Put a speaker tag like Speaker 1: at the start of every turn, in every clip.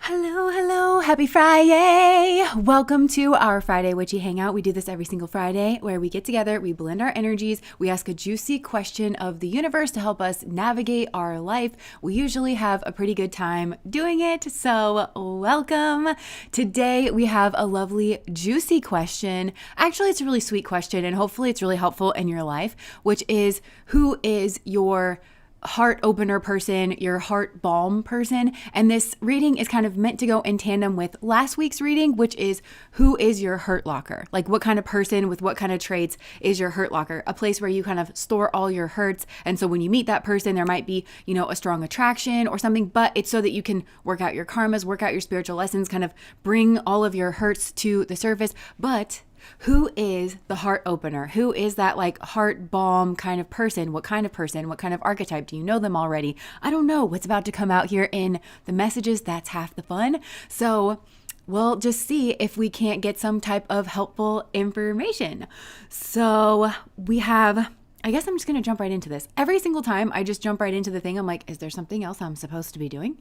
Speaker 1: Hello, hello, happy Friday. Welcome to our Friday Witchy Hangout. We do this every single Friday where we get together, we blend our energies, we ask a juicy question of the universe to help us navigate our life. We usually have a pretty good time doing it, so welcome. Today we have a lovely, juicy question. Actually, it's a really sweet question and hopefully it's really helpful in your life, which is, who is your heart opener person, your heart balm person? And this reading is kind of meant to go in tandem with last week's reading, which is, who is your hurt locker? Like, what kind of person with what kind of traits is your hurt locker? A place where you kind of store all your hurts. And so when you meet that person, there might be, a strong attraction or something, but it's so that you can work out your karmas, work out your spiritual lessons, kind of bring all of your hurts to the surface. But who is the heart opener? Who is that like heart balm kind of person? What kind of person? What kind of archetype? Do you know them already? I don't know what's about to come out here in the messages. That's half the fun. So we'll just see if we can't get some type of helpful information. So I guess I'm just going to jump right into this. Every single time I just jump right into the thing, I'm like, is there something else I'm supposed to be doing?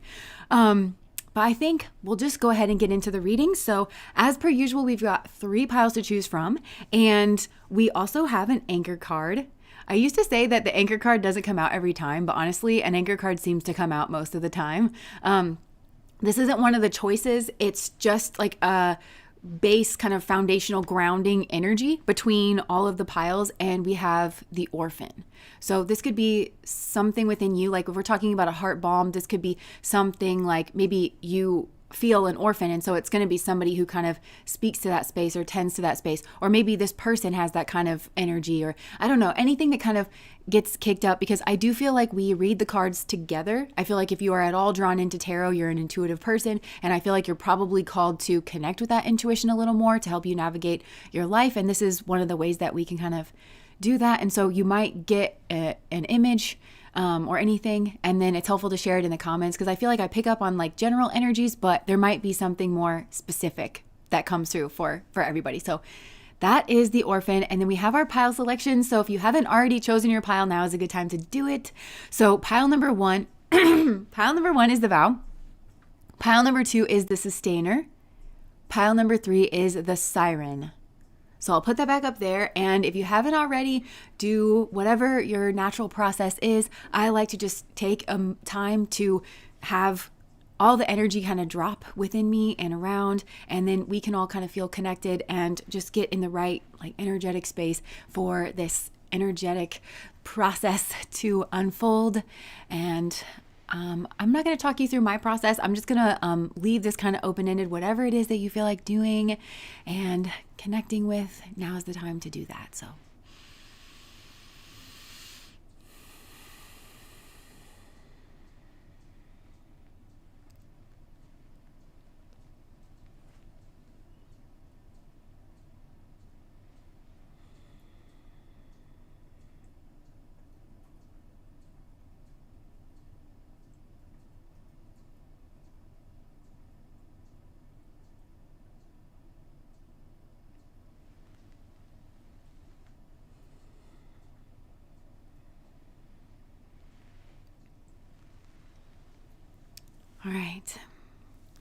Speaker 1: But I think we'll just go ahead and get into the reading. So as per usual, we've got 3 piles to choose from. And we also have an anchor card. I used to say that the anchor card doesn't come out every time, but honestly, an anchor card seems to come out most of the time. This isn't one of the choices. It's just like a base kind of foundational grounding energy between all of the piles, and we have the Orphan. So this could be something within you, like if we're talking about a heart balm, this could be something like maybe you feel an orphan, and so it's going to be somebody who kind of speaks to that space or tends to that space, or maybe this person has that kind of energy, or I don't know, anything that kind of gets kicked up, because I do feel like we read the cards together. I feel like if you are at all drawn into tarot, you're an intuitive person, and I feel like you're probably called to connect with that intuition a little more to help you navigate your life, and this is one of the ways that we can kind of do that. And so you might get an image or anything, and then it's helpful to share it in the comments, because I feel like I pick up on like general energies, but there might be something more specific that comes through for everybody. So that is the Orphan. And then we have our pile selection. So if you haven't already chosen your pile, now is a good time to do it. So pile number 1, pile number 1 is the Vow. Pile number 2 is the Sustainer. Pile number 3 is the Siren. So I'll put that back up there. And if you haven't already, do whatever your natural process is. I like to just take time to have all the energy kind of drop within me and around, and then we can all kind of feel connected and just get in the right like energetic space for this energetic process to unfold. And I'm not going to talk you through my process. I'm just going to leave this kind of open-ended, whatever it is that you feel like doing and connecting with. Now is the time to do that. So all right,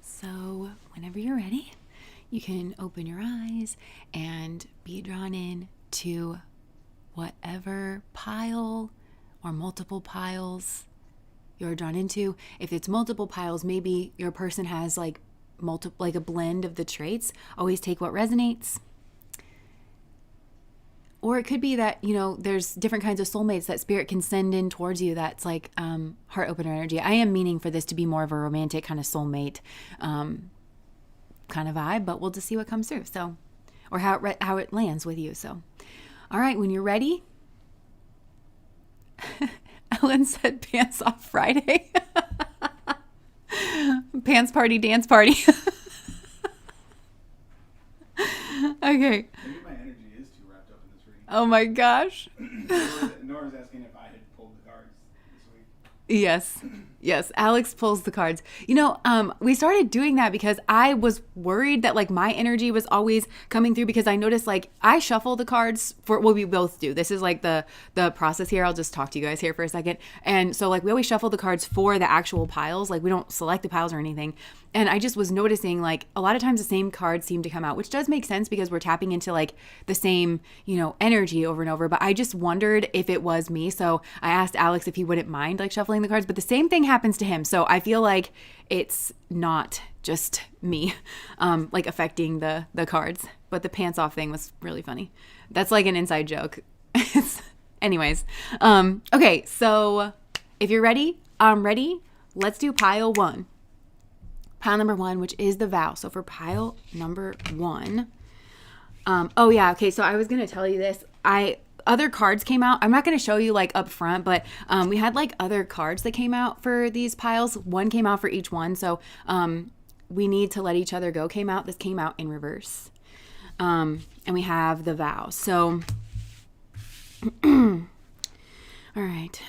Speaker 1: so whenever you're ready, you can open your eyes and be drawn in to whatever pile or multiple piles you're drawn into. If it's multiple piles, maybe your person has like a blend of the traits. Always take what resonates. Or it could be that, there's different kinds of soulmates that spirit can send in towards you that's like heart opener energy. I am meaning for this to be more of a romantic kind of soulmate kind of vibe, but we'll just see what comes through. So, or how it lands with you. So, all right, when you're ready. Ellen said pants off Friday. Pants party, dance party. Okay. Oh my gosh.
Speaker 2: Nora's asking if I had pulled the cards this week.
Speaker 1: Yes. Yes, Alex pulls the cards. We started doing that because I was worried that like my energy was always coming through, because I noticed like I shuffle the cards for, well, we both do. This is like the process here. I'll just talk to you guys here for a second. And so like we always shuffle the cards for the actual piles. Like we don't select the piles or anything. And I just was noticing like a lot of times the same cards seem to come out, which does make sense because we're tapping into like the same, energy over and over. But I just wondered if it was me. So I asked Alex if he wouldn't mind like shuffling the cards, but the same thing happens to him. So I feel like it's not just me like affecting the cards. But the pants off thing was really funny. That's like an inside joke. Anyways. Okay, so if you're ready, I'm ready. Let's do pile 1. Pile number 1, which is the vow. So for pile number 1, okay. So I was going to tell you this. Other cards came out. I'm not going to show you like up front, but we had like other cards that came out for these piles. One came out for each one. So we need to let each other go came out. This came out in reverse. And we have the vow. So, all right.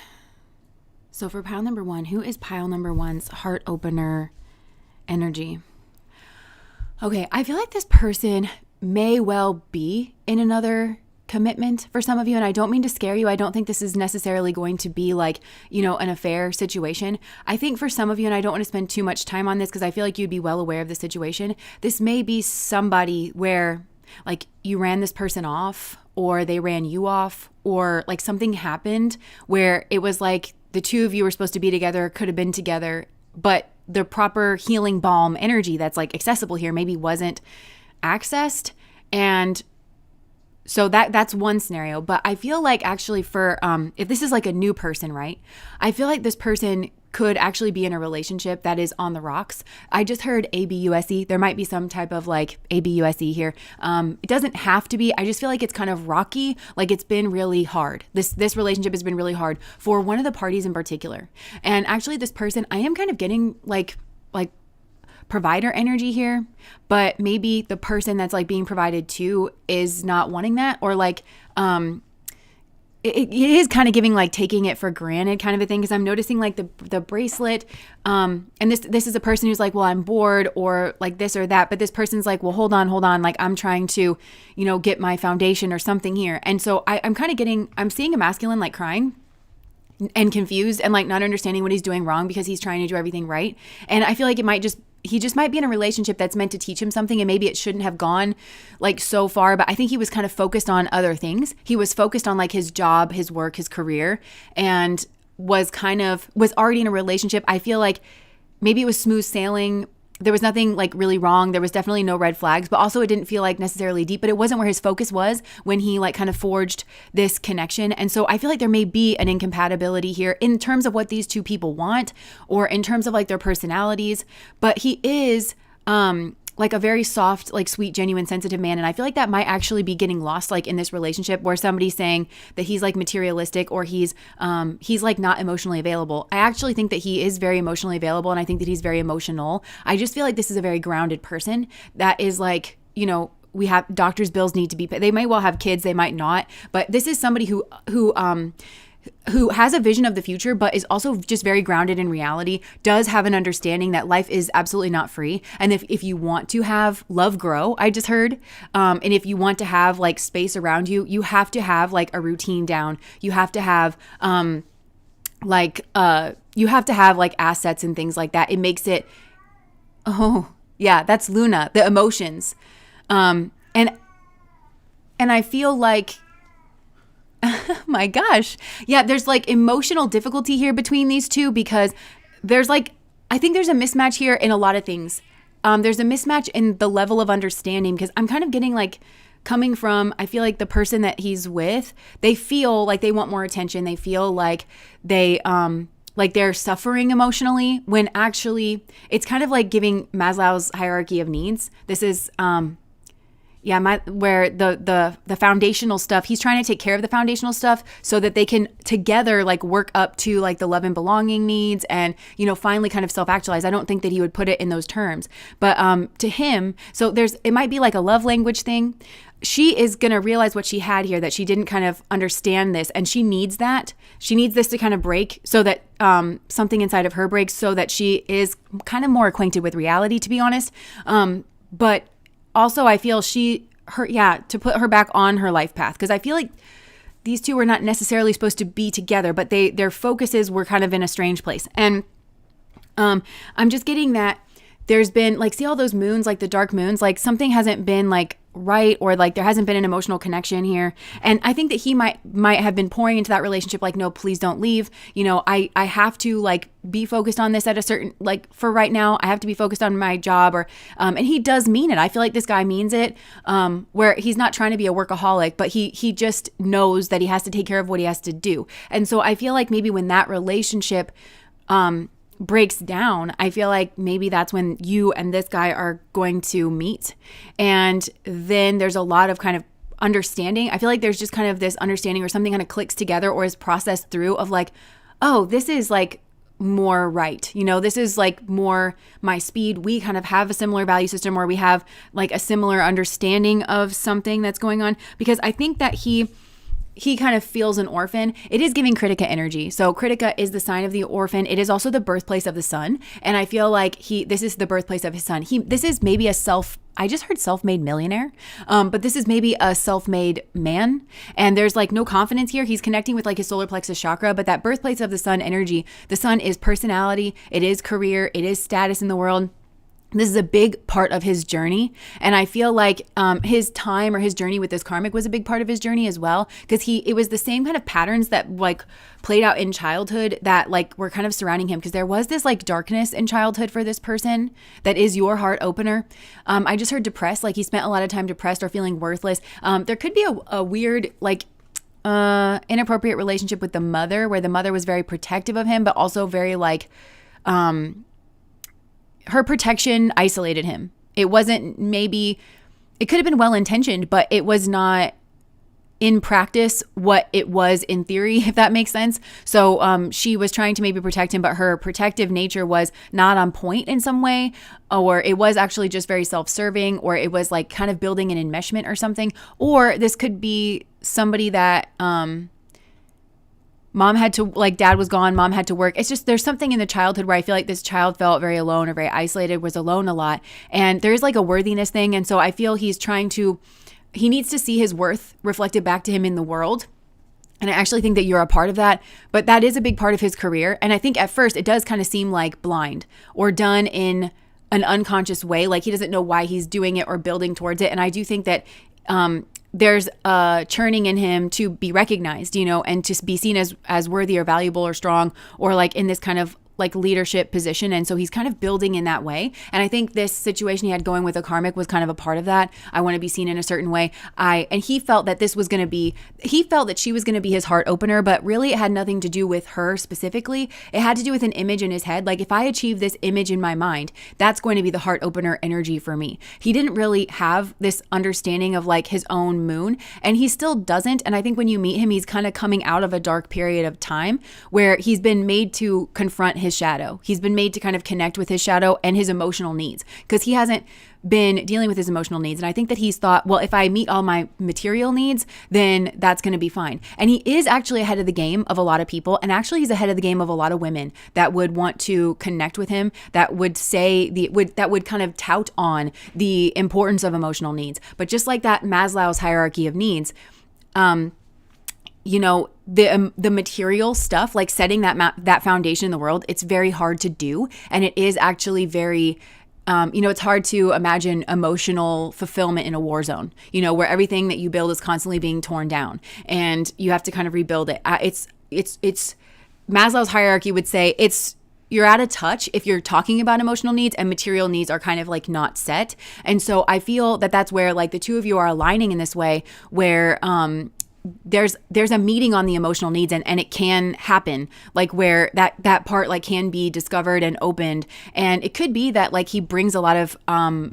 Speaker 1: So for pile number 1, who is pile number 1's heart opener energy? Okay, I feel like this person may well be in another commitment for some of you, and I don't mean to scare you. I don't think this is necessarily going to be like, an affair situation. I think for some of you, and I don't want to spend too much time on this because I feel like you'd be well aware of the situation, this may be somebody where like you ran this person off, or they ran you off, or like something happened where it was like the two of you were supposed to be together, could have been together, but the proper healing balm energy that's like accessible here maybe wasn't accessed. And so that's one scenario. But I feel like actually for if this is like a new person, right? I feel like this person could actually be in a relationship that is on the rocks. I just heard ABUSE. There might be some type of like ABUSE here. It doesn't have to be. I just feel like it's kind of rocky. Like it's been really hard. This relationship has been really hard for one of the parties in particular. And actually this person, I am kind of getting like provider energy here, but maybe the person that's like being provided to is not wanting that, or like it is kind of giving like taking it for granted kind of a thing, because I'm noticing like the bracelet and this is a person who's like, well, I'm bored, or like this or that, but this person's like, well, hold on, like I'm trying to get my foundation or something here. And so I'm seeing a masculine like crying and confused and like not understanding what he's doing wrong because he's trying to do everything right. And I feel like he just might be in a relationship that's meant to teach him something, and maybe it shouldn't have gone like so far, but I think he was kind of focused on other things. He was focused on like his job, his work, his career, and was already in a relationship. I feel like maybe it was smooth sailing. There was nothing like really wrong. There was definitely no red flags, but also it didn't feel like necessarily deep, but it wasn't where his focus was when he like kind of forged this connection. And so I feel like there may be an incompatibility here in terms of what these two people want, or in terms of like their personalities, but he is, like a very soft, like sweet, genuine, sensitive man. And I feel like that might actually be getting lost like in this relationship, where somebody's saying that he's like materialistic, or he's like not emotionally available. I actually think that he is very emotionally available, and I think that he's very emotional. I just feel like this is a very grounded person that is like, we have doctor's bills need to be paid. They may well have kids, they might not, but this is somebody who has a vision of the future, but is also just very grounded in reality, does have an understanding that life is absolutely not free. And if you want to have love grow, I just heard, and if you want to have like space around you, you have to have like a routine down. You have to have, you have to have like assets and things like that. It makes it, oh yeah, that's Luna, the emotions. And I feel like, my gosh. Yeah, there's like emotional difficulty here between these two, because there's like, I think there's a mismatch here in a lot of things. There's a mismatch in the level of understanding, because I'm kind of getting like coming from, I feel like the person that he's with, they feel like they want more attention. They feel like they're suffering emotionally, when actually it's kind of like giving Maslow's hierarchy of needs. This is, where the foundational stuff, he's trying to take care of the foundational stuff so that they can together like work up to like the love and belonging needs and, finally kind of self-actualize. I don't think that he would put it in those terms, but to him, so it might be like a love language thing. she is going to realize what she had here, that she didn't kind of understand this, and she needs that. She needs this to kind of break, so that something inside of her breaks, so that she is kind of more acquainted with reality, to be honest. But also I feel to put her back on her life path, because I feel like these two were not necessarily supposed to be together, but their focuses were kind of in a strange place. And I'm just getting that there's been, like, see all those moons, like the dark moons, like something hasn't been like right, or like there hasn't been an emotional connection here. And I think that he might have been pouring into that relationship like, no, please don't leave. You know, I have to like be focused on this at a certain, like for right now, I have to be focused on my job, or and he does mean it. I feel like this guy means it, where he's not trying to be a workaholic, but he just knows that he has to take care of what he has to do. And so I feel like maybe when that relationship breaks down, I feel like maybe that's when you and this guy are going to meet. And then there's a lot of kind of understanding. I feel like there's just kind of this understanding, or something kind of clicks together or is processed through, of like, oh, this is like more right. You know, this is like more my speed. We kind of have a similar value system, or we have like a similar understanding of something that's going on. Because I think that he kind of feels an orphan. It is giving Critica energy. So Critica is the sign of the orphan. It is also the birthplace of the sun. And I feel like this is the birthplace of his son. This is maybe I just heard self-made millionaire, but this is maybe a self-made man. And there's like no confidence here. He's connecting with like his solar plexus chakra, but that birthplace of the sun energy, the sun is personality. It is career. It is status in the world. This is a big part of his journey. And I feel like his time, or his journey with this karmic, was a big part of his journey as well. Because it was the same kind of patterns that like played out in childhood that like were kind of surrounding him. Because there was this like darkness in childhood for this person that is your heart opener. I just heard depressed, like he spent a lot of time depressed or feeling worthless. There could be a weird like inappropriate relationship with the mother, where the mother was very protective of him, but also very like her protection isolated him. It wasn't, maybe it could have been well-intentioned, but it was not in practice what it was in theory, if that makes sense. So she was trying to maybe protect him, but her protective nature was not on point in some way, or it was actually just very self-serving, or it was like kind of building an enmeshment or something. Or this could be somebody that mom had to, like, dad was gone, mom had to work. It's just, there's something in the childhood where I feel like this child felt very alone, or very isolated, was alone a lot. And there's like a worthiness thing. And so I feel he needs to see his worth reflected back to him in the world. And I actually think that you're a part of that, but that is a big part of his career. And I think at first it does kind of seem like blind, or done in an unconscious way. Like he doesn't know why he's doing it or building towards it. And I do think that, there's a churning in him to be recognized, you know, and to be seen as worthy or valuable or strong, or like in this kind of like leadership position. And so he's kind of building in that way. And I think this situation he had going with a karmic was kind of a part of that. I want to be seen in a certain way. And he felt that he felt that she was going to be his heart opener, but really it had nothing to do with her specifically. It had to do with an image in his head. Like, if I achieve this image in my mind, that's going to be the heart opener energy for me. He didn't really have this understanding of like his own moon, and he still doesn't. And I think when you meet him, he's kind of coming out of a dark period of time where he's been made to confront his shadow. He's been made to kind of connect with his shadow and his emotional needs, because he hasn't been dealing with his emotional needs. And I think that he's thought, well, if I meet all my material needs, then that's going to be fine. And he is actually ahead of the game of a lot of people. And actually he's ahead of the game of a lot of women that would want to connect with him, that would that would kind of tout on the importance of emotional needs. But just like that Maslow's hierarchy of needs, you know, the material stuff, like setting that foundation in the world, it's very hard to do. And it is actually very, you know, it's hard to imagine emotional fulfillment in a war zone, you know, where everything that you build is constantly being torn down and you have to kind of rebuild it. It's Maslow's hierarchy would say you're out of touch if you're talking about emotional needs, and material needs are kind of like not set. And so I feel that that's where like the two of you are aligning in this way, where, there's a meeting on the emotional needs, and it can happen, like where that part like can be discovered and opened. And it could be that like he brings a lot of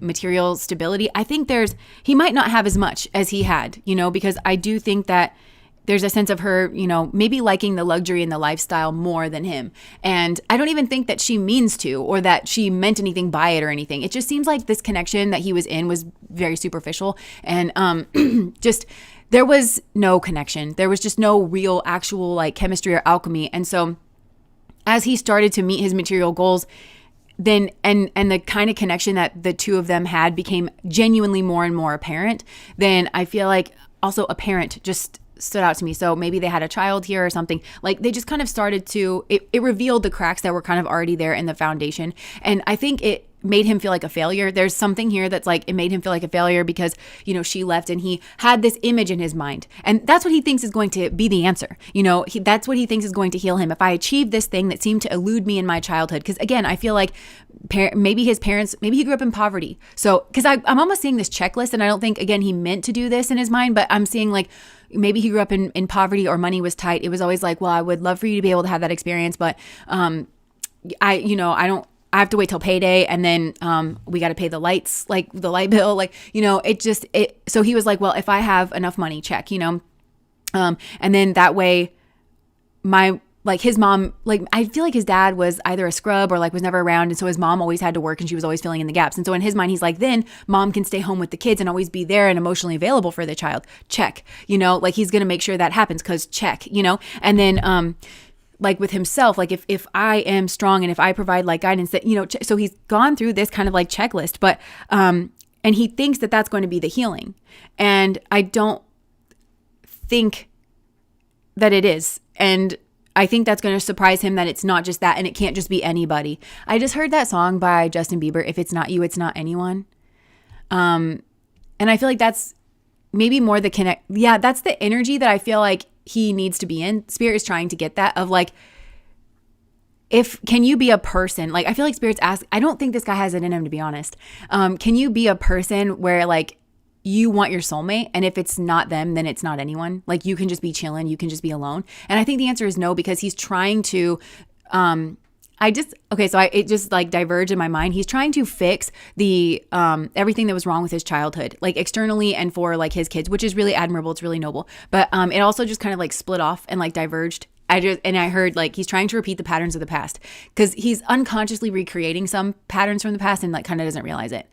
Speaker 1: material stability. I think he might not have as much as he had, you know, because I do think that there's a sense of her, maybe liking the luxury and the lifestyle more than him. And I don't even think that she means to, or that she meant anything by it or anything. It just seems like this connection that he was in was very superficial. And just, there was no connection. There was just no real actual like chemistry or alchemy. And so as he started to meet his material goals, then and the kind of connection that the two of them had became genuinely more and more apparent, then I feel like also a parent just stood out to me. So maybe they had a child here or something. Like they just kind of started to, it revealed the cracks that were kind of already there in the foundation. And I think it made him feel like a failure. There's something here that's like, it made him feel like a failure because, she left and he had this image in his mind. And that's what he thinks is going to be the answer. That's what he thinks is going to heal him. If I achieve this thing that seemed to elude me in my childhood. Because again, I feel like maybe his parents, maybe he grew up in poverty. So, because I'm almost seeing this checklist, and I don't think, again, he meant to do this in his mind, but I'm seeing like, maybe he grew up in poverty or money was tight. It was always like, well, I would love for you to be able to have that experience, but I have to wait till payday, and then we got to pay the lights, like the light bill, so he was like, well, if I have enough money, check, and then that way his mom, I feel like his dad was either a scrub or was never around. And so his mom always had to work and she was always filling in the gaps. And so in his mind, he's like, then mom can stay home with the kids and always be there and emotionally available for the child. Check, he's going to make sure that happens because check, and then, with himself, if I am strong and if I provide guidance that, so he's gone through this kind of checklist, but, and he thinks that that's going to be the healing. And I don't think that it is. And I think that's going to surprise him that it's not just that, and it can't just be anybody. I just heard that song by Justin Bieber, If It's Not You, It's Not Anyone. And I feel like that's maybe more the connect. Yeah, that's the energy that I feel like he needs to be in. Spirit is trying to get that of can you be a person? I feel like Spirit's ask, I don't think this guy has it in him, to be honest. Can you be a person where you want your soulmate, and if it's not them, then it's not anyone? You can just be chilling, you can just be alone. And I think the answer is no, because he's trying to, it just diverged in my mind. He's trying to fix the, everything that was wrong with his childhood, externally and for his kids, which is really admirable. It's really noble. But, it also just kind of split off and diverged. I heard he's trying to repeat the patterns of the past because he's unconsciously recreating some patterns from the past and kind of doesn't realize it.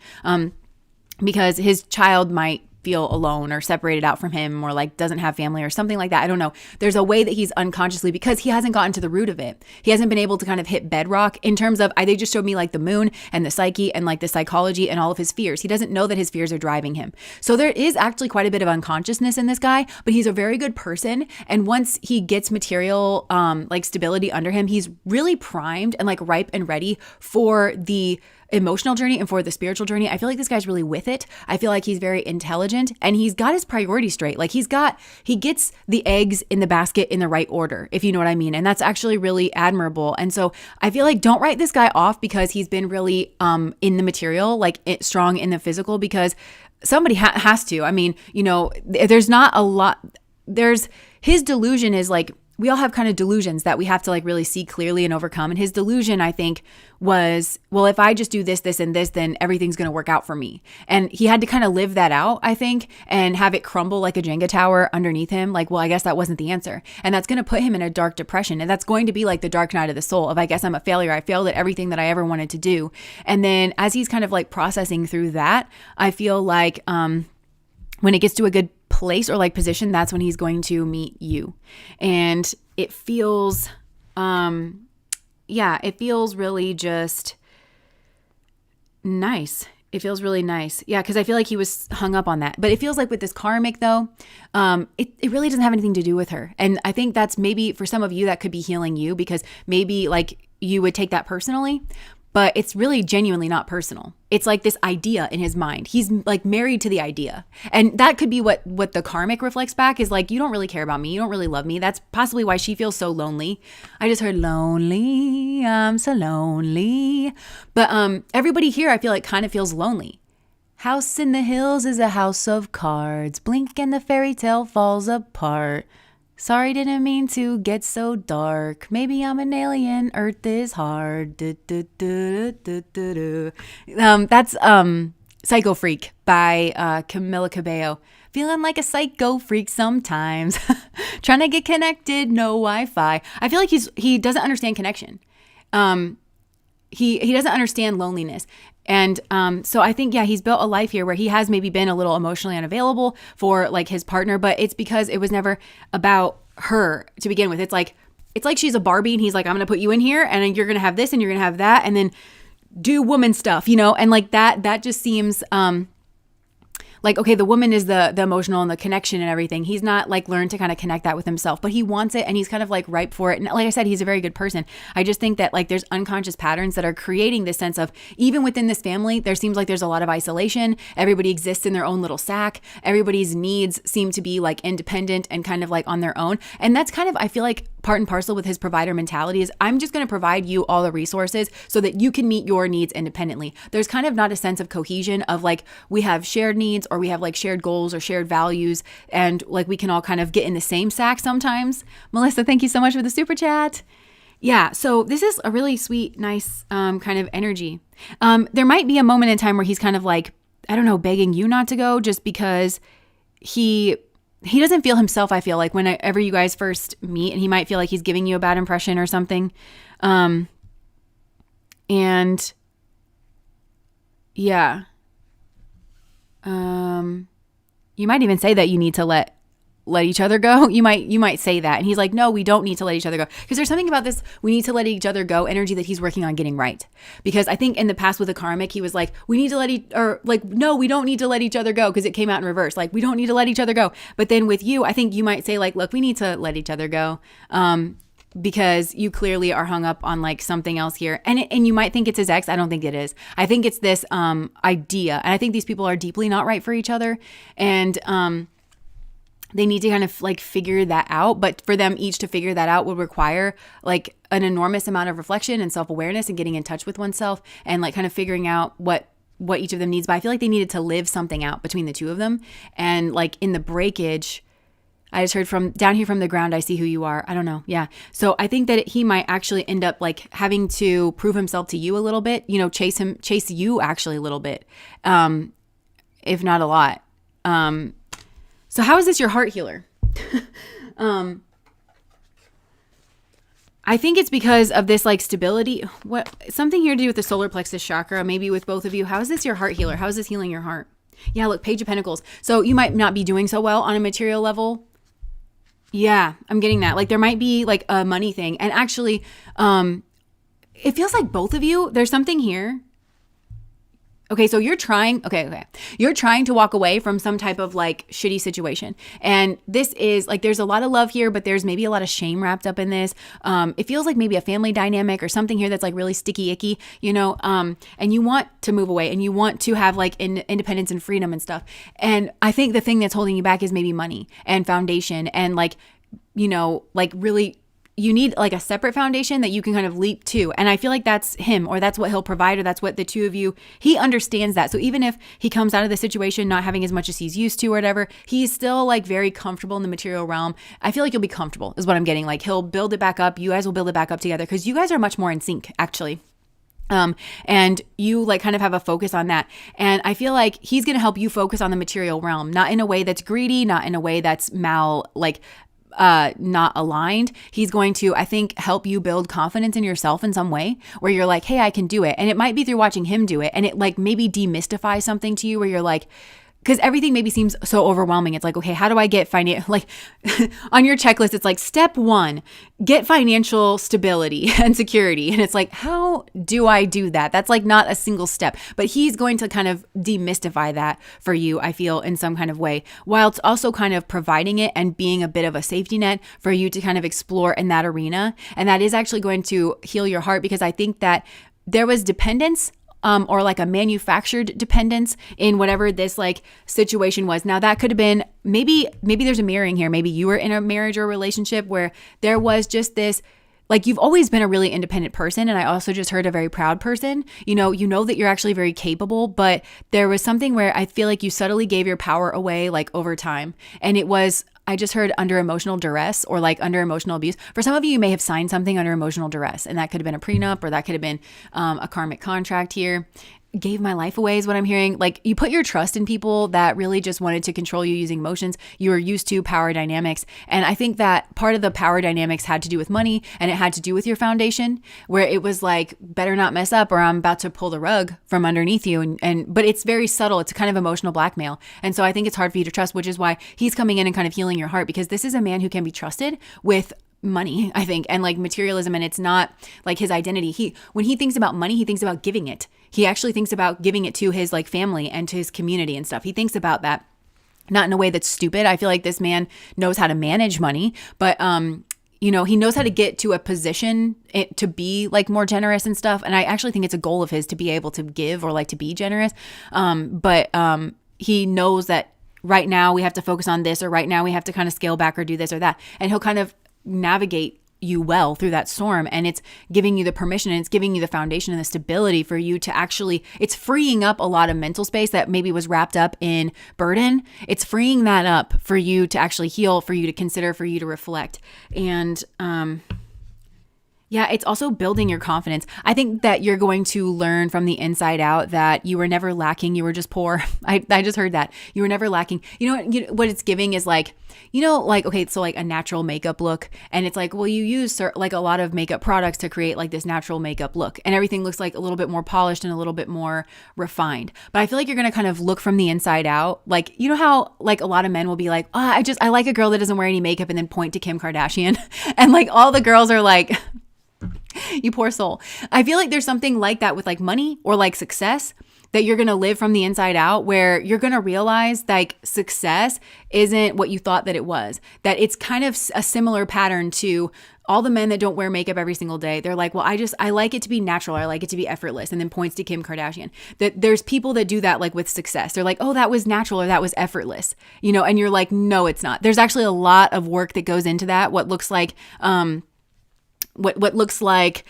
Speaker 1: Because his child might feel alone or separated out from him or doesn't have family or something like that. I don't know. There's a way that he's unconsciously, because he hasn't gotten to the root of it. He hasn't been able to kind of hit bedrock in terms of, they just showed me the moon and the psyche and the psychology and all of his fears. He doesn't know that his fears are driving him. So there is actually quite a bit of unconsciousness in this guy, but he's a very good person. And once he gets material, stability under him, he's really primed and ripe and ready for the emotional journey and for the spiritual journey. I feel like this guy's really with it. I feel like he's very intelligent and he's got his priorities straight. He gets the eggs in the basket in the right order, if you know what I mean. And that's actually really admirable. And so I feel like don't write this guy off because he's been really in the material, strong in the physical, because somebody has to. I mean, there's not a lot. His delusion is we all have kind of delusions that we have to really see clearly and overcome. And his delusion, I think, was, well, if I just do this, this, and this, then everything's going to work out for me. And he had to kind of live that out, I think, and have it crumble like a Jenga tower underneath him. Well, I guess that wasn't the answer. And that's going to put him in a dark depression. And that's going to be the dark night of the soul of, I guess I'm a failure. I failed at everything that I ever wanted to do. And then as he's kind of processing through that, I feel when it gets to a good place or position, that's when he's going to meet you. And it feels, it feels really just nice. It feels really nice. Yeah, because I feel like he was hung up on that. But it feels with this karmic, though, it really doesn't have anything to do with her. And I think that's maybe for some of you that could be healing you, because maybe you would take that personally. But it's really genuinely not personal. It's this idea in his mind. He's married to the idea. And that could be what the karmic reflects back is you don't really care about me. You don't really love me. That's possibly why she feels so lonely. I just heard lonely. I'm so lonely. But everybody here, I feel kind of feels lonely. House in the hills is a house of cards. Blink and the fairy tale falls apart. Sorry, didn't mean to get so dark. Maybe I'm an alien. Earth is hard. That's Psycho Freak by Camila Cabello. Feeling like a psycho freak sometimes. Trying to get connected, no Wi-Fi. I feel like he doesn't understand connection. He doesn't understand loneliness. And so I think, yeah, he's built a life here where he has maybe been a little emotionally unavailable for like his partner, but it's because it was never about her to begin with. It's like she's a Barbie and he's like, I'm going to put you in here and you're going to have this and you're going to have that and then do woman stuff, you know? And like that just seems like, okay, the woman is the emotional and the connection and everything. He's not like learned to kind of connect that with himself, but he wants it and he's kind of like ripe for it. And like I said, he's a very good person. I just think that like there's unconscious patterns that are creating this sense of, even within this family, there seems like there's a lot of isolation. Everybody exists in their own little sack. Everybody's needs seem to be like independent and kind of like on their own. And that's kind of, I feel like, part and parcel with his provider mentality is I'm just going to provide you all the resources so that you can meet your needs independently. There's kind of not a sense of cohesion of like we have shared needs or we have like shared goals or shared values and like we can all kind of get in the same sack sometimes. Melissa, thank you so much for the super chat. Yeah, so this is a really sweet, nice kind of energy. There might be a moment in time where he's kind of like, I don't know, begging you not to go just because he doesn't feel himself, I feel like, whenever you guys first meet, and he might feel like he's giving you a bad impression or something. And yeah. You might even say that you need to let each other go. You might say that. And he's like, no, we don't need to let each other go. Because there's something about this, we need to let each other go energy that he's working on getting right. Because I think in the past with the karmic, he was like, we need to no, we don't need to let each other go. Because it came out in reverse. Like, we don't need to let each other go. But then with you, I think you might say like, look, we need to let each other go. Because you clearly are hung up on like something else here. And you might think it's his ex. I don't think it is. I think it's this idea. And I think these people are deeply not right for each other. And they need to kind of like figure that out. But for them each to figure that out would require like an enormous amount of reflection and self-awareness and getting in touch with oneself and like kind of figuring out what each of them needs. But I feel like they needed to live something out between the two of them. And like in the breakage, I just heard from down here from the ground, I see who you are. I don't know. Yeah. So I think that he might actually end up like having to prove himself to you a little bit, you know, chase you actually a little bit, if not a lot. So how is this your heart healer? I think it's because of this like stability. Something here to do with the solar plexus chakra, maybe with both of you. How is this your heart healer? How is this healing your heart? Yeah, look, Page of Pentacles. So you might not be doing so well on a material level. Yeah, I'm getting that. Like there might be like a money thing. And actually, it feels like both of you, there's something here. Okay, so you're trying to walk away from some type of like shitty situation. And this is like, there's a lot of love here, but there's maybe a lot of shame wrapped up in this. It feels like maybe a family dynamic or something here that's like really sticky icky, you know, and you want to move away and you want to have like independence and freedom and stuff. And I think the thing that's holding you back is maybe money and foundation and like, you know, like really you need like a separate foundation that you can kind of leap to. And I feel like that's him, or that's what he'll provide, or that's what the two of you, he understands that. So even if he comes out of the situation not having as much as he's used to or whatever, he's still like very comfortable in the material realm. I feel like you'll be comfortable is what I'm getting. Like he'll build it back up. You guys will build it back up together because you guys are much more in sync actually. And you like kind of have a focus on that. And I feel like he's going to help you focus on the material realm, not in a way that's greedy, not in a way that's not aligned. He's going to, I think, help you build confidence in yourself in some way where you're like, hey, I can do it. And it might be through watching him do it. And it like maybe demystifies something to you where you're like, because everything maybe seems so overwhelming. It's like, okay, how do I get like on your checklist, it's like step 1, get financial stability and security. And it's like, how do I do that? That's like not a single step, but he's going to kind of demystify that for you, I feel, in some kind of way, while it's also kind of providing it and being a bit of a safety net for you to kind of explore in that arena. And that is actually going to heal your heart, because I think that there was dependence or like a manufactured dependence in whatever this like situation was. Now that could have been maybe there's a mirroring here. Maybe you were in a marriage or relationship where there was just this, like you've always been a really independent person. And I also just heard a very proud person, you know that you're actually very capable, but there was something where I feel like you subtly gave your power away like over time. And it was, I just heard under emotional duress or like under emotional abuse. For some of you, you may have signed something under emotional duress, and that could have been a prenup, or that could have been a karmic contract here. gave my life away is what I'm hearing. Like, you put your trust in people that really just wanted to control you using emotions. You were used to power dynamics. And I think that part of the power dynamics had to do with money, and it had to do with your foundation, where it was like, better not mess up or I'm about to pull the rug from underneath you. But it's very subtle. It's kind of emotional blackmail. And so I think it's hard for you to trust, which is why he's coming in and kind of healing your heart, because this is a man who can be trusted with money, I think, and like materialism. And it's not like his identity. When he thinks about money, he thinks about giving it. He actually thinks about giving it to his like family and to his community and stuff. He thinks about that, not in a way that's stupid. I feel like this man knows how to manage money, but he knows how to get to a position to be like more generous and stuff. And I actually think it's a goal of his to be able to give or like to be generous. But he knows that right now we have to focus on this, or right now we have to kind of scale back or do this or that. And he'll kind of navigate you well through that storm, and it's giving you the permission, and it's giving you the foundation and the stability for you to actually, it's freeing up a lot of mental space that maybe was wrapped up in burden. It's freeing that up for you to actually heal, for you to consider, for you to reflect. And yeah, it's also building your confidence. I think that you're going to learn from the inside out that you were never lacking. You were just poor. I just heard that. You were never lacking. What it's giving is like, okay, so like a natural makeup look. And it's like, well, you use like a lot of makeup products to create like this natural makeup look. And everything looks like a little bit more polished and a little bit more refined. But I feel like you're going to kind of look from the inside out. Like, you know how like a lot of men will be like, I like a girl that doesn't wear any makeup, and then point to Kim Kardashian. And like all the girls are like, you poor soul. I feel like there's something like that with like money or like success, that you're going to live from the inside out, where you're going to realize like success isn't what you thought that it was, that it's kind of a similar pattern to all the men that don't wear makeup every single day. They're like, well, I like it to be natural. I like it to be effortless. And then points to Kim Kardashian. That there's people that do that like with success. They're like, oh, that was natural, or that was effortless, and you're like, no, it's not. There's actually a lot of work that goes into that. What looks like, what looks like,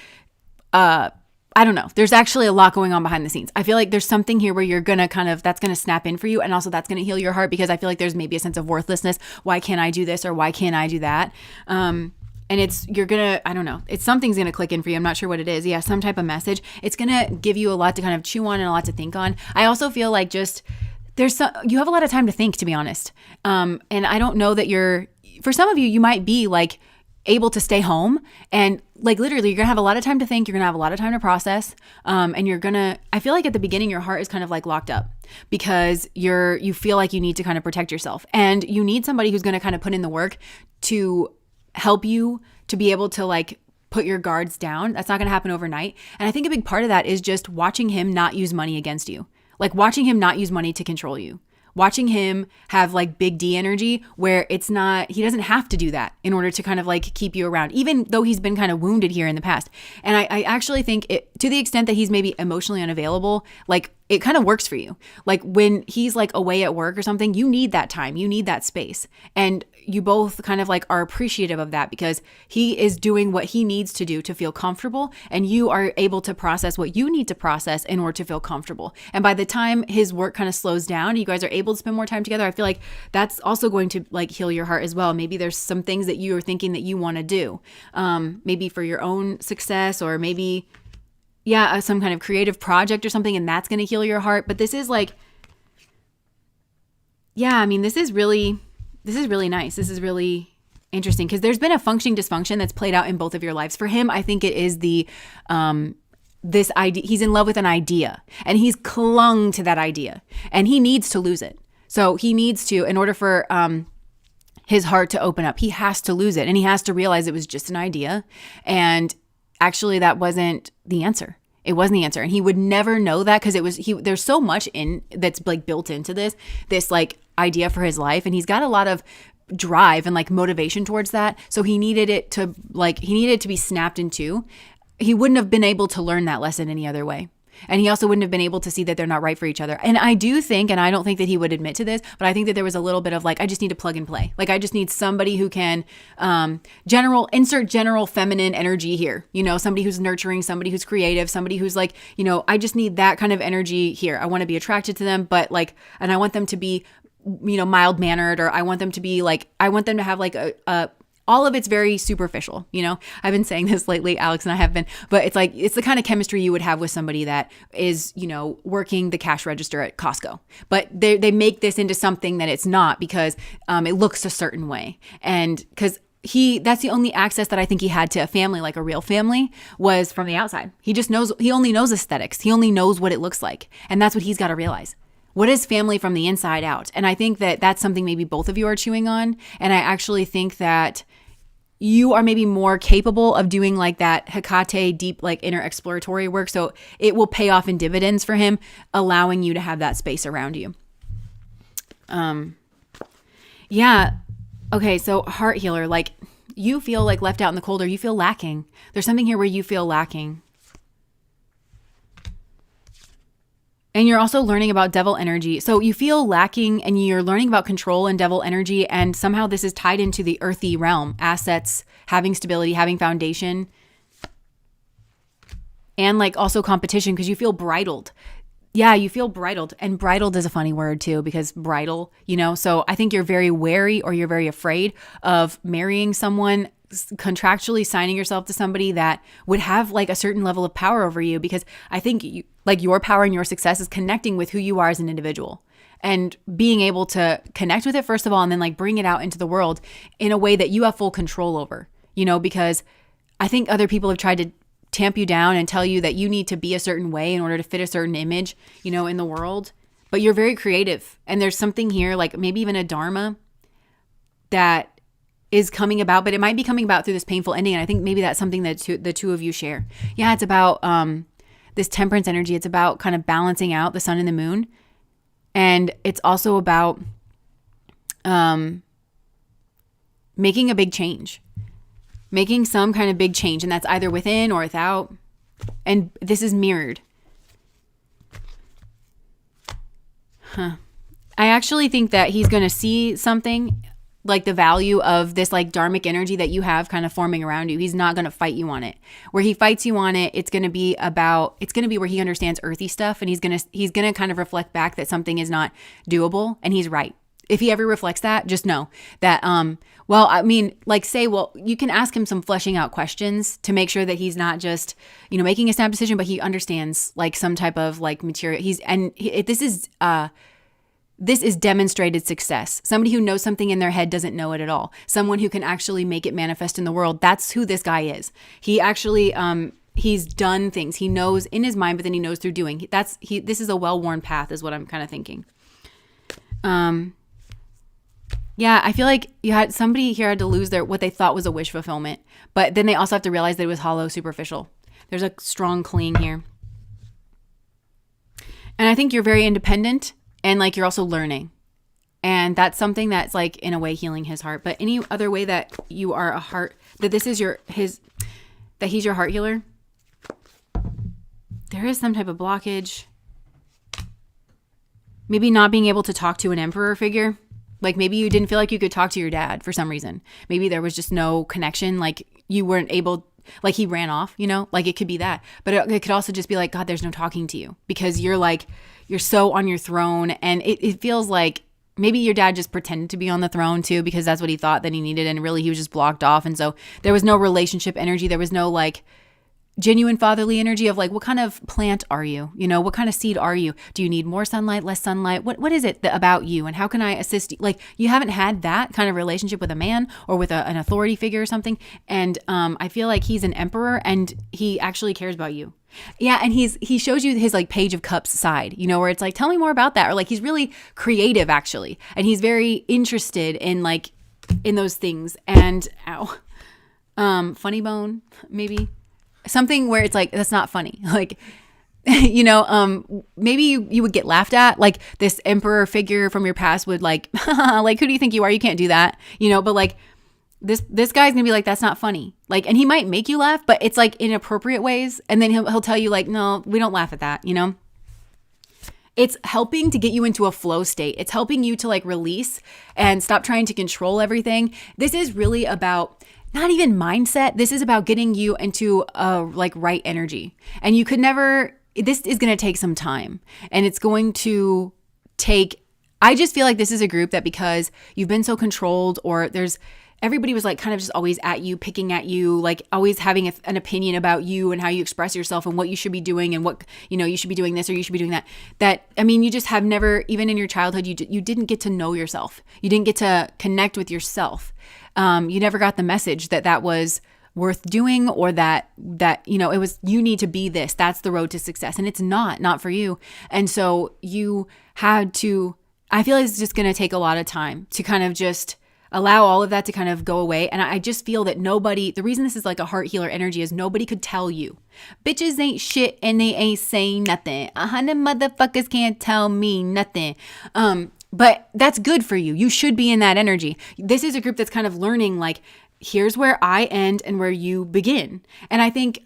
Speaker 1: I don't know. There's actually a lot going on behind the scenes. I feel like there's something here where you're going to that's going to snap in for you. And also that's going to heal your heart, because I feel like there's maybe a sense of worthlessness. Why can't I do this? Or why can't I do that? And I don't know. Something's going to click in for you. I'm not sure what it is. Yeah. Some type of message. It's going to give you a lot to kind of chew on and a lot to think on. I also feel like you have a lot of time to think, to be honest. And I don't know that for some of you, you might be like able to stay home, and like literally you're gonna have a lot of time to think, you're gonna have a lot of time to process, and I feel like at the beginning your heart is kind of like locked up, because you feel like you need to kind of protect yourself, and you need somebody who's gonna kind of put in the work to help you to be able to like put your guards down. That's not gonna happen overnight. And I think a big part of that is just watching him not use money against you, like watching him not use money to control you. Watching him have like big D energy, where he doesn't have to do that in order to kind of like keep you around, even though he's been kind of wounded here in the past. And I actually think to the extent that he's maybe emotionally unavailable, like it kind of works for you. Like when he's like away at work or something, you need that time, you need that space. And you both kind of like are appreciative of that, because he is doing what he needs to do to feel comfortable, and you are able to process what you need to process in order to feel comfortable. And by the time his work kind of slows down, you guys are able to spend more time together. I feel like that's also going to like heal your heart as well. Maybe there's some things that you are thinking that you want to do, maybe for your own success, or maybe some kind of creative project or something, and that's going to heal your heart. But this is like, this is really nice. This is really interesting, because there's been a functioning dysfunction that's played out in both of your lives. For him, I think it is this idea. He's in love with an idea, and he's clung to that idea, and he needs to lose it. So he needs to, in order for his heart to open up, he has to lose it, and he has to realize it was just an idea. And actually that wasn't the answer. It wasn't the answer. And he would never know that, because there's so much that's like built into this like idea for his life. And he's got a lot of drive and like motivation towards that. So he needed it to be snapped in two. He wouldn't have been able to learn that lesson any other way. And he also wouldn't have been able to see that they're not right for each other. And I do think, and I don't think that he would admit to this, but I think that there was a little bit of like, I just need to plug and play. Like, I just need somebody who can insert general feminine energy here. Somebody who's nurturing, somebody who's creative, somebody who's like, I just need that kind of energy here. I want to be attracted to them, but like, and I want them to be, mild mannered, or I want them to be like, I want them to have like a all of it's very superficial. I've been saying this lately, Alex and I have been, but it's like, it's the kind of chemistry you would have with somebody that is, working the cash register at Costco, but they make this into something that it's not because it looks a certain way. And because that's the only access that I think he had to a family, like a real family, was from the outside. He only knows aesthetics. He only knows what it looks like. And that's what he's got to realize. What is family from the inside out? And I think that that's something maybe both of you are chewing on. And I actually think that you are maybe more capable of doing like that Hecate deep, like inner exploratory work. So it will pay off in dividends for him, allowing you to have that space around you. Yeah. Okay. So heart healer, like you feel like left out in the cold, or you feel lacking. There's something here where you feel lacking. And you're also learning about devil energy. So you feel lacking and you're learning about control and devil energy. And somehow this is tied into the earthy realm, assets, having stability, having foundation, and like also competition, because you feel bridled. Yeah, you feel bridled. And bridled is a funny word too, because bridle, so I think you're very wary, or you're very afraid of marrying someone, contractually signing yourself to somebody that would have like a certain level of power over you, because I think your power and your success is connecting with who you are as an individual and being able to connect with it first of all, and then like bring it out into the world in a way that you have full control over, because I think other people have tried to tamp you down and tell you that you need to be a certain way in order to fit a certain image, in the world. But you're very creative. And there's something here, like maybe even a dharma that is coming about, but it might be coming about through this painful ending. And I think maybe that's something that the two of you share. Yeah, it's about this temperance energy. It's about kind of balancing out the sun and the moon. And it's also about making a big change. Making some kind of big change, and that's either within or without. And this is mirrored. I actually think that he's going to see something like the value of this like dharmic energy that you have kind of forming around you. He's not going to fight you on it. Where he fights you on it, it's going to be where he understands earthy stuff, and he's going to kind of reflect back that something is not doable, and he's right. If he ever reflects that, just know that, you can ask him some fleshing out questions to make sure that he's not just, making a snap decision, but he understands like some type of like material. This is demonstrated success. Somebody who knows something in their head doesn't know it at all. Someone who can actually make it manifest in the world. That's who this guy is. He actually, he's done things. He knows in his mind, but then he knows through doing. This is a well-worn path is what I'm kind of thinking. Yeah, I feel like somebody here had to lose what they thought was a wish fulfillment, but then they also have to realize that it was hollow, superficial. There's a strong cling here. And I think you're very independent, and like you're also learning. And that's something that's like in a way healing his heart. But any other way that you are a heart, that this is that he's your heart healer, there is some type of blockage. Maybe not being able to talk to an emperor figure. Like maybe you didn't feel like you could talk to your dad for some reason. Maybe there was just no connection. Like you weren't able, like he ran off, like it could be that. But it could also just be like, God, there's no talking to you because you're so on your throne. And it feels like maybe your dad just pretended to be on the throne too, because that's what he thought that he needed. And really he was just blocked off. And so there was no relationship energy. There was no like genuine fatherly energy of like, what kind of plant are you? What kind of seed are you? Do you need more sunlight, less sunlight? What is it about you? And how can I assist you? Like you haven't had that kind of relationship with a man or with an authority figure or something. And I feel like he's an emperor and he actually cares about you. Yeah. And he shows you his like page of cups side, where it's like, tell me more about that. Or like, he's really creative actually. And he's very interested in those things. And funny bone, maybe. Something where it's like, that's not funny. Like, maybe you would get laughed at. Like this emperor figure from your past would like, like, who do you think you are? You can't do that, but like this guy's gonna be like, that's not funny. Like, and he might make you laugh, but it's like in appropriate ways. And then he'll tell you like, no, we don't laugh at that. It's helping to get you into a flow state. It's helping you to like release and stop trying to control everything. This is really about not even mindset. This is about getting you into a like right energy. And this is going to take some time, and it's going to take, I just feel like this is a group that because you've been so controlled, or there's everybody was like kind of just always at you, picking at you, like always having an opinion about you and how you express yourself and what you should be doing and what, you should be doing this or you should be doing that, you just have never, even in your childhood, you didn't get to know yourself. You didn't get to connect with yourself. You never got the message that was worth doing, or that it was, you need to be this, that's the road to success. And it's not for you. And so you had to, I feel like it's just going to take a lot of time to kind of just allow all of that to kind of go away. And I just feel that the reason this is like a heart healer energy is nobody could tell you. Bitches ain't shit and they ain't saying nothing. 100 motherfuckers can't tell me nothing. But that's good for you. You should be in that energy. This is a group that's kind of learning, like, here's where I end and where you begin. And I think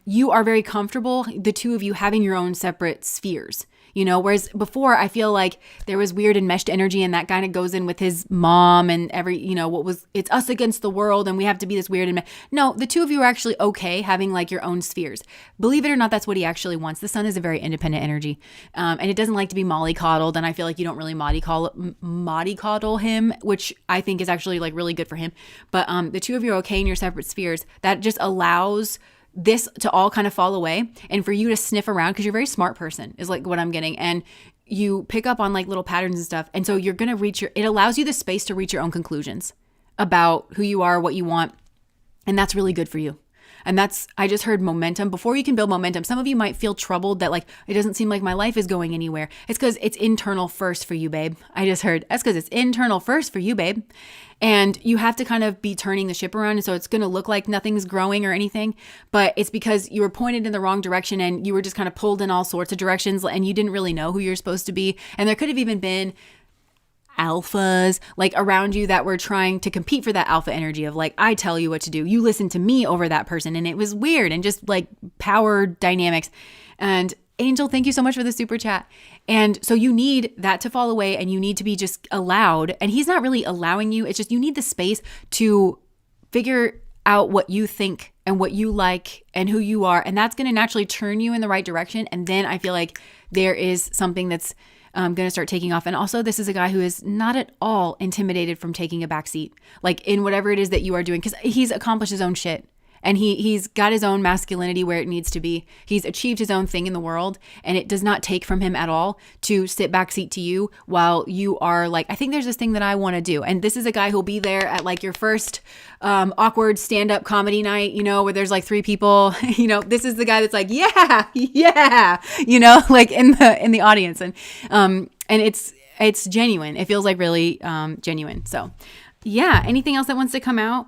Speaker 1: you are very comfortable, the two of you, having your own separate spheres. Whereas before I feel like there was weird enmeshed energy, and that kind of goes in with his mom and it's us against the world and we have to be this weird. And no, the two of you are actually okay having like your own spheres. Believe it or not, that's what he actually wants. The sun is a very independent energy, and it doesn't like to be mollycoddled. And I feel like you don't really mollycoddle him, which I think is actually like really good for him. But the two of you are okay in your separate spheres. That just allows this to all kind of fall away, and for you to sniff around, because you're a very smart person is like what I'm getting, and you pick up on like little patterns and stuff. And so you're going to it allows you the space to reach your own conclusions about who you are, what you want. And that's really good for you. And I just heard momentum. Before you can build momentum, some of you might feel troubled that like, it doesn't seem like my life is going anywhere. It's because it's internal first for you, babe. I just heard that's because it's internal first for you, babe. And you have to kind of be turning the ship around. And so it's going to look like nothing's growing or anything, but it's because you were pointed in the wrong direction and you were just kind of pulled in all sorts of directions and you didn't really know who you're supposed to be. And there could have even been alphas like around you that were trying to compete for that alpha energy of like, I tell you what to do, you listen to me over that person. And it was weird and just like power dynamics. And Angel, thank you so much for the super chat. And so you need that to fall away, and you need to be just allowed. And he's not really allowing you. It's just you need the space to figure out what you think and what you like and who you are. And that's going to naturally turn you in the right direction. And then I feel like there is something that's going to start taking off. And also, this is a guy who is not at all intimidated from taking a backseat, like in whatever it is that you are doing, because he's accomplished his own shit. And he's got his own masculinity where it needs to be. He's achieved his own thing in the world, and it does not take from him at all to sit backseat to you while you are like, I think there's this thing that I want to do. And this is a guy who'll be there at like your first awkward stand-up comedy night, where there's like 3 people, this is the guy that's like, yeah, like in the audience. And it's genuine. It feels like really genuine. So yeah, anything else that wants to come out?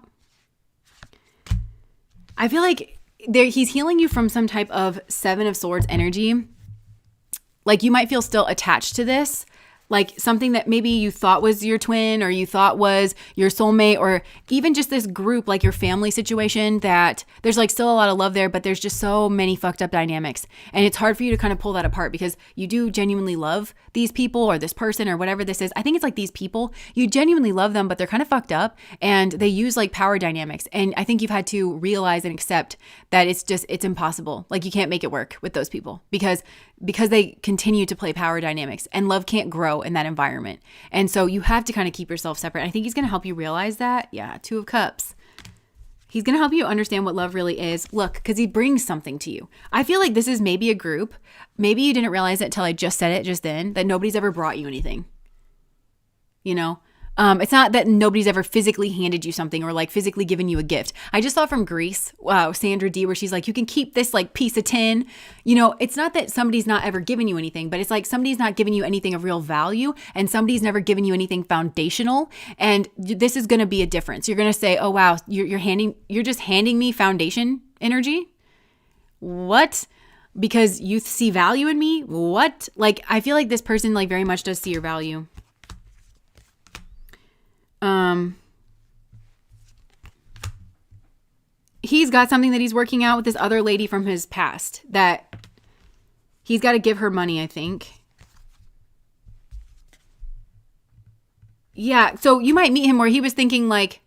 Speaker 1: I feel like he's healing you from some type of 7 of Swords energy. Like you might feel still attached to this, like something that maybe you thought was your twin or you thought was your soulmate, or even just this group, like your family situation, that there's like still a lot of love there, but there's just so many fucked up dynamics. And it's hard for you to kind of pull that apart because you do genuinely love these people or this person or whatever this is. I think it's like these people, you genuinely love them, but they're kind of fucked up and they use like power dynamics. And I think you've had to realize and accept that it's impossible. Like you can't make it work with those people because they continue to play power dynamics, and love can't grow in that environment. And so you have to kind of keep yourself separate. I think he's going to help you realize that. Yeah, 2 of Cups. He's going to help you understand what love really is. Look, because he brings something to you. I feel like this is maybe a group. Maybe you didn't realize it until I just said it just then, that nobody's ever brought you anything. It's not that nobody's ever physically handed you something or like physically given you a gift. I just saw from Greece, Sandra D, where she's like, you can keep this like piece of tin. It's not that somebody's not ever given you anything, but it's like somebody's not giving you anything of real value, and somebody's never given you anything foundational. And this is going to be a difference. You're going to say, oh, wow, you're just handing me foundation energy. What? Because you see value in me? What? Like, I feel like this person like very much does see your value. He's got something that he's working out with this other lady from his past that he's got to give her money, I think. Yeah. So you might meet him where he was thinking like,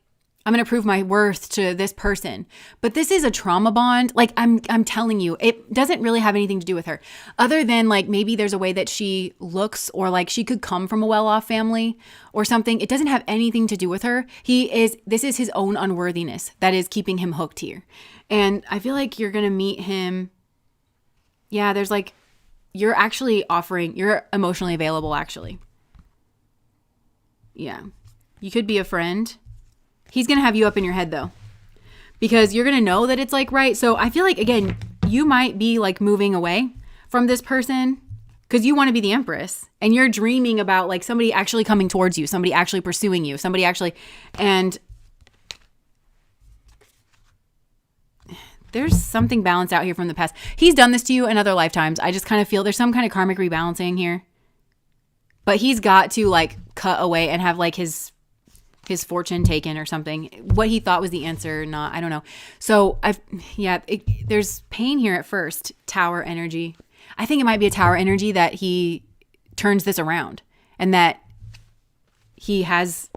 Speaker 1: I'm going to prove my worth to this person. But this is a trauma bond. Like I'm telling you, it doesn't really have anything to do with her other than like maybe there's a way that she looks or like she could come from a well-off family or something. It doesn't have anything to do with her. This is his own unworthiness that is keeping him hooked here. And I feel like you're going to meet him. Yeah, there's like, you're emotionally available actually. Yeah. You could be a friend. He's going to have you up in your head though, because you're going to know that it's like, right. So I feel like, again, you might be like moving away from this person because you want to be the empress and you're dreaming about like somebody actually coming towards you, somebody actually pursuing you, and there's something balanced out here from the past. He's done this to you in other lifetimes. I just kind of feel there's some kind of karmic rebalancing here, but he's got to like cut away and have like his fortune taken or something. What he thought was the answer, not, I don't know. So there's pain here at first. Tower energy. I think it might be a tower energy that he turns this around and that he has.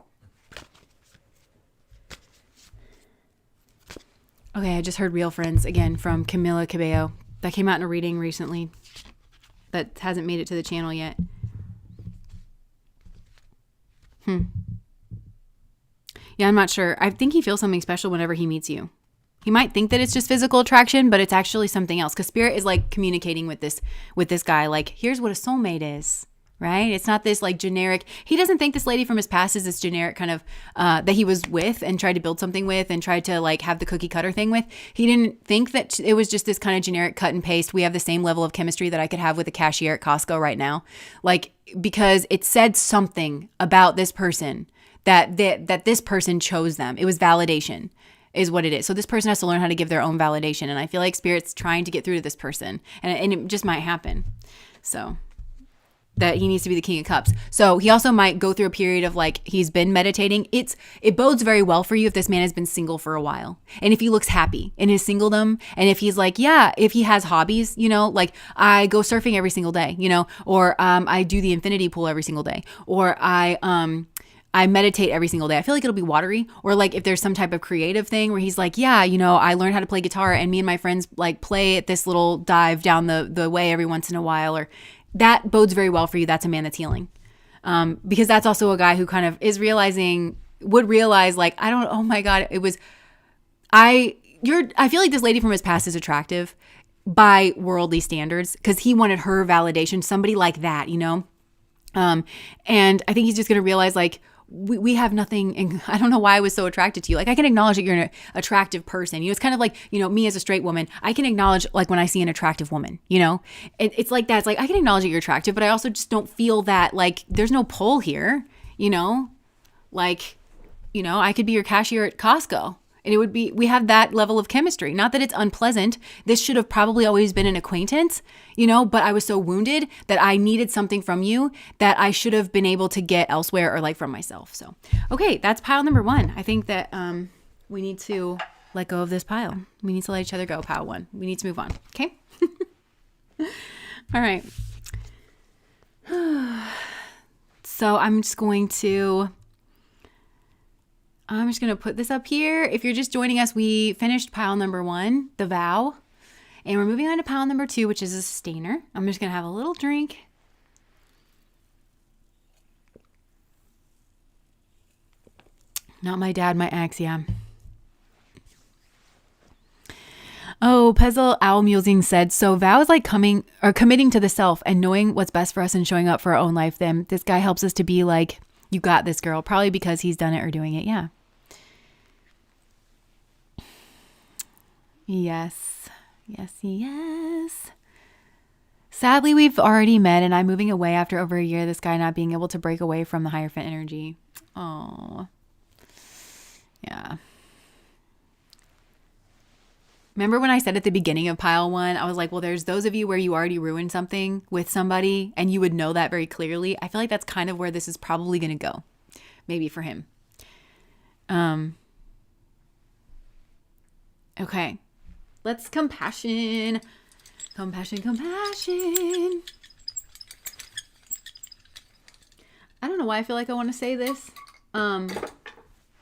Speaker 1: Okay, I just heard Real Friends again from Camila Cabello. That came out in a reading recently that hasn't made it to the channel yet. Yeah, I'm not sure. I think he feels something special whenever he meets you. He might think that it's just physical attraction, but it's actually something else. Because Spirit is like communicating with this guy. Like, here's what a soulmate is, right? It's not this like generic. He doesn't think this lady from his past is this generic kind of that he was with and tried to build something with and tried to like have the cookie cutter thing with. He didn't think that it was just this kind of generic cut and paste. We have the same level of chemistry that I could have with a cashier at Costco right now. Like, because it said something about this person that this person chose them. It was validation is what it is. So this person has to learn how to give their own validation. And I feel like Spirit's trying to get through to this person and it just might happen. So that he needs to be the King of Cups. So he also might go through a period of like, he's been meditating. It bodes very well for you if this man has been single for a while. And if he looks happy in his singledom and if he's like, yeah, if he has hobbies, like I go surfing every single day, or I do the infinity pool every single day, or I meditate every single day. I feel like it'll be watery. Or like if there's some type of creative thing where he's like, yeah, I learned how to play guitar and me and my friends like play at this little dive down the way every once in a while. Or that bodes very well for you. That's a man that's healing. Because that's also a guy who kind of would realize like, oh my God, I feel like this lady from his past is attractive by worldly standards because he wanted her validation, somebody like that, and I think he's just going to realize like, we have nothing, and I don't know why I was so attracted to you. Like, I can acknowledge that you're an attractive person. It's kind of like, me as a straight woman, I can acknowledge like when I see an attractive woman, it's like that. It's like, I can acknowledge that you're attractive, but I also just don't feel that like there's no pull here, like, I could be your cashier at Costco. And we have that level of chemistry. Not that it's unpleasant. This should have probably always been an acquaintance, but I was so wounded that I needed something from you that I should have been able to get elsewhere or like from myself. So, okay, that's pile number 1. I think that we need to let go of this pile. We need to let each other go, pile 1. We need to move on. Okay? All right. So I'm just going to put this up here. If you're just joining us, we finished pile number 1, the vow. And we're moving on to pile number 2, which is a sustainer. I'm just going to have a little drink. Not my dad, my ex, yeah. Oh, Pezzle Owl Musing said, so vow is like committing to the self and knowing what's best for us and showing up for our own life. Then this guy helps us to be like, you got this, girl. Probably because he's done it or doing it. Yeah. Yes. Yes, yes. Sadly, we've already met and I'm moving away after over a year. This guy not being able to break away from the Hierophant energy. Oh. Yeah. Remember when I said at the beginning of pile 1, I was like, well, there's those of you where you already ruined something with somebody and you would know that very clearly. I feel like that's kind of where this is probably going to go. Maybe for him. Okay. Let's compassion. Compassion. I don't know why I feel like I want to say this.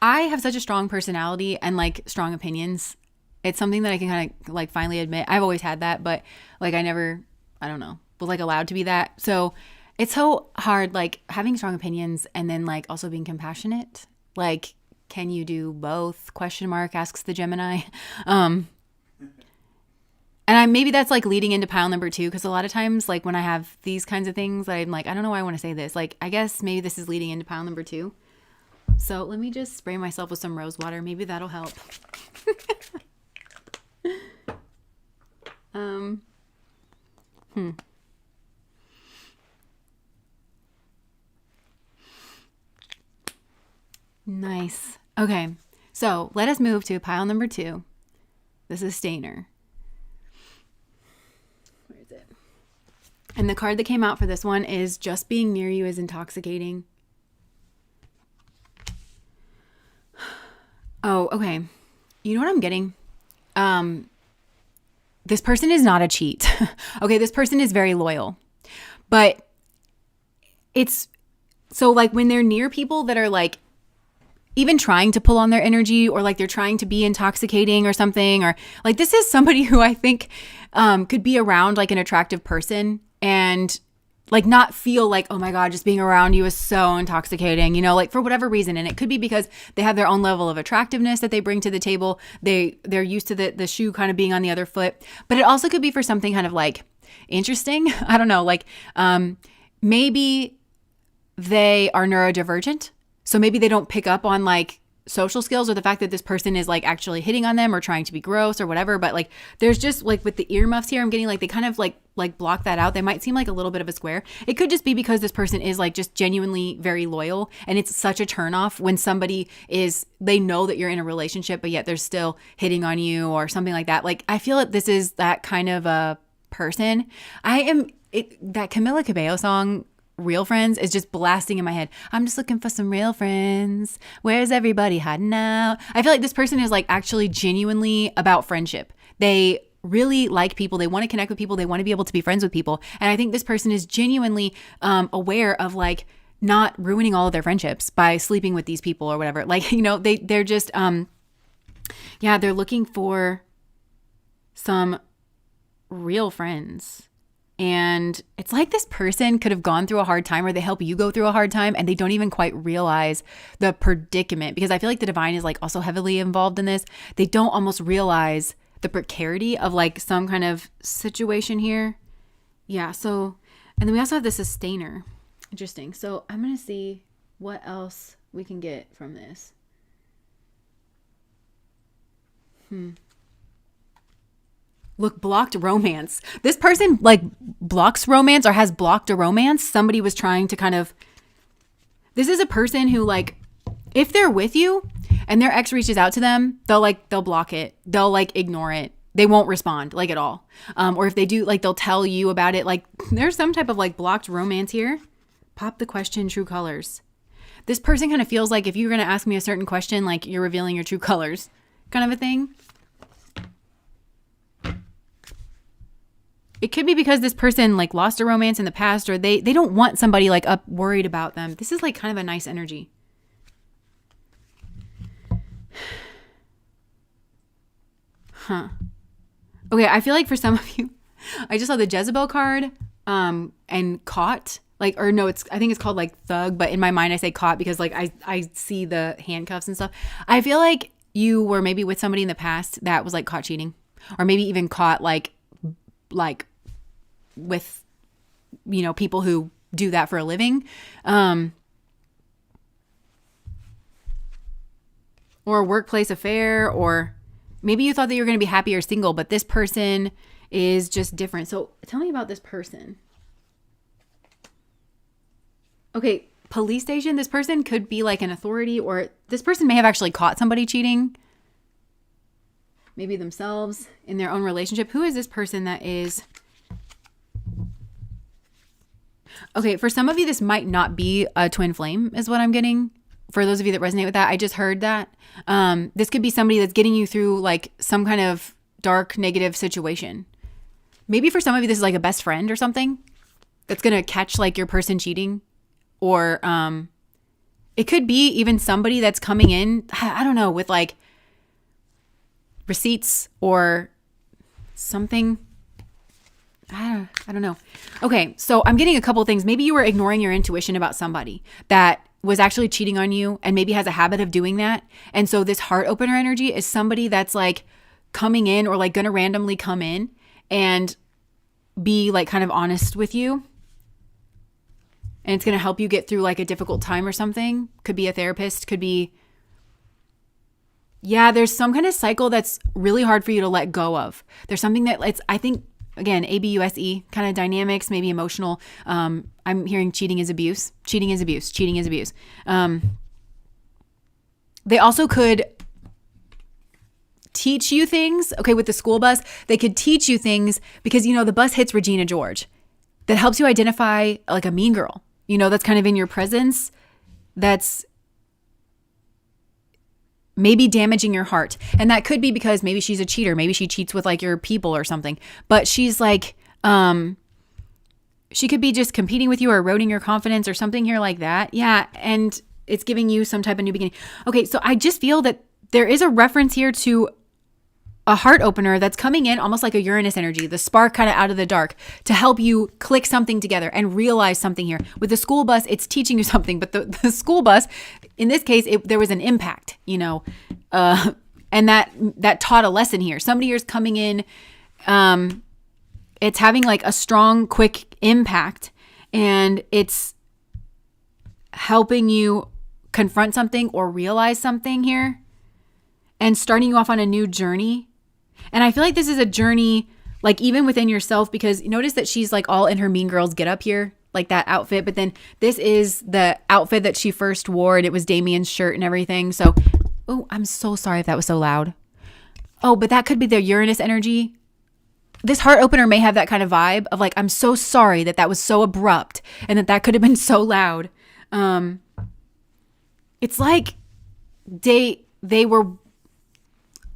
Speaker 1: I have such a strong personality and like strong opinions. It's something that I can kind of like finally admit. I've always had that, but like I never, I don't know, was like allowed to be that. So it's so hard, like having strong opinions and then like also being compassionate. Like, can you do both? Question mark, asks the Gemini. And maybe that's like leading into pile number 2, because a lot of times like when I have these kinds of things, I'm like, I don't know why I want to say this. Like, I guess maybe this is leading into pile number 2. So let me just spray myself with some rose water. Maybe that'll help. Nice. Okay. So let us move to pile number 2. The sustainer. Where is it? And the card that came out for this one is just being near you is intoxicating. Oh, okay. You know what I'm getting? This person is not a cheat. Okay, this person is very loyal. But it's so like when they're near people that are like even trying to pull on their energy, or like they're trying to be intoxicating or something, or like this is somebody who I think could be around like an attractive person and like not feel like, oh my God, just being around you is so intoxicating, you know, like for whatever reason. And it could be because they have their own level of attractiveness that they bring to the table. They're used to the shoe kind of being on the other foot, but it also could be for something kind of like interesting. I don't know, like maybe they are neurodivergent. So maybe they don't pick up on like social skills or the fact that this person is like actually hitting on them or trying to be gross or whatever. But like, there's just like with the earmuffs here, I'm getting like, they kind of like block that out. They might seem like a little bit of a square. It could just be because this person is like just genuinely very loyal. And it's such a turnoff when somebody they know that you're in a relationship, but yet they're still hitting on you or something like that. Like, I feel that this is that kind of a person. That Camila Cabello song, Real Friends, is just blasting in my head. I'm just looking for some real friends. Where's everybody hiding out? I feel like this person is like actually genuinely about friendship. They really like people. They want to connect with people. They want to be able to be friends with people. And I think this person is genuinely aware of like not ruining all of their friendships by sleeping with these people or whatever. Like, you know, they're just, they're looking for some real friends. And it's like this person could have gone through a hard time, or they help you go through a hard time, and they don't even quite realize the predicament, because I feel like the divine is like also heavily involved in this. They don't almost realize the precarity of like some kind of situation here. Yeah. So, and then we also have the sustainer. Interesting. So I'm going to see what else we can get from this. Look, blocked romance. This person like blocks romance or has blocked a romance. Somebody was trying to kind of, this is a person who like, if they're with you and their ex reaches out to them, they'll block it. They'll like ignore it. They won't respond like at all. Or if they do, like they'll tell you about it. Like there's some type of like blocked romance here. Pop the question, true colors. This person kind of feels like if you're going to ask me a certain question, like you're revealing your true colors kind of a thing. It could be because this person like lost a romance in the past, or they don't want somebody like up worried about them. This is like kind of a nice energy. Okay, I feel like for some of you, I just saw the Jezebel card and caught. Like, or no, I think it's called like thug, but in my mind I say caught because like I see the handcuffs and stuff. I feel like you were maybe with somebody in the past that was like caught cheating, or maybe even caught like with, you know, people who do that for a living, or a workplace affair, or maybe you thought that you were going to be happy or single, but this person is just different. So tell me about this person. Okay, police station. This person could be like an authority, or this person may have actually caught somebody cheating. Maybe themselves in their own relationship. Who is this person that is... Okay, for some of you, this might not be a twin flame is what I'm getting. For those of you that resonate with that, I just heard that. This could be somebody that's getting you through like some kind of dark, negative situation. Maybe for some of you, this is like a best friend or something that's going to catch like your person cheating, or It could be even somebody that's coming in, I don't know, with like receipts or something. I don't know. Okay, so I'm getting a couple things. Maybe you were ignoring your intuition about somebody that was actually cheating on you and maybe has a habit of doing that. And so this heart opener energy is somebody that's like coming in or like going to randomly come in and be like kind of honest with you. And it's going to help you get through like a difficult time or something. Could be a therapist, could be, yeah, there's some kind of cycle that's really hard for you to let go of. There's something that it's, I think, again, ABUSE kind of dynamics, maybe emotional. I'm hearing cheating is abuse. Cheating is abuse. Cheating is abuse. They also could teach you things. Okay, with the school bus, they could teach you things because, you know, the bus hits Regina George. That helps you identify like a mean girl, you know, that's kind of in your presence. That's maybe damaging your heart. And that could be because maybe she's a cheater. Maybe she cheats with like your people or something. But she's like, she could be just competing with you or eroding your confidence or something here like that. Yeah. And it's giving you some type of new beginning. Okay. So I just feel that there is a reference here to a heart opener that's coming in almost like a Uranus energy, the spark kind of out of the dark to help you click something together and realize something here. With the school bus, it's teaching you something, but the school bus, in this case, there was an impact, you know, and that taught a lesson here. Somebody here is coming in, it's having like a strong, quick impact, and it's helping you confront something or realize something here and starting you off on a new journey. And I feel like this is a journey, like even within yourself, because notice that she's like all in her Mean Girls get up here, like that outfit. But then this is the outfit that she first wore, and it was Damien's shirt and everything. So, oh, I'm so sorry if that was so loud. Oh, but that could be the Uranus energy. This heart opener may have that kind of vibe of like, I'm so sorry that was so abrupt and that could have been so loud. It's like they were,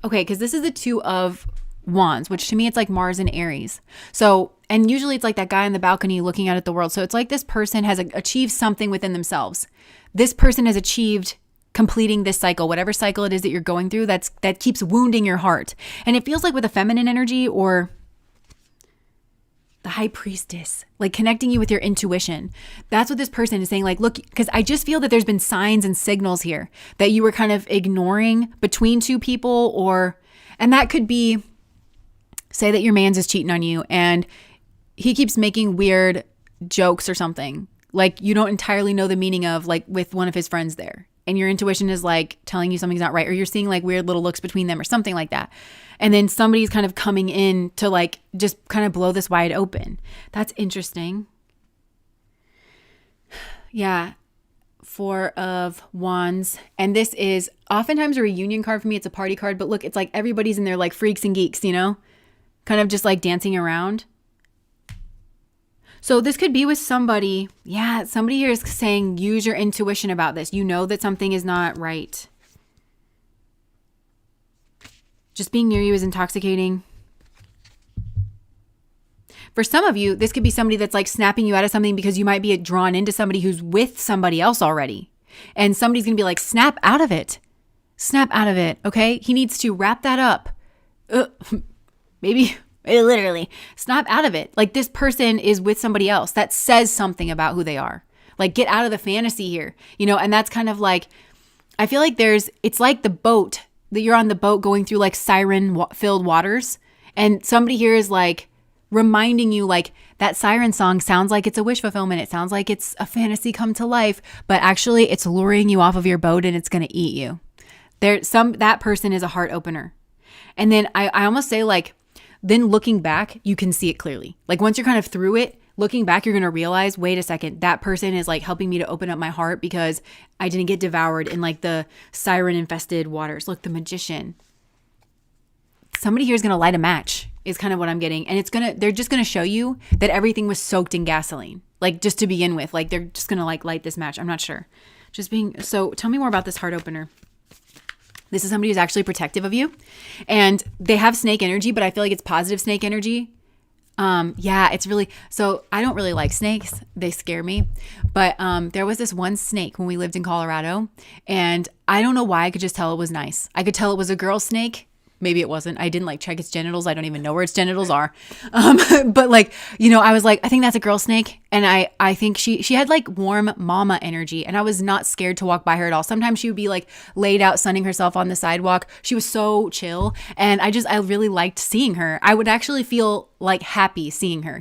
Speaker 1: okay, because this is the Two of Wands, which to me, it's like Mars and Aries. So, and usually it's like that guy on the balcony looking out at the world. So it's like this person has achieved something within themselves. This person has achieved completing this cycle, whatever cycle it is that you're going through, that keeps wounding your heart. And it feels like with a feminine energy or the high priestess, like connecting you with your intuition. That's what this person is saying. Like, look, because I just feel that there's been signs and signals here that you were kind of ignoring between two people, and that could be, say that your man's is cheating on you and he keeps making weird jokes or something. Like you don't entirely know the meaning of, like with one of his friends there. And your intuition is like telling you something's not right, or you're seeing like weird little looks between them or something like that. And then somebody's kind of coming in to like just kind of blow this wide open. That's interesting. Yeah. Four of Wands. And this is oftentimes a reunion card for me. It's a party card, but look, it's like everybody's in there like freaks and geeks, you know, kind of just like dancing around. So this could be with somebody. Yeah, somebody here is saying use your intuition about this. You know that something is not right. Just being near you is intoxicating. For some of you, this could be somebody that's like snapping you out of something because you might be drawn into somebody who's with somebody else already. And somebody's going to be like, snap out of it. Snap out of it, okay? He needs to wrap that up. Maybe literally snap out of it. Like this person is with somebody else. That says something about who they are. Like get out of the fantasy here, you know? And that's kind of like, I feel like it's like the boat that you're on the boat going through like siren filled waters. And somebody here is like reminding you like that siren song sounds like it's a wish fulfillment. It sounds like it's a fantasy come to life, but actually it's luring you off of your boat and it's going to eat you. That person is a heart opener. And then I almost say like, then looking back, you can see it clearly. Like once you're kind of through it, looking back, you're going to realize, wait a second, that person is like helping me to open up my heart because I didn't get devoured in like the siren infested waters. Look, the Magician. Somebody here is going to light a match is kind of what I'm getting. And they're just going to show you that everything was soaked in gasoline. Like just to begin with, like they're just going to like light this match. I'm not sure. So tell me more about this heart opener. This is somebody who's actually protective of you and they have snake energy, but I feel like it's positive snake energy. Yeah, it's really, so I don't really like snakes. They scare me. But there was this one snake when we lived in Colorado, and I don't know why I could just tell it was nice. I could tell it was a girl snake. Maybe it wasn't. I didn't like check its genitals. I don't even know where its genitals are. But like, I was like, I think that's a girl snake. And I think she had like warm mama energy, and I was not scared to walk by her at all. Sometimes she would be like laid out sunning herself on the sidewalk. She was so chill. And I really liked seeing her. I would actually feel like happy seeing her,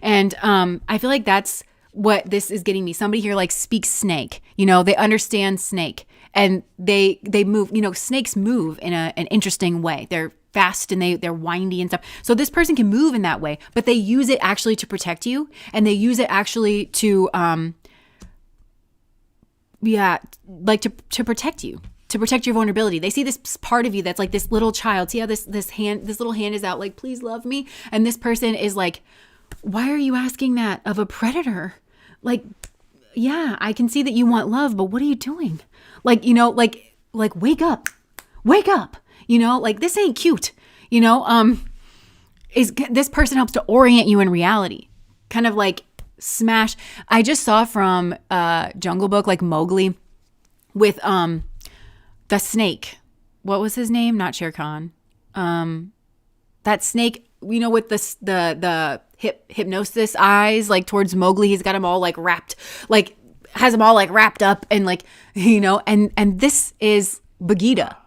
Speaker 1: And I feel like that's what this is getting me. Somebody here like speaks snake, they understand snake. And they move, snakes move in an interesting way. They're fast and they're windy and stuff. So this person can move in that way, but they use it actually to protect you. And they use it actually to, to protect you, to protect your vulnerability. They see this part of you that's like this little child. See how this little hand is out, like, please love me. And this person is like, why are you asking that of a predator? Like, yeah, I can see that you want love, but what are you doing? Like, like wake up, like this ain't cute, this person helps to orient you in reality, kind of like smash. I just saw from Jungle Book, like Mowgli with the snake. What was his name? Not Shere Khan. That snake, with the hypnosis eyes, like towards Mowgli, he's got them all like wrapped, like has them all like wrapped up and like, and this is Bagheera.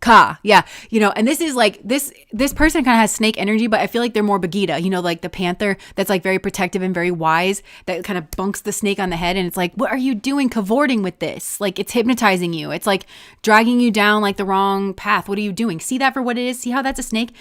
Speaker 1: Ka, yeah, and this is like, this person kind of has snake energy, but I feel like they're more Bagheera, like the panther that's like very protective and very wise, that kind of bunks the snake on the head, and it's like, what are you doing cavorting with this? Like, it's hypnotizing you. It's like dragging you down like the wrong path. What are you doing? See that for what it is? See how that's a snake?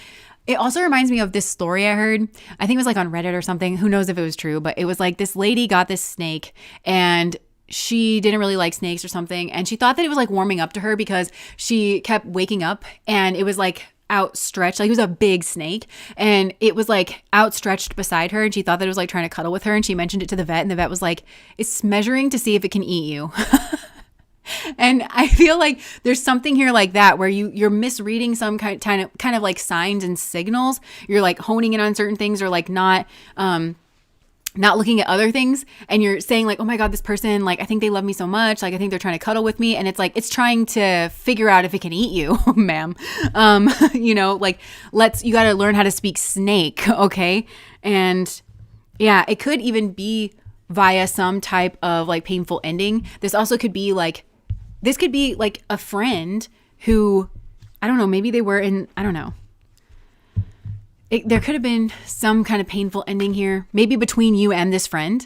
Speaker 1: It also reminds me of this story I heard. I think it was like on Reddit or something. Who knows if it was true, but it was like this lady got this snake and she didn't really like snakes or something. And she thought that it was like warming up to her because she kept waking up and it was like outstretched. Like, it was a big snake and it was like outstretched beside her. And she thought that it was like trying to cuddle with her. And she mentioned it to the vet, and the vet was like, it's measuring to see if it can eat you. And I feel like there's something here like that where you're misreading some kind of like signs and signals. You're like honing in on certain things, or like not looking at other things, and you're saying like, oh my God, this person, like, I think they love me so much. Like, I think they're trying to cuddle with me. And it's like, it's trying to figure out if it can eat you, ma'am. Like, you got to learn how to speak snake. Okay. And yeah, it could even be via some type of like painful ending. This also could be like, this could be like a friend who, I don't know, maybe they were in, I don't know. There could have been some kind of painful ending here, maybe between you and this friend,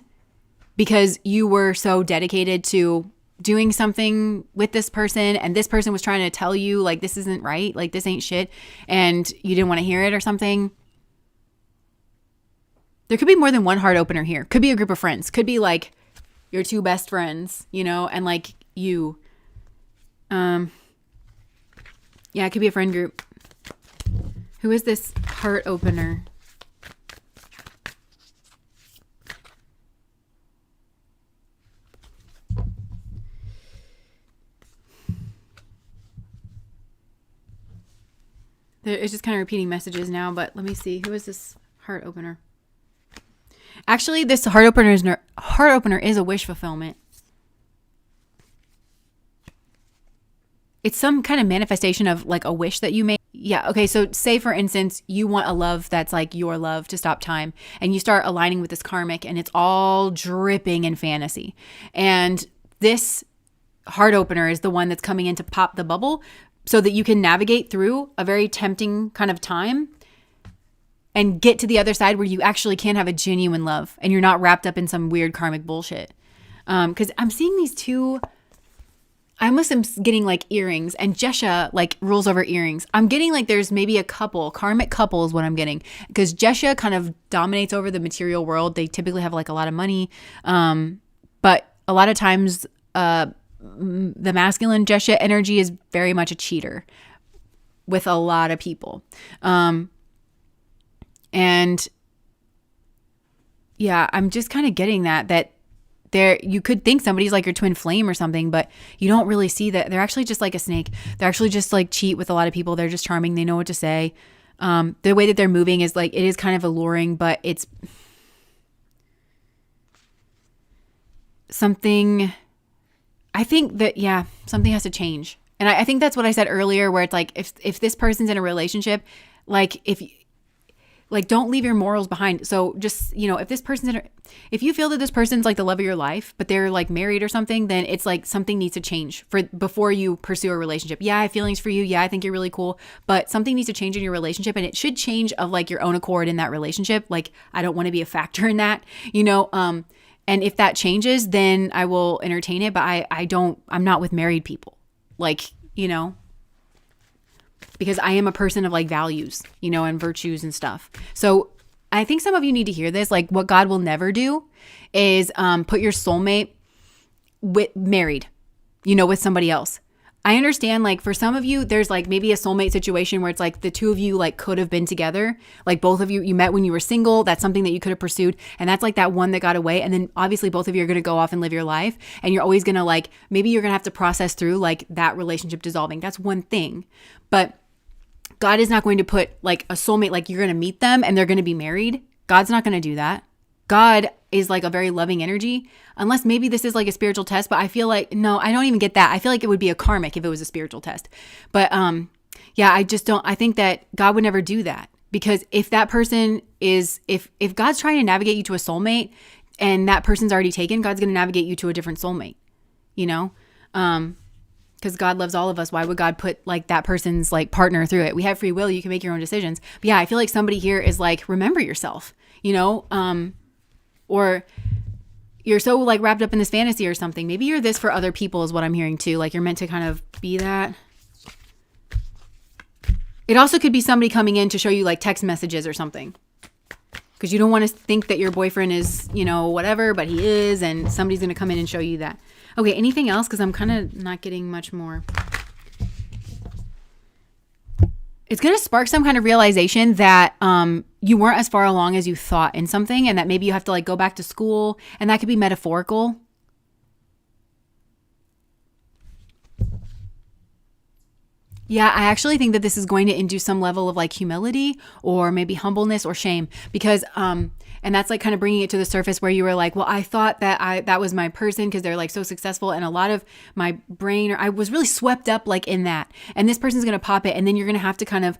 Speaker 1: because you were so dedicated to doing something with this person, and this person was trying to tell you like, this isn't right, like this ain't shit, and you didn't want to hear it or something. There could be more than one heart opener here. Could be a group of friends. Could be like your two best friends, and like you. Yeah, it could be a friend group. Who is this heart opener? It's just kind of repeating messages now, but let me see. Who is this heart opener? Actually, this heart opener is a wish fulfillment. It's some kind of manifestation of like a wish that you made. Yeah. Okay. So say for instance, you want a love that's like your love to stop time, and you start aligning with this karmic, and it's all dripping in fantasy. And this heart opener is the one that's coming in to pop the bubble so that you can navigate through a very tempting kind of time and get to the other side where you actually can have a genuine love and you're not wrapped up in some weird karmic bullshit. Because I'm seeing these two, I almost am getting like earrings, and Jesha like rules over earrings. I'm getting like there's maybe a couple, karmic couple is what I'm getting, because Jesha kind of dominates over the material world. They typically have like a lot of money. But a lot of times the masculine Jesha energy is very much a cheater with a lot of people. And yeah, I'm just kind of getting that there, you could think somebody's like your twin flame or something, but you don't really see that. They're actually just like a snake. They're actually just like cheat with a lot of people. They're just charming. They know what to say. The way that they're moving is like, it is kind of alluring, but it's something, I think that, yeah, something has to change. And I think that's what I said earlier, where it's like, if this person's in a relationship, like don't leave your morals behind. So just, if this person's if you feel that this person's like the love of your life, but they're like married or something, then it's like something needs to change before you pursue a relationship. Yeah, I have feelings for you. Yeah, I think you're really cool, but something needs to change in your relationship, and it should change of like your own accord in that relationship. Like, I don't want to be a factor in that, and if that changes, then I will entertain it. But I'm not with married people, like, because I am a person of like values, and virtues and stuff. So I think some of you need to hear this. Like, what God will never do is put your soulmate married, with somebody else. I understand, like, for some of you, there's like maybe a soulmate situation where it's like the two of you like could have been together. Like, both of you met when you were single. That's something that you could have pursued. And that's like that one that got away. And then obviously both of you are going to go off and live your life. And you're always going to like, maybe you're going to have to process through like that relationship dissolving. That's one thing. But God is not going to put like a soulmate, like you're going to meet them and they're going to be married. God's not going to do that. God is like a very loving energy, unless maybe this is like a spiritual test, but I feel like, no, I don't even get that. I feel like it would be a karmic if it was a spiritual test. But yeah, I think that God would never do that, because if that person is, if God's trying to navigate you to a soulmate and that person's already taken, God's going to navigate you to a different soulmate, because God loves all of us. Why would God put like that person's like partner through it? We have free will. You can make your own decisions. But yeah, I feel like somebody here is like, remember yourself, or you're so like wrapped up in this fantasy or something. Maybe you're this for other people is what I'm hearing too. Like, you're meant to kind of be that. It also could be somebody coming in to show you like text messages or something, because you don't want to think that your boyfriend is, whatever, but he is, and somebody's going to come in and show you that. Okay, anything else? Because I'm kind of not getting much more. It's going to spark some kind of realization that you weren't as far along as you thought in something, and that maybe you have to like go back to school, and that could be metaphorical. Yeah, I actually think that this is going to induce some level of like humility or maybe humbleness or shame, because and that's like kind of bringing it to the surface where you were like, well, I thought that that was my person because they're like so successful, and a lot of my brain, or I was really swept up like in that, and this person's going to pop it, and then you're going to have to kind of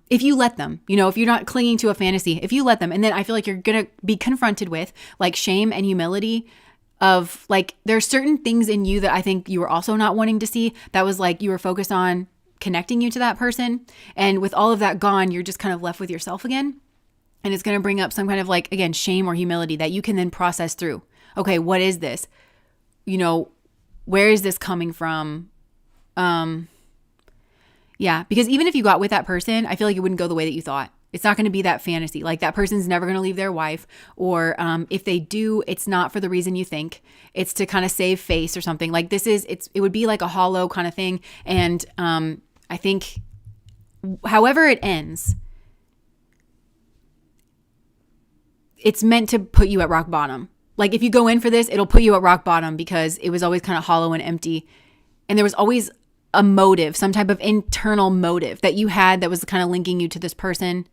Speaker 1: if you let them, if you're not clinging to a fantasy, if you let them, and then I feel like you're going to be confronted with like shame and humility of like, there's certain things in you that I think you were also not wanting to see, that was like you were focused on connecting you to that person. And with all of that gone, you're just kind of left with yourself again. And it's going to bring up some kind of like, again, shame or humility that you can then process through. Okay, what is this? Where is this coming from? Yeah, because even if you got with that person, I feel like it wouldn't go the way that you thought. It's not going to be that fantasy. Like, that person's never going to leave their wife, or if they do, it's not for the reason you think. It's to kind of save face or something. Like, it would be like a hollow kind of thing. And I think however it ends, it's meant to put you at rock bottom. Like, if you go in for this, it'll put you at rock bottom, because it was always kind of hollow and empty. And there was always a motive, some type of internal motive that you had that was kind of linking you to this person.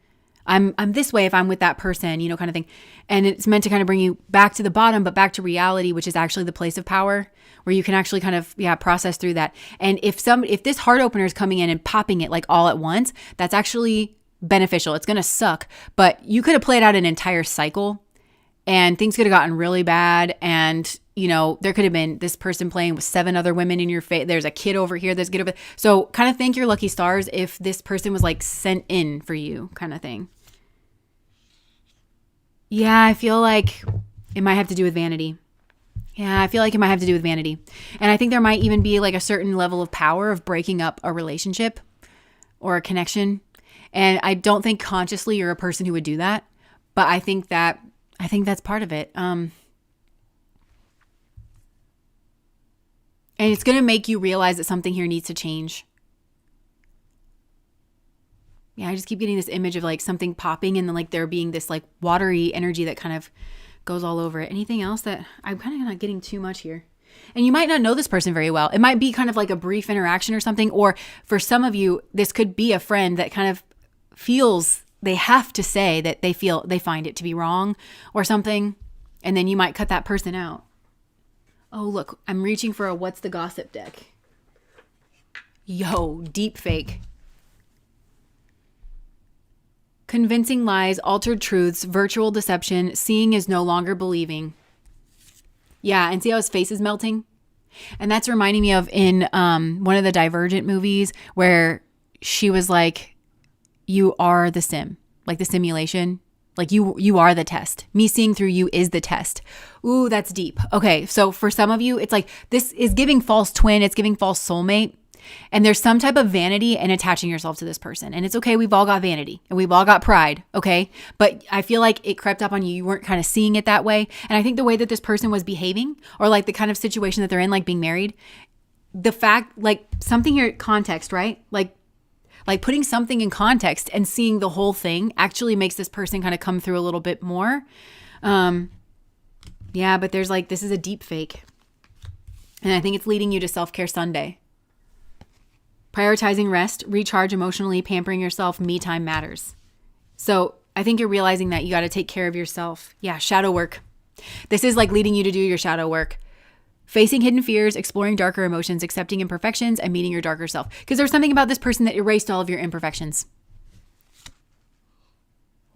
Speaker 1: I'm this way if I'm with that person, kind of thing. And it's meant to kind of bring you back to the bottom, but back to reality, which is actually the place of power, where you can actually kind of, process through that. And if this heart opener is coming in and popping it like all at once, that's actually beneficial. It's going to suck, but you could have played out an entire cycle, and things could have gotten really bad. And, there could have been this person playing with 7 other women in your face. There's a kid over here. There's a kid over there. So kind of thank your lucky stars if this person was like sent in for you, kind of thing. Yeah, I feel like it might have to do with vanity. Yeah, I feel like it might have to do with vanity. And I think there might even be like a certain level of power of breaking up a relationship or a connection. And I don't think consciously you're a person who would do that, but I think that's part of it. And it's going to make you realize that something here needs to change. Yeah, I just keep getting this image of like something popping, and then like there being this like watery energy that kind of goes all over it. Anything else that I'm kind of not getting too much here? And you might not know this person very well. It might be kind of like a brief interaction or something. Or for some of you, this could be a friend that kind of they have to say that they find it to be wrong or something. And then you might cut that person out. Oh, look, I'm reaching for a what's the gossip deck. Yo, deep fake. Convincing lies, altered truths, virtual deception, seeing is no longer believing. Yeah, and see how his face is melting? And that's reminding me of in one of the Divergent movies where she was like, you are the sim, like the simulation. Like you are the test. Me seeing through you is the test. Ooh, that's deep. Okay, so for some of you, it's like this is giving false twin. It's giving false soulmate. And there's some type of vanity in attaching yourself to this person. And it's okay. We've all got vanity and we've all got pride. Okay. But I feel like it crept up on you. You weren't kind of seeing it that way. And I think the way that this person was behaving or like the kind of situation that they're in, like being married, the fact, like something here, context, right? Like putting something in context and seeing the whole thing actually makes this person kind of come through a little bit more. Yeah, but there's like, this is a deep fake. And I think it's leading you to Self-Care Sunday. Prioritizing rest, recharge emotionally, pampering yourself, me time matters. So I think you're realizing that you got to take care of yourself. Yeah, shadow work. This is like leading you to do your shadow work. Facing hidden fears, exploring darker emotions, accepting imperfections, and meeting your darker self. Because there's something about this person that erased all of your imperfections.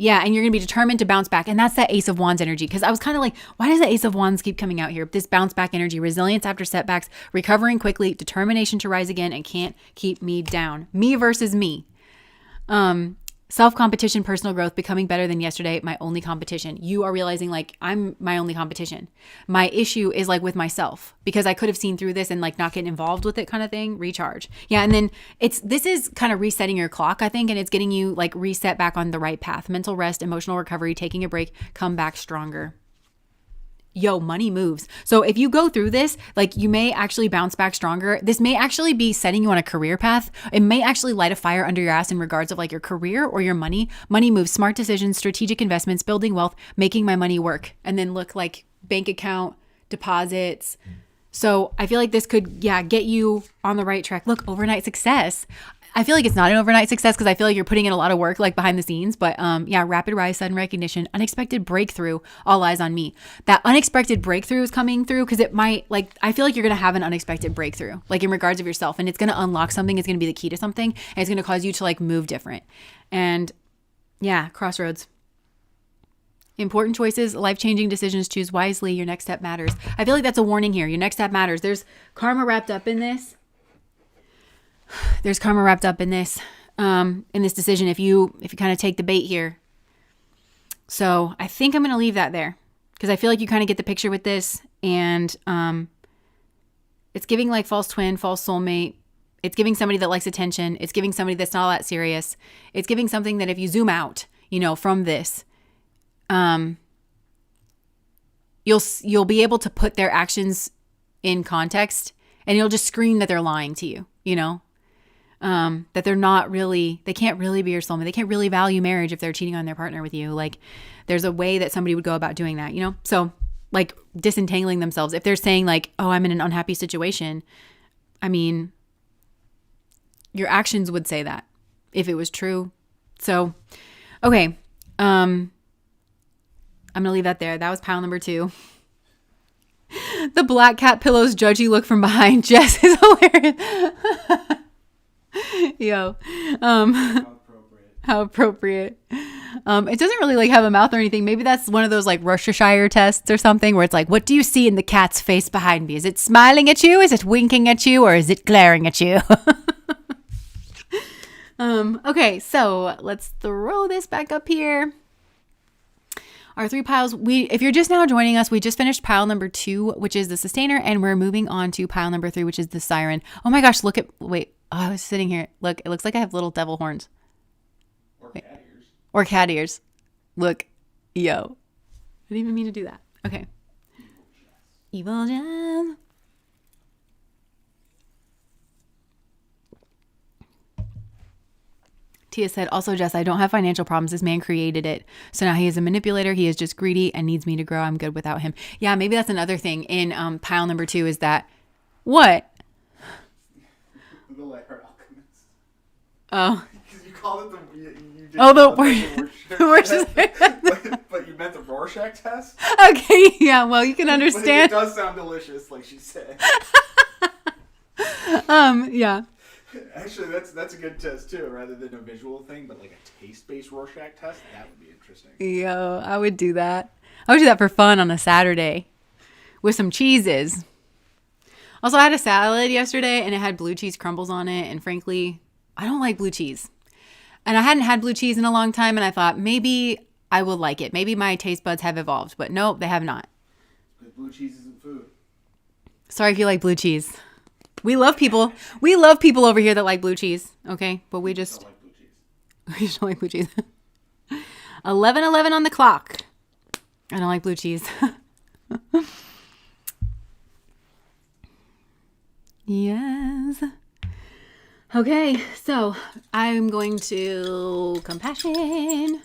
Speaker 1: Yeah, and you're going to be determined to bounce back. And that's that Ace of Wands energy. Because I was kind of like, why does the Ace of Wands keep coming out here? This bounce back energy, resilience after setbacks, recovering quickly, determination to rise again, and can't keep me down. Me versus me. Self-competition, personal growth, becoming better than yesterday, my only competition. You are realizing like I'm my only competition. My issue is like with myself because I could have seen through this and like not getting involved with it kind of thing. Recharge. Yeah. And then this is kind of resetting your clock, I think. And it's getting you like reset back on the right path. Mental rest, emotional recovery, taking a break, come back stronger. Yo, money moves. So if you go through this, like you may actually bounce back stronger. This may actually be setting you on a career path. It may actually light a fire under your ass in regards of like your career or your money. Money moves, smart decisions, strategic investments, building wealth, making my money work. And then look like bank account, deposits. So I feel like this could, get you on the right track. Look, overnight success. I feel like it's not an overnight success because I feel like you're putting in a lot of work like behind the scenes, but rapid rise, sudden recognition, unexpected breakthrough, all eyes on me. That unexpected breakthrough is coming through because it might I feel like you're going to have an unexpected breakthrough like in regards of yourself and it's going to unlock something. It's going to be the key to something and it's going to cause you to like move different. And crossroads. Important choices, life-changing decisions, choose wisely. Your next step matters. I feel like that's a warning here. Your next step matters. There's karma wrapped up in this. There's karma wrapped up in this decision if you kind of take the bait here. So I think I'm going to leave that there because I feel like you kind of get the picture with this and it's giving like false twin, false soulmate. It's giving somebody that likes attention. It's giving somebody that's not all that serious. It's giving something that if you zoom out, from this, you'll be able to put their actions in context and you'll just scream that they're lying to you, that they can't really be your soulmate. They can't really value marriage if they're cheating on their partner with you. Like there's a way that somebody would go about doing that, So like disentangling themselves. If they're saying like, oh, I'm in an unhappy situation. I mean, your actions would say that if it was true. So, okay. I'm going to leave that there. That was pile number 2. The black cat pillows judgy look from behind Jess is hilarious. Yo, how appropriate. It doesn't really like have a mouth or anything. Maybe that's one of those like Worcestershire tests or something where it's like, what do you see in the cat's face behind me? Is it smiling at you? Is it winking at you? Or is it glaring at you? Okay, so let's throw this back up here. Our 3 piles, if you're just now joining us, we just finished pile number 2, which is the sustainer, and we're moving on to pile number 3, which is the siren. Oh my gosh, I was sitting here. Look, it looks like I have little devil horns. Or cat ears. Look, yo. I didn't even mean to do that. Okay. Evil Jazz. Tia said, also, Jess, I don't have financial problems. This man created it. So now he is a manipulator. He is just greedy and needs me to grow. I'm good without him. Yeah, maybe that's another thing in pile number 2 is that, what?
Speaker 2: The letter alchemist.
Speaker 1: Oh.
Speaker 2: Because you call it you
Speaker 1: Oh, the
Speaker 2: but you meant the Rorschach test?
Speaker 1: Okay, yeah, well, you can understand.
Speaker 2: It does sound delicious, like she said.
Speaker 1: Yeah.
Speaker 2: Actually, that's a good test, too, rather than a visual thing, but like a taste-based Rorschach test, that would be interesting.
Speaker 1: Yo, I would do that. I would do that for fun on a Saturday with some cheeses. Also, I had a salad yesterday, and it had blue cheese crumbles on it, and frankly, I don't like blue cheese. And I hadn't had blue cheese in a long time, and I thought maybe I will like it. Maybe my taste buds have evolved, but nope, they have not.
Speaker 2: But blue cheese isn't food.
Speaker 1: Sorry if you like blue cheese. We love people. We love people over here that like blue cheese, okay? But we just
Speaker 2: don't like blue cheese.
Speaker 1: We just don't like blue cheese. 11:11 on the clock. I don't like blue cheese. Yes. Okay, so I'm going to compassion.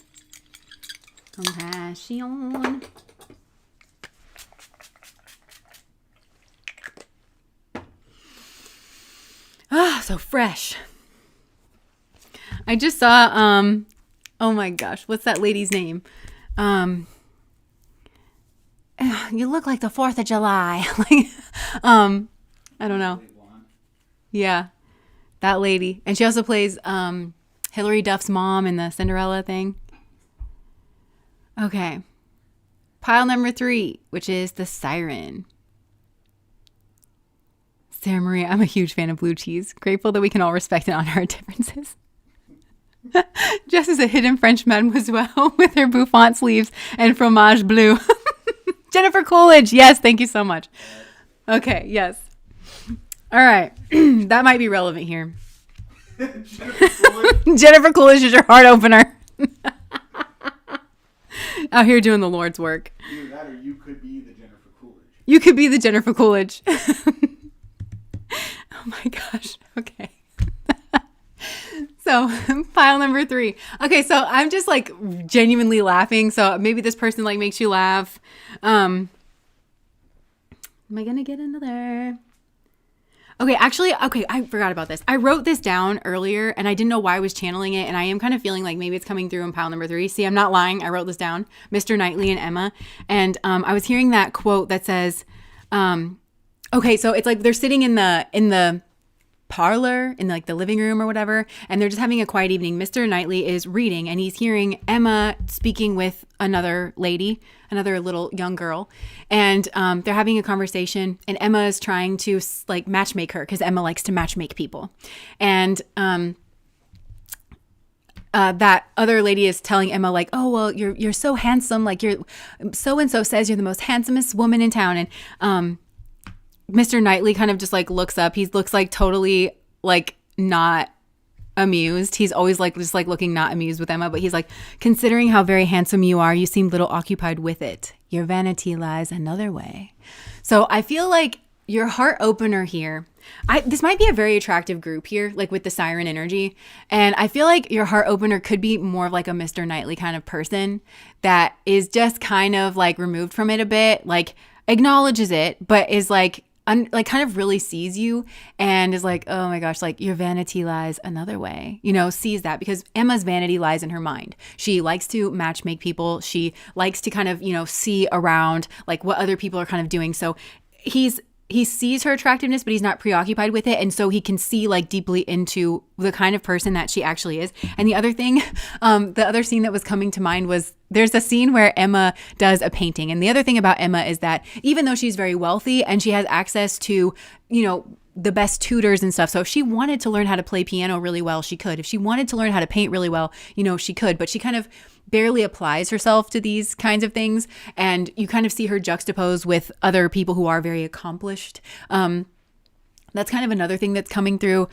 Speaker 1: Ah, so fresh. I just saw, oh my gosh, what's that lady's name? You look like the 4th of July. I don't know. Yeah, that lady. And she also plays Hilary Duff's mom in the Cinderella thing. Okay. Pile number 3, which is the Siren. Sarah Maria, I'm a huge fan of blue cheese. Grateful that we can all respect and honor our differences. Just as a hidden French mademoiselle with her bouffant sleeves and fromage bleu. Jennifer Coolidge. Yes, thank you so much. Okay, yes. All right. That might be relevant here. Jennifer Coolidge is your heart opener. Out here doing the Lord's work.
Speaker 2: Either that or you could be the Jennifer Coolidge.
Speaker 1: You could be the Jennifer Coolidge. Oh my gosh. Okay. So pile number 3. Okay, so I'm just like genuinely laughing. So maybe this person like makes you laugh. Am I gonna get another? Okay, actually, I forgot about this. I wrote this down earlier and I didn't know why I was channeling it. And I am kind of feeling like maybe it's coming through in pile number 3. See, I'm not lying. I wrote this down. Mr. Knightley and Emma. And I was hearing that quote that says, okay, so it's like they're sitting in the parlor, in like the living room or whatever, and they're just having a quiet evening. Mr. Knightley is reading and he's hearing Emma speaking with another lady, another little young girl, and they're having a conversation, and Emma is trying to like matchmake her because Emma likes to matchmake people. And that other lady is telling Emma like, oh, well, you're so handsome, like you're so-and-so says you're the most handsomest woman in town. And Mr. Knightley kind of just like looks up. He looks like totally like not amused. He's always like just like looking not amused with Emma, but he's like, considering how very handsome you are, you seem little occupied with it. Your vanity lies another way. So I feel like your heart opener here, this might be a very attractive group here, like with the Siren energy. And I feel like your heart opener could be more of like a Mr. Knightley kind of person that is just kind of like removed from it a bit, like acknowledges it, but is like kind of really sees you and is like, oh my gosh, like your vanity lies another way, sees that, because Emma's vanity lies in her mind. She likes to match make people. She likes to kind of, see around like what other people are kind of doing. So he sees her attractiveness, but he's not preoccupied with it. And so he can see like deeply into the kind of person that she actually is. And the other thing, the other scene that was coming to mind was there's a scene where Emma does a painting. And the other thing about Emma is that even though she's very wealthy and she has access to, the best tutors and stuff. So if she wanted to learn how to play piano really well, she could. If she wanted to learn how to paint really well, she could. But she kind of barely applies herself to these kinds of things. And you kind of see her juxtaposed with other people who are very accomplished. That's kind of another thing that's coming through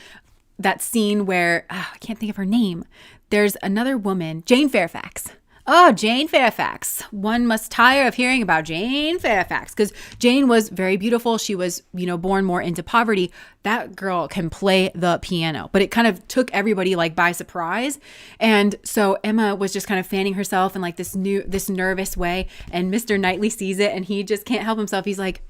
Speaker 1: that scene where, I can't think of her name. There's another woman, Jane Fairfax. Oh, Jane Fairfax. One must tire of hearing about Jane Fairfax, because Jane was very beautiful. She was, born more into poverty. That girl can play the piano, but it kind of took everybody like by surprise. And so Emma was just kind of fanning herself in like this nervous way. And Mr. Knightley sees it and he just can't help himself. He's like,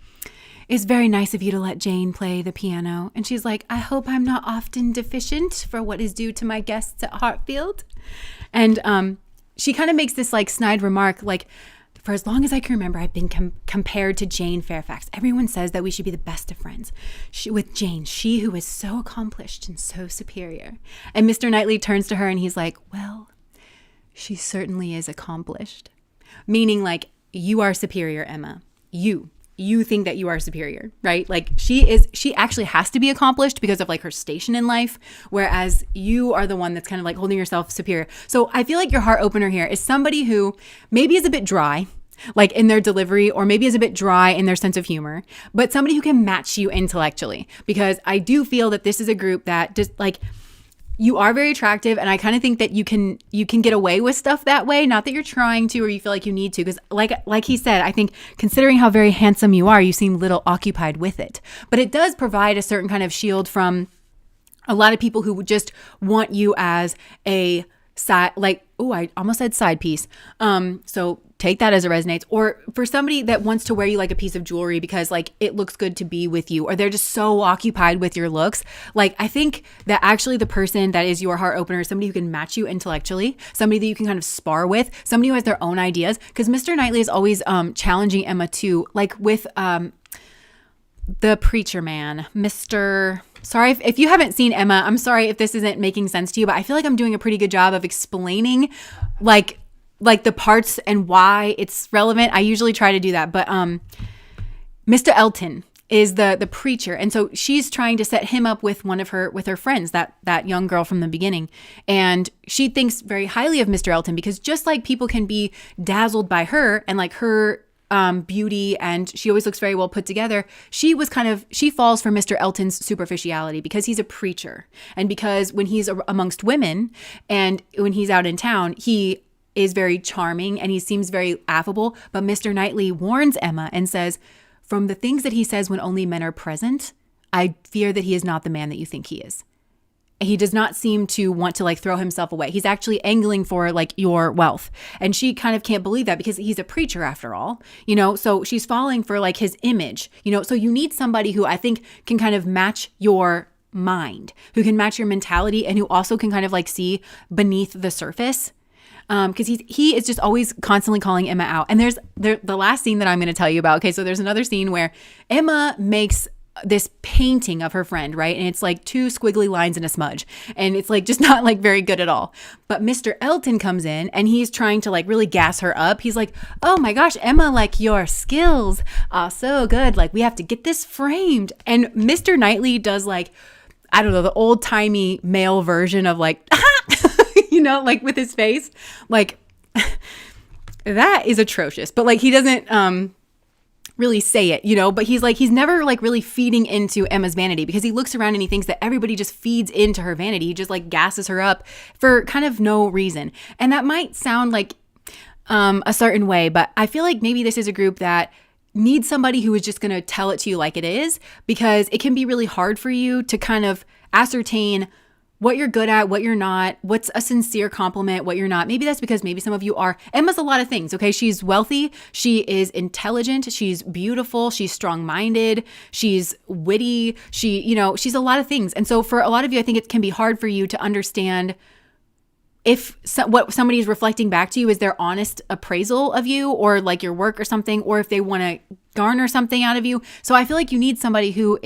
Speaker 1: it's very nice of you to let Jane play the piano. And she's like, I hope I'm not often deficient for what is due to my guests at Hartfield. And she kind of makes this like snide remark, like, for as long as I can remember, I've been compared to Jane Fairfax. Everyone says that we should be the best of friends. With Jane, she who is so accomplished and so superior. And Mr. Knightley turns to her and he's like, well, she certainly is accomplished. Meaning like, you are superior, Emma. You think that you are superior, right? Like she actually has to be accomplished because of like her station in life, whereas you are the one that's kind of like holding yourself superior. So I feel like your heart opener here is somebody who maybe is a bit dry, like in their delivery, or maybe is a bit dry in their sense of humor, but somebody who can match you intellectually. Because I do feel that this is a group that just like, you are very attractive, and I kind of think that you can get away with stuff that way. Not that you're trying to or you feel like you need to, because like he said, I think considering how very handsome you are, you seem little occupied with it. But it does provide a certain kind of shield from a lot of people who would just want you as a side, like, oh, I almost said side piece. So take that as it resonates. Or for somebody that wants to wear you like a piece of jewelry because like it looks good to be with you, or they're just so occupied with your looks. Like I think that actually the person that is your heart opener is somebody who can match you intellectually, somebody that you can kind of spar with, somebody who has their own ideas. Because Mr. Knightley is always challenging Emma too, like with the preacher man, Mr. Sorry if you haven't seen Emma. I'm sorry if this isn't making sense to you, but I feel like I'm doing a pretty good job of explaining like the parts and why it's relevant. I usually try to do that, but Mr. Elton is the preacher, and so she's trying to set him up with one of her friends, that young girl from the beginning, and she thinks very highly of Mr. Elton because just like people can be dazzled by her and like her beauty, and she always looks very well put together. She falls for Mr. Elton's superficiality because he's a preacher, and because when he's amongst women and when he's out in town, he is very charming and he seems very affable. But Mr. Knightley warns Emma and says, from the things that he says when only men are present, I fear that he is not the man that you think he is. He does not seem to want to like throw himself away. He's actually angling for like your wealth. And she kind of can't believe that because he's a preacher after all, so she's falling for like his image, so you need somebody who I think can kind of match your mind, who can match your mentality, and who also can kind of like see beneath the surface. Because he is just always constantly calling Emma out. And there's the last scene that I'm going to tell you about. Okay, so there's another scene where Emma makes this painting of her friend, right? And it's like 2 squiggly lines and a smudge. And it's like just not like very good at all. But Mr. Elton comes in and he's trying to like really gas her up. He's like, oh my gosh, Emma, like your skills are so good. Like we have to get this framed. And Mr. Knightley does like, I don't know, the old timey male version of like, like with his face, like that is atrocious. But like he doesn't really say it, but he's never like really feeding into Emma's vanity because he looks around and he thinks that everybody just feeds into her vanity. He just like gasses her up for kind of no reason. And that might sound like a certain way, but I feel like maybe this is a group that needs somebody who is just going to tell it to you like it is, because it can be really hard for you to kind of ascertain what you're good at, what you're not, what's a sincere compliment, what you're not. Maybe that's because maybe some of you are. Emma's a lot of things, okay? She's wealthy, she is intelligent, she's beautiful, she's strong-minded, she's witty, she's a lot of things. And so for a lot of you, I think it can be hard for you to understand if what somebody is reflecting back to you is their honest appraisal of you or like your work or something, or if they want to garner something out of you. So I feel like you need somebody who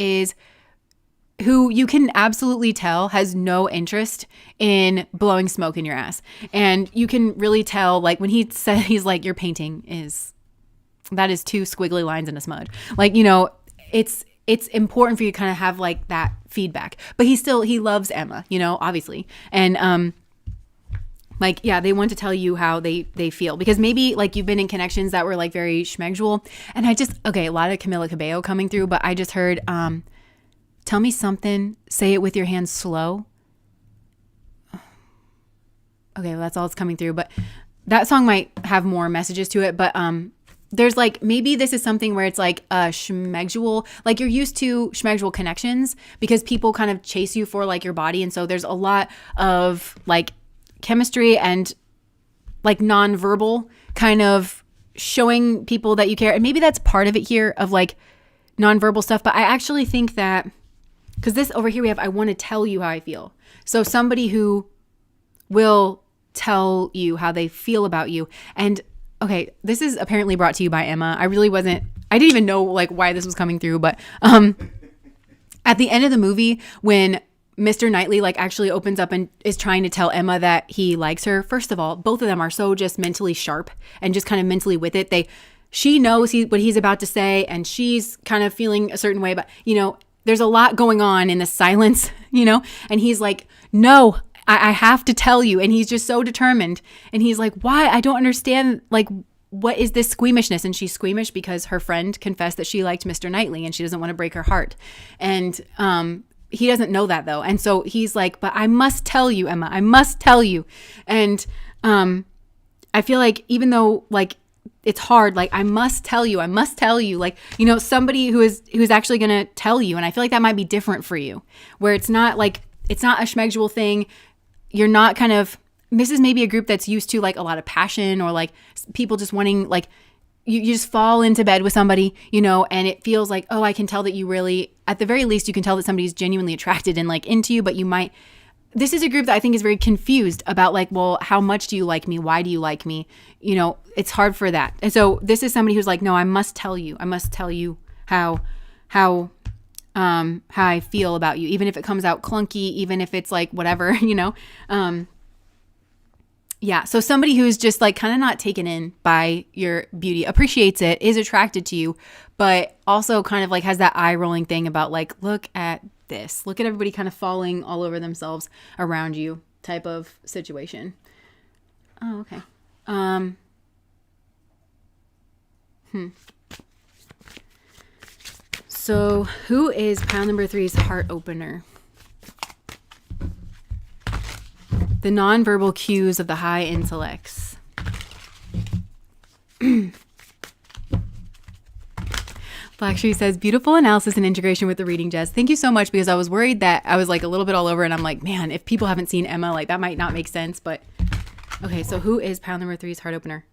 Speaker 1: you can absolutely tell has no interest in blowing smoke in your ass. And you can really tell, like when he said, he's like, your painting that is 2 squiggly lines and a smudge. Like, it's important for you to kind of have like that feedback, but he loves Emma, obviously. And, they want to tell you how they feel, because maybe like you've been in connections that were like very schmegdual. And a lot of Camila Cabello coming through, but I just heard, tell me something, say it with your hands slow. Okay, well, that's all that's coming through. But that song might have more messages to it. But there's like, maybe this is something where it's like a schmegdual, like you're used to schmegdual connections because people kind of chase you for like your body. And so there's a lot of like chemistry and like nonverbal kind of showing people that you care. And maybe that's part of it here of like nonverbal stuff. But I actually think that, because this over here we have, I want to tell you how I feel. So somebody who will tell you how they feel about you. And okay, this is apparently brought to you by Emma. I didn't even know like why this was coming through, but at the end of the movie, when Mr. Knightley like actually opens up and is trying to tell Emma that he likes her, first of all, both of them are so just mentally sharp and just kind of mentally with it. She knows what he's about to say, and she's kind of feeling a certain way, but there's a lot going on in the silence, and he's like, no, I have to tell you. And he's just so determined. And he's like, why? I don't understand. Like, what is this squeamishness? And she's squeamish because her friend confessed that she liked Mr. Knightley and she doesn't want to break her heart. And he doesn't know that though. And so he's like, but I must tell you, Emma, I must tell you. And I feel like even though like it's hard, like I must tell you, like, somebody who's actually going to tell you. And I feel like that might be different for you, where it's not a schmegdual thing. You're not this is maybe a group that's used to like a lot of passion, or like people just wanting, like, you just fall into bed with somebody, and it feels like, oh, I can tell that you really, at the very least, you can tell that somebody's genuinely attracted and like into you, but this is a group that I think is very confused about like, well, how much do you like me? Why do you like me? It's hard for that. And so this is somebody who's like, no, I must tell you how I feel about you, even if it comes out clunky, even if it's like whatever, yeah. So somebody who's just like kind of not taken in by your beauty, appreciates it, is attracted to you, but also kind of like has that eye rolling thing about like, look at this, look at everybody kind of falling all over themselves around you type of situation. Oh, okay. So who is pile number 3's heart opener? The nonverbal cues of the high intellects. Black Tree says, beautiful analysis and integration with the reading, Jess. Thank you so much, because I was worried that I was like a little bit all over, and I'm like, man, if people haven't seen Emma, like that might not make sense. But okay, so who is pile number 3's heart opener?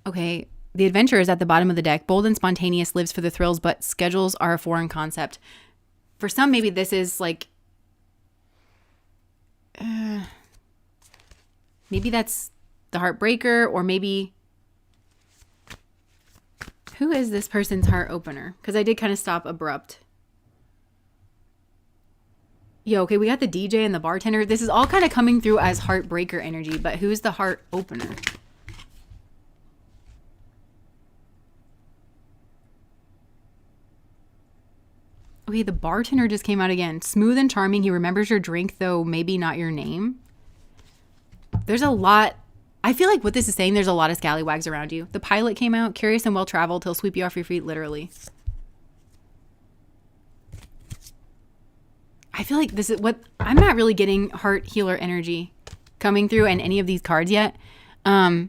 Speaker 1: Okay, the adventurer is at the bottom of the deck. Bold and spontaneous, lives for the thrills, but schedules are a foreign concept. For some, maybe this is like, maybe that's the heartbreaker, or maybe, who is this person's heart opener? Because I did kind of stop abrupt. Okay, we got the DJ and the bartender. This is all kind of coming through as heartbreaker energy, but who's the heart opener? Okay, the bartender just came out again. Smooth and charming. He remembers your drink, though maybe not your name. There's a lot. I feel like what this is saying, there's a lot of scallywags around you. The pilot came out. Curious and well-traveled. He'll sweep you off your feet, literally. I feel like this is what... I'm not really getting heart healer energy coming through in any of these cards yet. I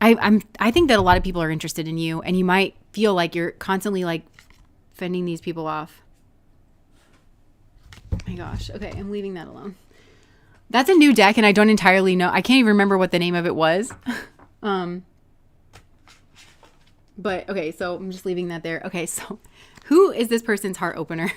Speaker 1: think that a lot of people are interested in you, and you might feel like you're constantly like fending these people off. Oh my gosh. Okay, I'm leaving that alone. That's a new deck, and I don't entirely know. I can't even remember what the name of it was. But okay, so I'm just leaving that there. Okay, so who is this person's heart opener?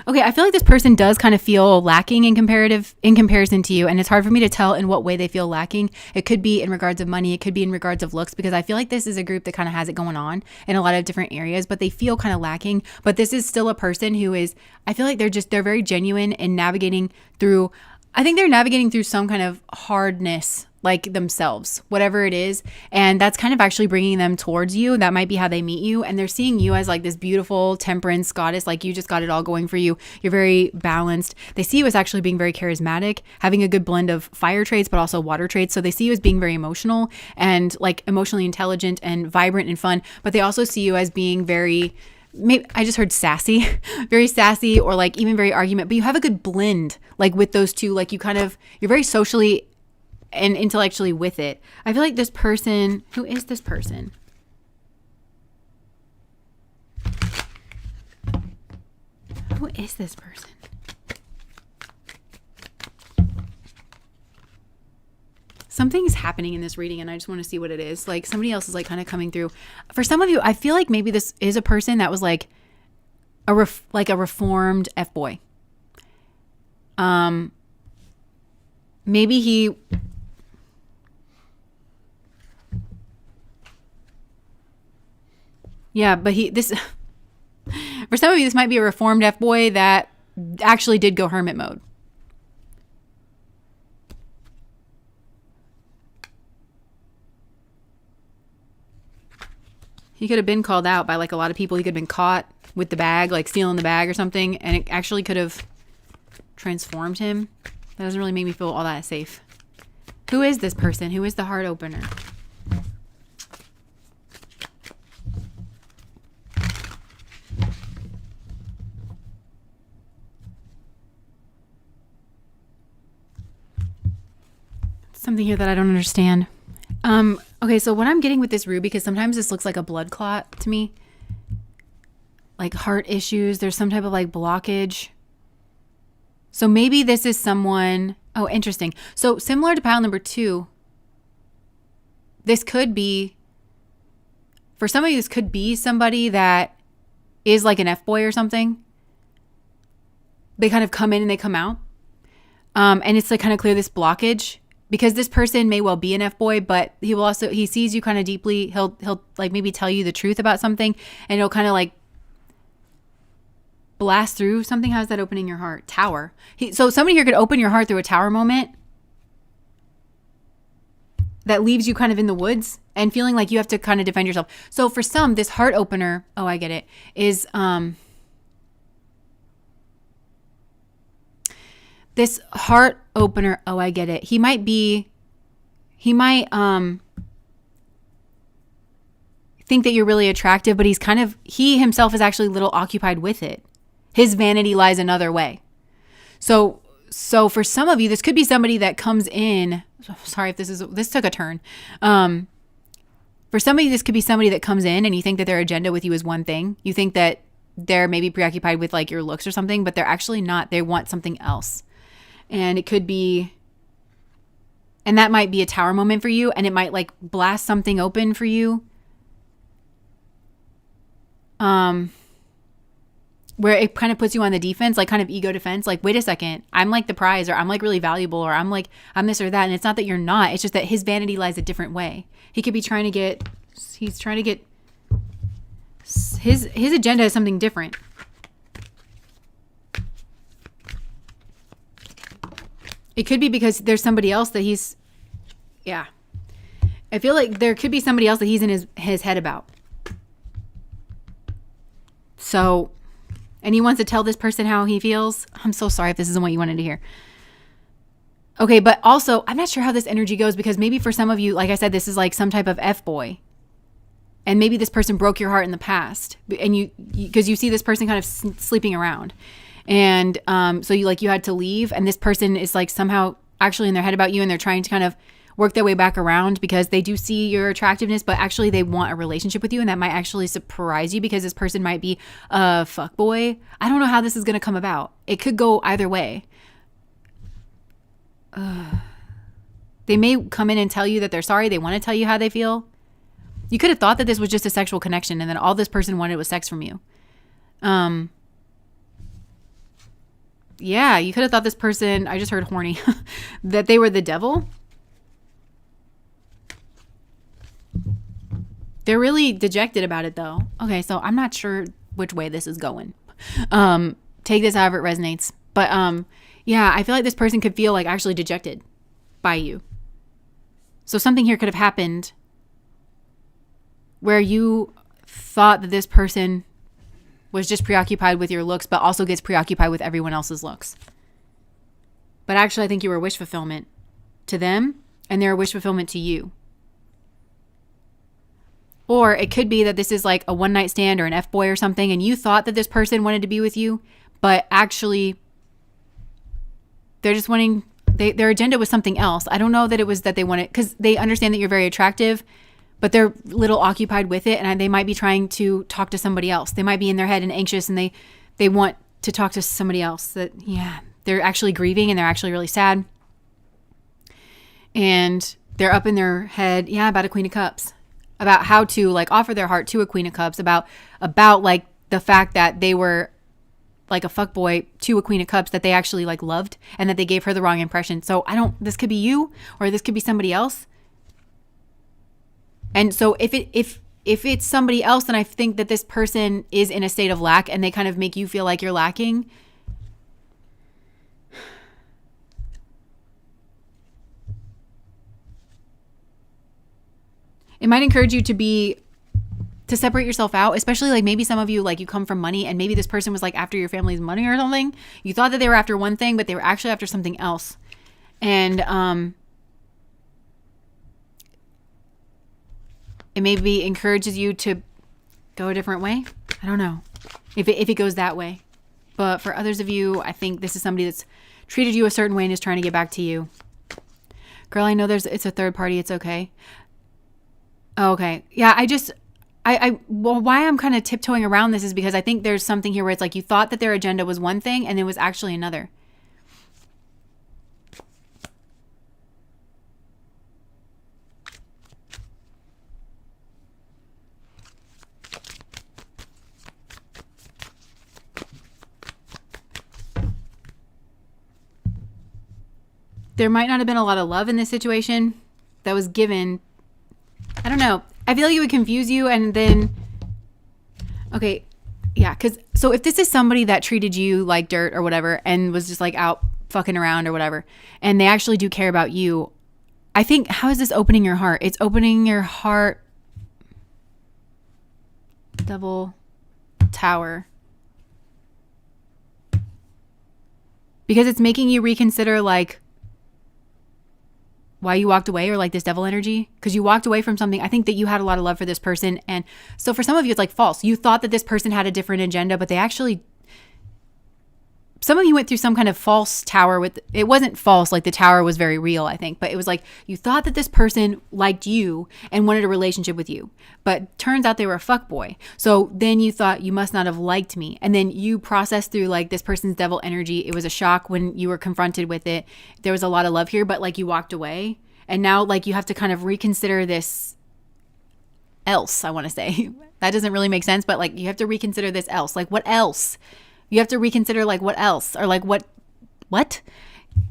Speaker 1: Okay, I feel like this person does kind of feel lacking in comparison to you, and it's hard for me to tell in what way they feel lacking. It could be in regards of money, it could be in regards of looks, because I feel like this is a group that kind of has it going on in a lot of different areas, but they feel kind of lacking. But this is still a person who is, I feel like they're very genuine in navigating through, I think they're navigating through some kind of hardness, like themselves, whatever it is. And that's kind of actually bringing them towards you. That might be how they meet you. And they're seeing you as like this beautiful temperance goddess. Like you just got it all going for you. You're very balanced. They see you as actually being very charismatic, having a good blend of fire traits, but also water traits. So they see you as being very emotional and like emotionally intelligent and vibrant and fun. But they also see you as being very, maybe I just heard sassy, very sassy, or like even very argument, but you have a good blend like with those two. Like you're very socially and intellectually with it. I feel like this person, who is this person? Who is this person? something's happening in this reading and I just want to see what it is. Like somebody else is like kind of coming through. For some of you, I feel like maybe this is a person that was like a reformed F-boy. Maybe he but this for some of you, this might be a reformed F-boy that actually did go hermit mode. He could have been called out by like a lot of people. He could have been caught with the bag, like stealing the bag or something, and it actually could have transformed him. That doesn't really make me feel all that safe. Who is this person? Who is the heart opener? Something here that I don't understand. Okay, so what I'm getting with this ruby, because sometimes this looks like a blood clot to me. Like heart issues. There's some type of like blockage. So maybe this is someone... Oh, interesting. So similar to pile number 2, this could be... For some of you, this could be somebody that is like an F-boy or something. They kind of come in and they come out. And it's like kind of clear this blockage. Because this person may well be an F-boy, but he sees you kind of deeply. He'll like maybe tell you the truth about something, and he'll kind of like blast through something. How's that opening your heart? Tower. So somebody here could open your heart through a tower moment that leaves you kind of in the woods and feeling like you have to kind of defend yourself. So for some, this heart opener, oh, I get it, is this heart opener, oh, I get it. He might think that you're really attractive, but he himself is actually a little occupied with it. His vanity lies another way. So for some of you, this could be somebody that comes in. Sorry if this took a turn. For somebody, this could be somebody that comes in and you think that their agenda with you is one thing. You think that they're maybe preoccupied with like your looks or something, but they're actually not. They want something else. And it could be, and that might be a tower moment for you, and it might like blast something open for you. Where it kind of puts you on the defense, like kind of ego defense, like, wait a second, I'm like the prize, or I'm like really valuable, or I'm this or that. And it's not that you're not, it's just that his vanity lies a different way. He could be trying to get his agenda is something different. It could be because there's somebody else that I feel like there could be somebody else that he's in his head about. So, and he wants to tell this person how he feels. I'm so sorry if this isn't what you wanted to hear. Okay, but also, I'm not sure how this energy goes, because maybe for some of you, like I said, this is like some type of F-boy. And maybe this person broke your heart in the past. And because you see this person kind of sleeping around. And so you had to leave, and this person is like somehow actually in their head about you, and they're trying to kind of work their way back around because they do see your attractiveness, but actually they want a relationship with you, and that might actually surprise you because this person might be a fuckboy. I don't know how this is going to come about. It could go either way. They may come in and tell you that they're sorry. They want to tell you how they feel. You could have thought that this was just a sexual connection, and then all this person wanted was sex from you. Yeah, you could have thought this person, I just heard horny, that they were the devil. They're really dejected about it though. Okay, so I'm not sure which way this is going. Take this however it resonates. But yeah, I feel like this person could feel like actually dejected by you. So something here could have happened where you thought that this person was just preoccupied with your looks, but also gets preoccupied with everyone else's looks. But actually, I think you were a wish fulfillment to them, and they're a wish fulfillment to you. Or it could be that this is like a one-night stand or an F-boy or something, and you thought that this person wanted to be with you, but actually, they're just wanting, their agenda was something else. I don't know that it was that they wanted, because they understand that you're very attractive, but they're a little occupied with it, and they might be trying to talk to somebody else. They might be in their head and anxious, and they want to talk to somebody else. That, yeah, they're actually grieving, and they're actually really sad. And they're up in their head, about a Queen of Cups, about how to like offer their heart to a Queen of Cups, about like the fact that they were like a fuckboy to a Queen of Cups that they actually like loved and that they gave her the wrong impression. So this could be you or this could be somebody else. And so if it's somebody else, then I think that this person is in a state of lack and they kind of make you feel like you're lacking. It might encourage you to separate yourself out, especially like maybe some of you, like you come from money and maybe this person was like after your family's money or something. You thought that they were after one thing, but they were actually after something else. And it maybe encourages you to go a different way. I don't know if it goes that way. But for others of you, I think this is somebody that's treated you a certain way and is trying to get back to you. Girl, I know it's a third party. It's okay. Okay. Yeah, well, why I'm kind of tiptoeing around this is because I think there's something here where it's like you thought that their agenda was one thing and it was actually another. There might not have been a lot of love in this situation that was given. I don't know. I feel like it would confuse you and then, okay, yeah, so if this is somebody that treated you like dirt or whatever and was just like out fucking around or whatever, and they actually do care about you, I think, how is this opening your heart? It's opening your heart. Double Tower. Because it's making you reconsider like why you walked away, or like this devil energy, because you walked away from something. I think that you had a lot of love for this person. And so for some of you, it's like false. You thought that this person had a different agenda, but they actually, some of you went through some kind of false tower with, it wasn't false. Like the tower was very real, I think, but it was like, you thought that this person liked you and wanted a relationship with you, but turns out they were a fuckboy. So then you thought you must not have liked me. And then you processed through like this person's devil energy. It was a shock when you were confronted with it. There was a lot of love here, but like you walked away and now like you have to kind of reconsider this else, I want to say. That doesn't really make sense, but like you have to reconsider this else. Like what else? You have to reconsider like what else, or like what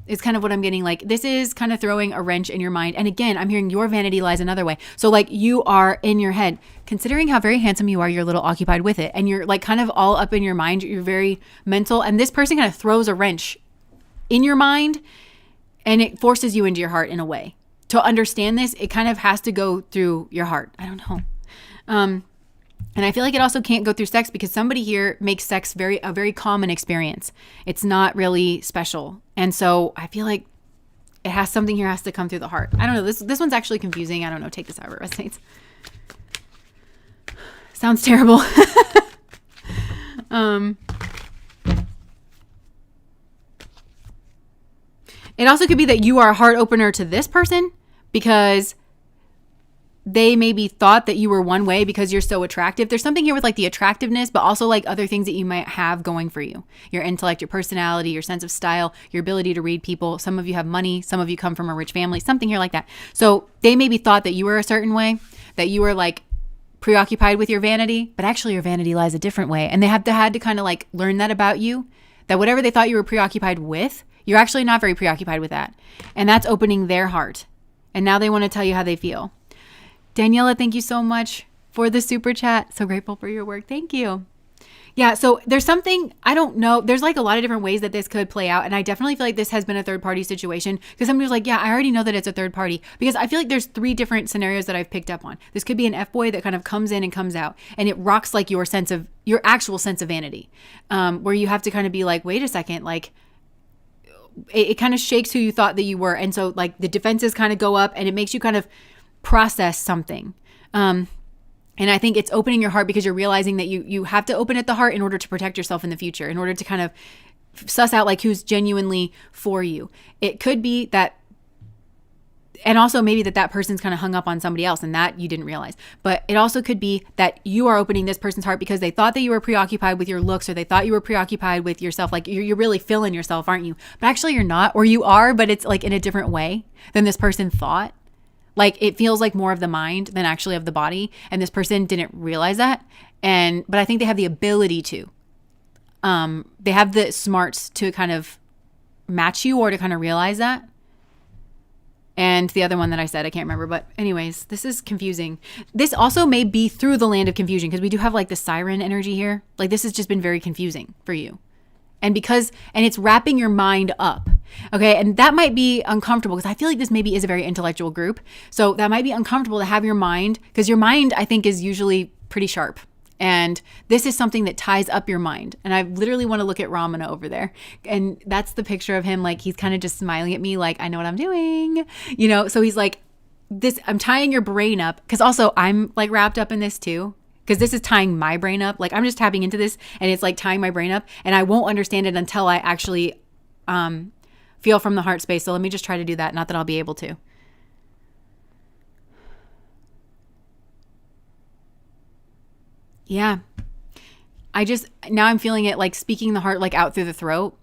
Speaker 1: is kind of what I'm getting. Like this is kind of throwing a wrench in your mind. And again, I'm hearing your vanity lies another way. So like you are in your head, considering how very handsome you are, you're a little occupied with it. And you're like kind of all up in your mind. You're very mental. And this person kind of throws a wrench in your mind and it forces you into your heart in a way. To understand this, it kind of has to go through your heart. I don't know. And I feel like it also can't go through sex because somebody here makes sex a very common experience. It's not really special. And so I feel like it has something here has to come through the heart. I don't know. This one's actually confusing. I don't know. Take this however it resonates. Sounds terrible. It also could be that you are a heart opener to this person because they maybe thought that you were one way because you're so attractive. There's something here with like the attractiveness, but also like other things that you might have going for you. Your intellect, your personality, your sense of style, your ability to read people. Some of you have money. Some of you come from a rich family, something here like that. So they maybe thought that you were a certain way, that you were like preoccupied with your vanity, but actually your vanity lies a different way. And they had to kind of like learn that about you, that whatever they thought you were preoccupied with, you're actually not very preoccupied with that. And that's opening their heart. And now they want to tell you how they feel. Daniela, thank you so much for the super chat. So grateful for your work. Thank you. Yeah, so there's something, I don't know. There's like a lot of different ways that this could play out. And I definitely feel like this has been a third party situation because somebody was like, yeah, I already know that it's a third party because I feel like there's 3 different scenarios that I've picked up on. This could be an F-boy that kind of comes in and comes out and it rocks like your actual sense of vanity, where you have to kind of be like, wait a second, like it kind of shakes who you thought that you were. And so like the defenses kind of go up and it makes you kind of process something. And I think it's opening your heart because you're realizing that you have to open at the heart in order to protect yourself in the future, in order to kind of suss out like who's genuinely for you. It could be that, and also maybe that person's kind of hung up on somebody else and that you didn't realize. But it also could be that you are opening this person's heart because they thought that you were preoccupied with your looks or they thought you were preoccupied with yourself. Like you're really feeling yourself, aren't you? But actually you're not, or you are, but it's like in a different way than this person thought. Like it feels like more of the mind than actually of the body. And this person didn't realize that. But I think they have the ability to. They have the smarts to kind of match you or to kind of realize that. And the other one that I said, I can't remember. But anyways, this is confusing. This also may be through the land of confusion because we do have like the siren energy here. Like this has just been very confusing for you. And it's wrapping your mind up. Okay. And that might be uncomfortable because I feel like this maybe is a very intellectual group. So that might be uncomfortable to have your mind, because your mind, I think, is usually pretty sharp. And this is something that ties up your mind. And I literally want to look at Ramana over there. And that's the picture of him. Like he's kind of just smiling at me like, I know what I'm doing. So he's like, I'm tying your brain up. Because also I'm like wrapped up in this too. Because this is tying my brain up. Like I'm just tapping into this and it's like tying my brain up. And I won't understand it until I actually feel from the heart space. So let me just try to do that. Not that I'll be able to. Yeah. Now I'm feeling it like speaking the heart like out through the throat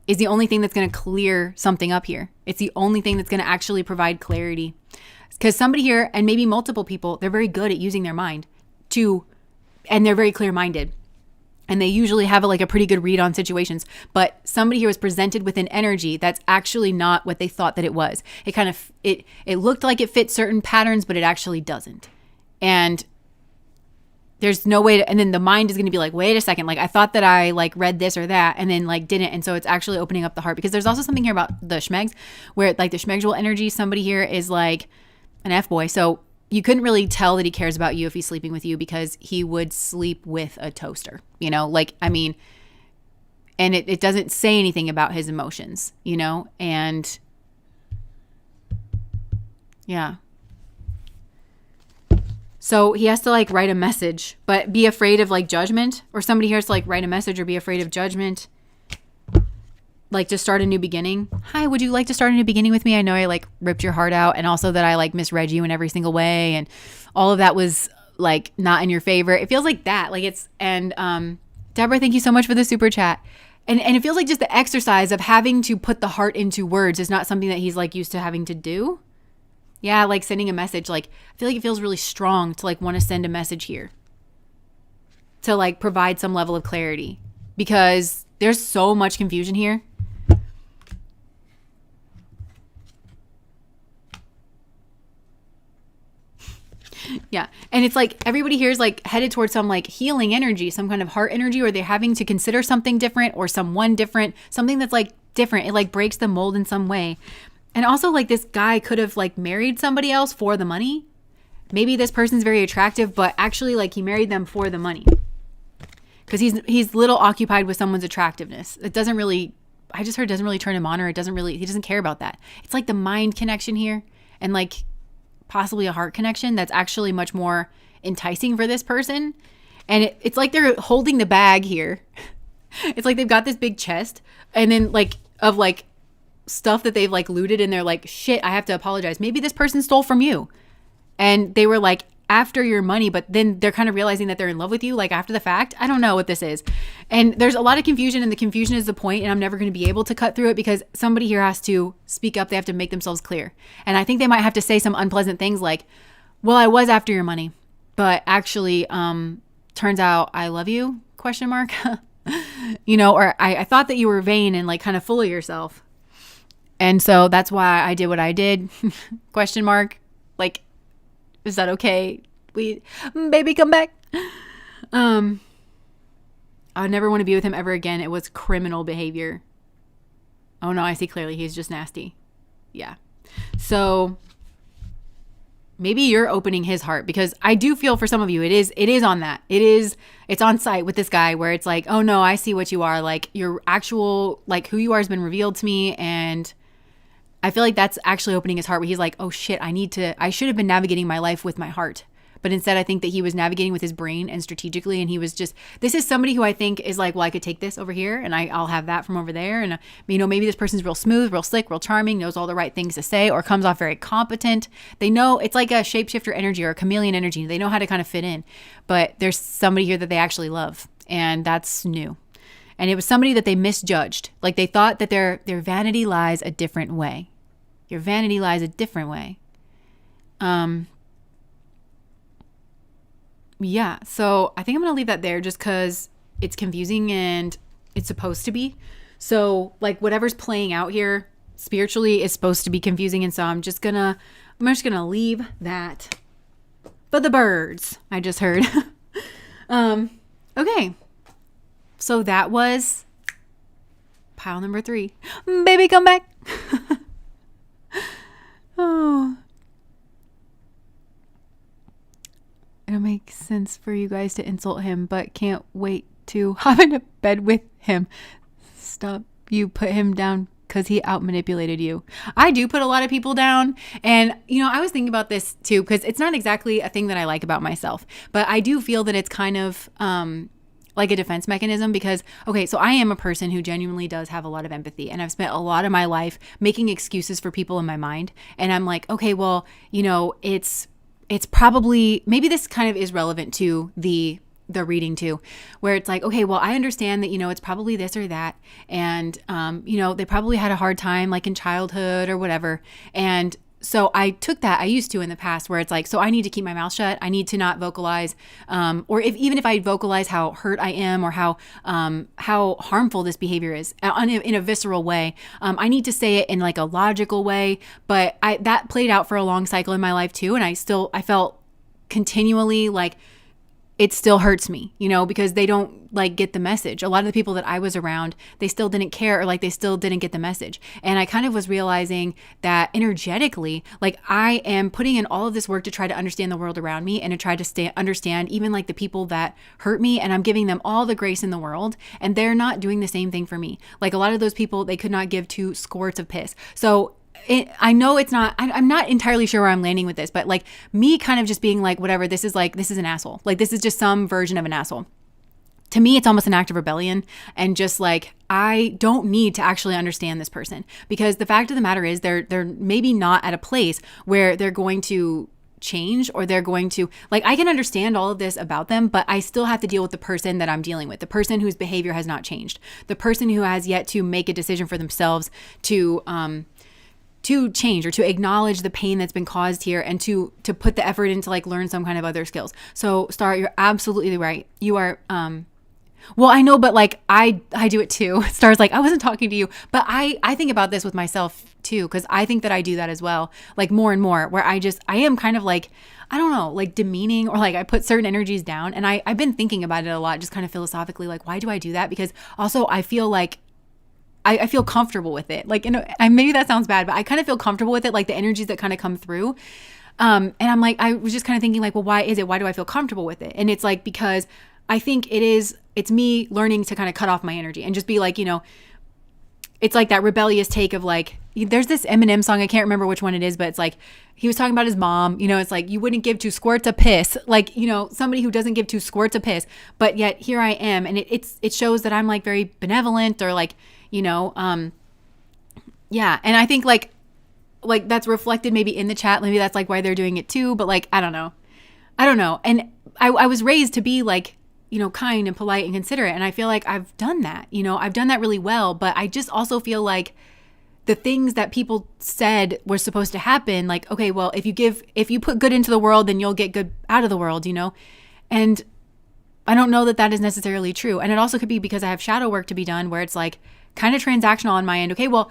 Speaker 1: is the only thing that's going to clear something up here. It's the only thing that's going to actually provide clarity. Because somebody here, and maybe multiple people, they're very good at using their mind and they're very clear-minded. And they usually have like a pretty good read on situations. But somebody here was presented with an energy that's actually not what they thought that it was. It kind of, it looked like it fit certain patterns, but it actually doesn't. And there's no way to, and then the mind is going to be like, wait a second, like I thought that I like read this or that and then like didn't. And so it's actually opening up the heart, because there's also something here about the schmegs where like the schmegsual energy, somebody here is like an F-boy. So you couldn't really tell that he cares about you if he's sleeping with you, because he would sleep with a toaster, like, I mean, and it doesn't say anything about his emotions, and yeah. So he has to like write a message, but be afraid of like judgment, or somebody here has to like write a message or be afraid of judgment. Like to start a new beginning. Hi, would you like to start a new beginning with me? I know I like ripped your heart out, and also that I like misread you in every single way. And all of that was like not in your favor. It feels like that. Like it's, and Deborah, thank you so much for the super chat. And it feels like just the exercise of having to put the heart into words is not something that he's like used to having to do. Yeah, like sending a message. Like I feel like it feels really strong to like want to send a message here to like provide some level of clarity, because there's so much confusion here. Yeah. And it's like everybody here is like headed towards some like healing energy, some kind of heart energy, or they're having to consider something different or someone different, something that's like different. It like breaks the mold in some way. And also like this guy could have like married somebody else for the money. Maybe this person's very attractive, but actually like he married them for the money, because he's little occupied with someone's attractiveness. It doesn't really, I just heard, doesn't really turn him on, or he doesn't care about that. It's like the mind connection here and like possibly a heart connection that's actually much more enticing for this person. And it's like they're holding the bag here. It's like they've got this big chest and then like of like stuff that they've like looted, and they're like, shit, I have to apologize. Maybe this person stole from you and they were like after your money, but then they're kind of realizing that they're in love with you like after the fact. I don't know what this is. And there's a lot of confusion, and the confusion is the point, and I'm never going to be able to cut through it, because somebody here has to speak up. They have to make themselves clear. And I think they might have to say some unpleasant things like, well, I was after your money, but actually turns out I love you, ? Or I thought that you were vain and like kind of full of yourself. And so that's why I did what I did, ? Like, is that okay? Baby, come back. I would never want to be with him ever again. It was criminal behavior. Oh no, I see clearly. He's just nasty. Yeah. So maybe you're opening his heart, because I do feel for some of you, it is on that. It's on site with this guy where it's like, oh no, I see what you are. Like your actual, like who you are has been revealed to me. And I feel like that's actually opening his heart, where he's like, oh shit, I should have been navigating my life with my heart. But instead, I think that he was navigating with his brain and strategically. And he was just, this is somebody who I think is like, well, I could take this over here and I'll have that from over there. And, maybe this person's real smooth, real slick, real charming, knows all the right things to say, or comes off very competent. They know, it's like a shapeshifter energy or a chameleon energy. They know how to kind of fit in. But there's somebody here that they actually love. And that's new. And it was somebody that they misjudged. Like they thought that their vanity lies a different way. Your vanity lies a different way. Yeah, so I think I'm going to leave that there just because it's confusing and it's supposed to be. So like whatever's playing out here spiritually is supposed to be confusing. And so I'm just going to leave that for the birds. I just heard. Okay. So that was pile number 3. Baby, come back. Oh. It'll make sense for you guys to insult him, but can't wait to hop into bed with him. Stop. You put him down because he out manipulated you. I do put a lot of people down. And, I was thinking about this too, because it's not exactly a thing that I like about myself, but I do feel that it's kind of like a defense mechanism because, okay, so I am a person who genuinely does have a lot of empathy, and I've spent a lot of my life making excuses for people in my mind. And I'm like, okay, well, it's probably, maybe this kind of is relevant to the reading too, where it's like, okay, well, I understand that, it's probably this or that. And, they probably had a hard time like in childhood or whatever. And so I took that, I used to in the past, where it's like, so I need to keep my mouth shut. I need to not vocalize, or even if I vocalize how hurt I am or how harmful this behavior is in a visceral way, I need to say it in like a logical way. But that played out for a long cycle in my life too. And I felt continually like, it still hurts me, because they don't like get the message. A lot of the people that I was around, they still didn't care, or like they still didn't get the message. And I kind of was realizing that energetically, like I am putting in all of this work to try to understand the world around me and to try to understand even like the people that hurt me. And I'm giving them all the grace in the world, and they're not doing the same thing for me. Like a lot of those people, they could not give 2 squirts of piss. So I know it's not, I'm not entirely sure where I'm landing with this, but like me kind of just being like, whatever, this is an asshole. Like this is just some version of an asshole. To me, it's almost an act of rebellion. And just like, I don't need to actually understand this person, because the fact of the matter is they're maybe not at a place where they're going to change, or they're going to, like, I can understand all of this about them, but I still have to deal with the person that I'm dealing with, the person whose behavior has not changed, the person who has yet to make a decision for themselves to change or to acknowledge the pain that's been caused here, and to put the effort into like learn some kind of other skills. So Star, you're absolutely right. You are, well, I know, but like I do it too. Star's like, I wasn't talking to you, but I think about this with myself too, because I think that I do that as well, like more and more, where I am kind of like, I don't know, like demeaning, or like I put certain energies down. And I've been thinking about it a lot, just kind of philosophically, like, why do I do that? Because also I feel like I feel comfortable with it. Like, maybe that sounds bad, but I kind of feel comfortable with it, like the energies that kind of come through. And I'm like, I was just kind of thinking like, well, why do I feel comfortable with it? And it's like, because I think it's me learning to kind of cut off my energy and just be like, it's like that rebellious take of like, there's this Eminem song, I can't remember which one it is, but it's like, he was talking about his mom, it's like, you wouldn't give 2 squirts of piss, like, somebody who doesn't give 2 squirts of piss, but yet here I am. And it shows that I'm like very benevolent, or like, yeah. And I think like that's reflected maybe in the chat. Maybe that's like why they're doing it too, but like, I don't know. And I was raised to be like, kind and polite and considerate. And I feel like I've done that, I've done that really well, but I just also feel like the things that people said were supposed to happen, like, okay, well, if you put good into the world, then you'll get good out of the world, and I don't know that that is necessarily true. And it also could be because I have shadow work to be done, where it's like kind of transactional on my end. Okay, well,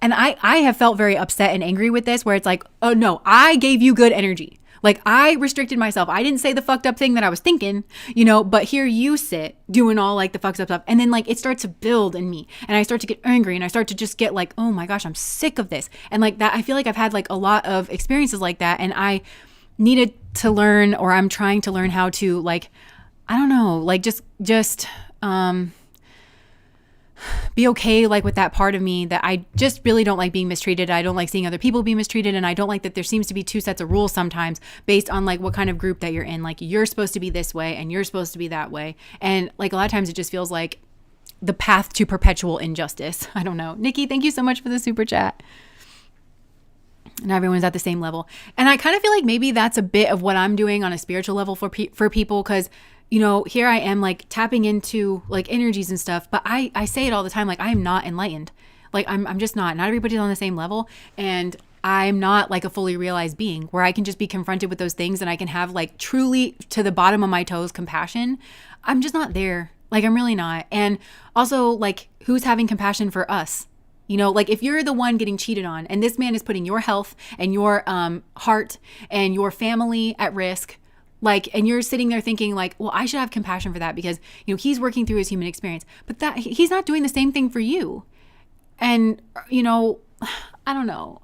Speaker 1: and I have felt very upset and angry with this, where it's like, oh no, I gave you good energy. Like I restricted myself. I didn't say the fucked up thing that I was thinking, but here you sit doing all like the fucked up stuff. And then like it starts to build in me, and I start to get angry, and I start to just get like, oh my gosh, I'm sick of this. And like that, I feel like I've had like a lot of experiences like that, and I needed to learn, or I'm trying to learn how to like, I don't know, like just be okay like with that part of me that I just really don't like being mistreated. I don't like seeing other people be mistreated, and I don't like that there seems to be 2 sets of rules sometimes based on like what kind of group that you're in. Like you're supposed to be this way and you're supposed to be that way, and like a lot of times it just feels like the path to perpetual injustice. I don't know. Nikki, thank you so much for the super chat. And everyone's at the same level, and I kind of feel like maybe that's a bit of what I'm doing on a spiritual level for people, because here I am like tapping into like energies and stuff, but I say it all the time, like I am not enlightened. Like I'm just not everybody's on the same level. And I'm not like a fully realized being where I can just be confronted with those things and I can have like truly to the bottom of my toes compassion. I'm just not there. Like, I'm really not. And also, like, who's having compassion for us? You know, like if you're the one getting cheated on and this man is putting your health and your heart and your family at risk, like, and you're sitting there thinking like, well, I should have compassion for that because, you know, he's working through his human experience, but that he's not doing the same thing for you. And, you know, I don't know.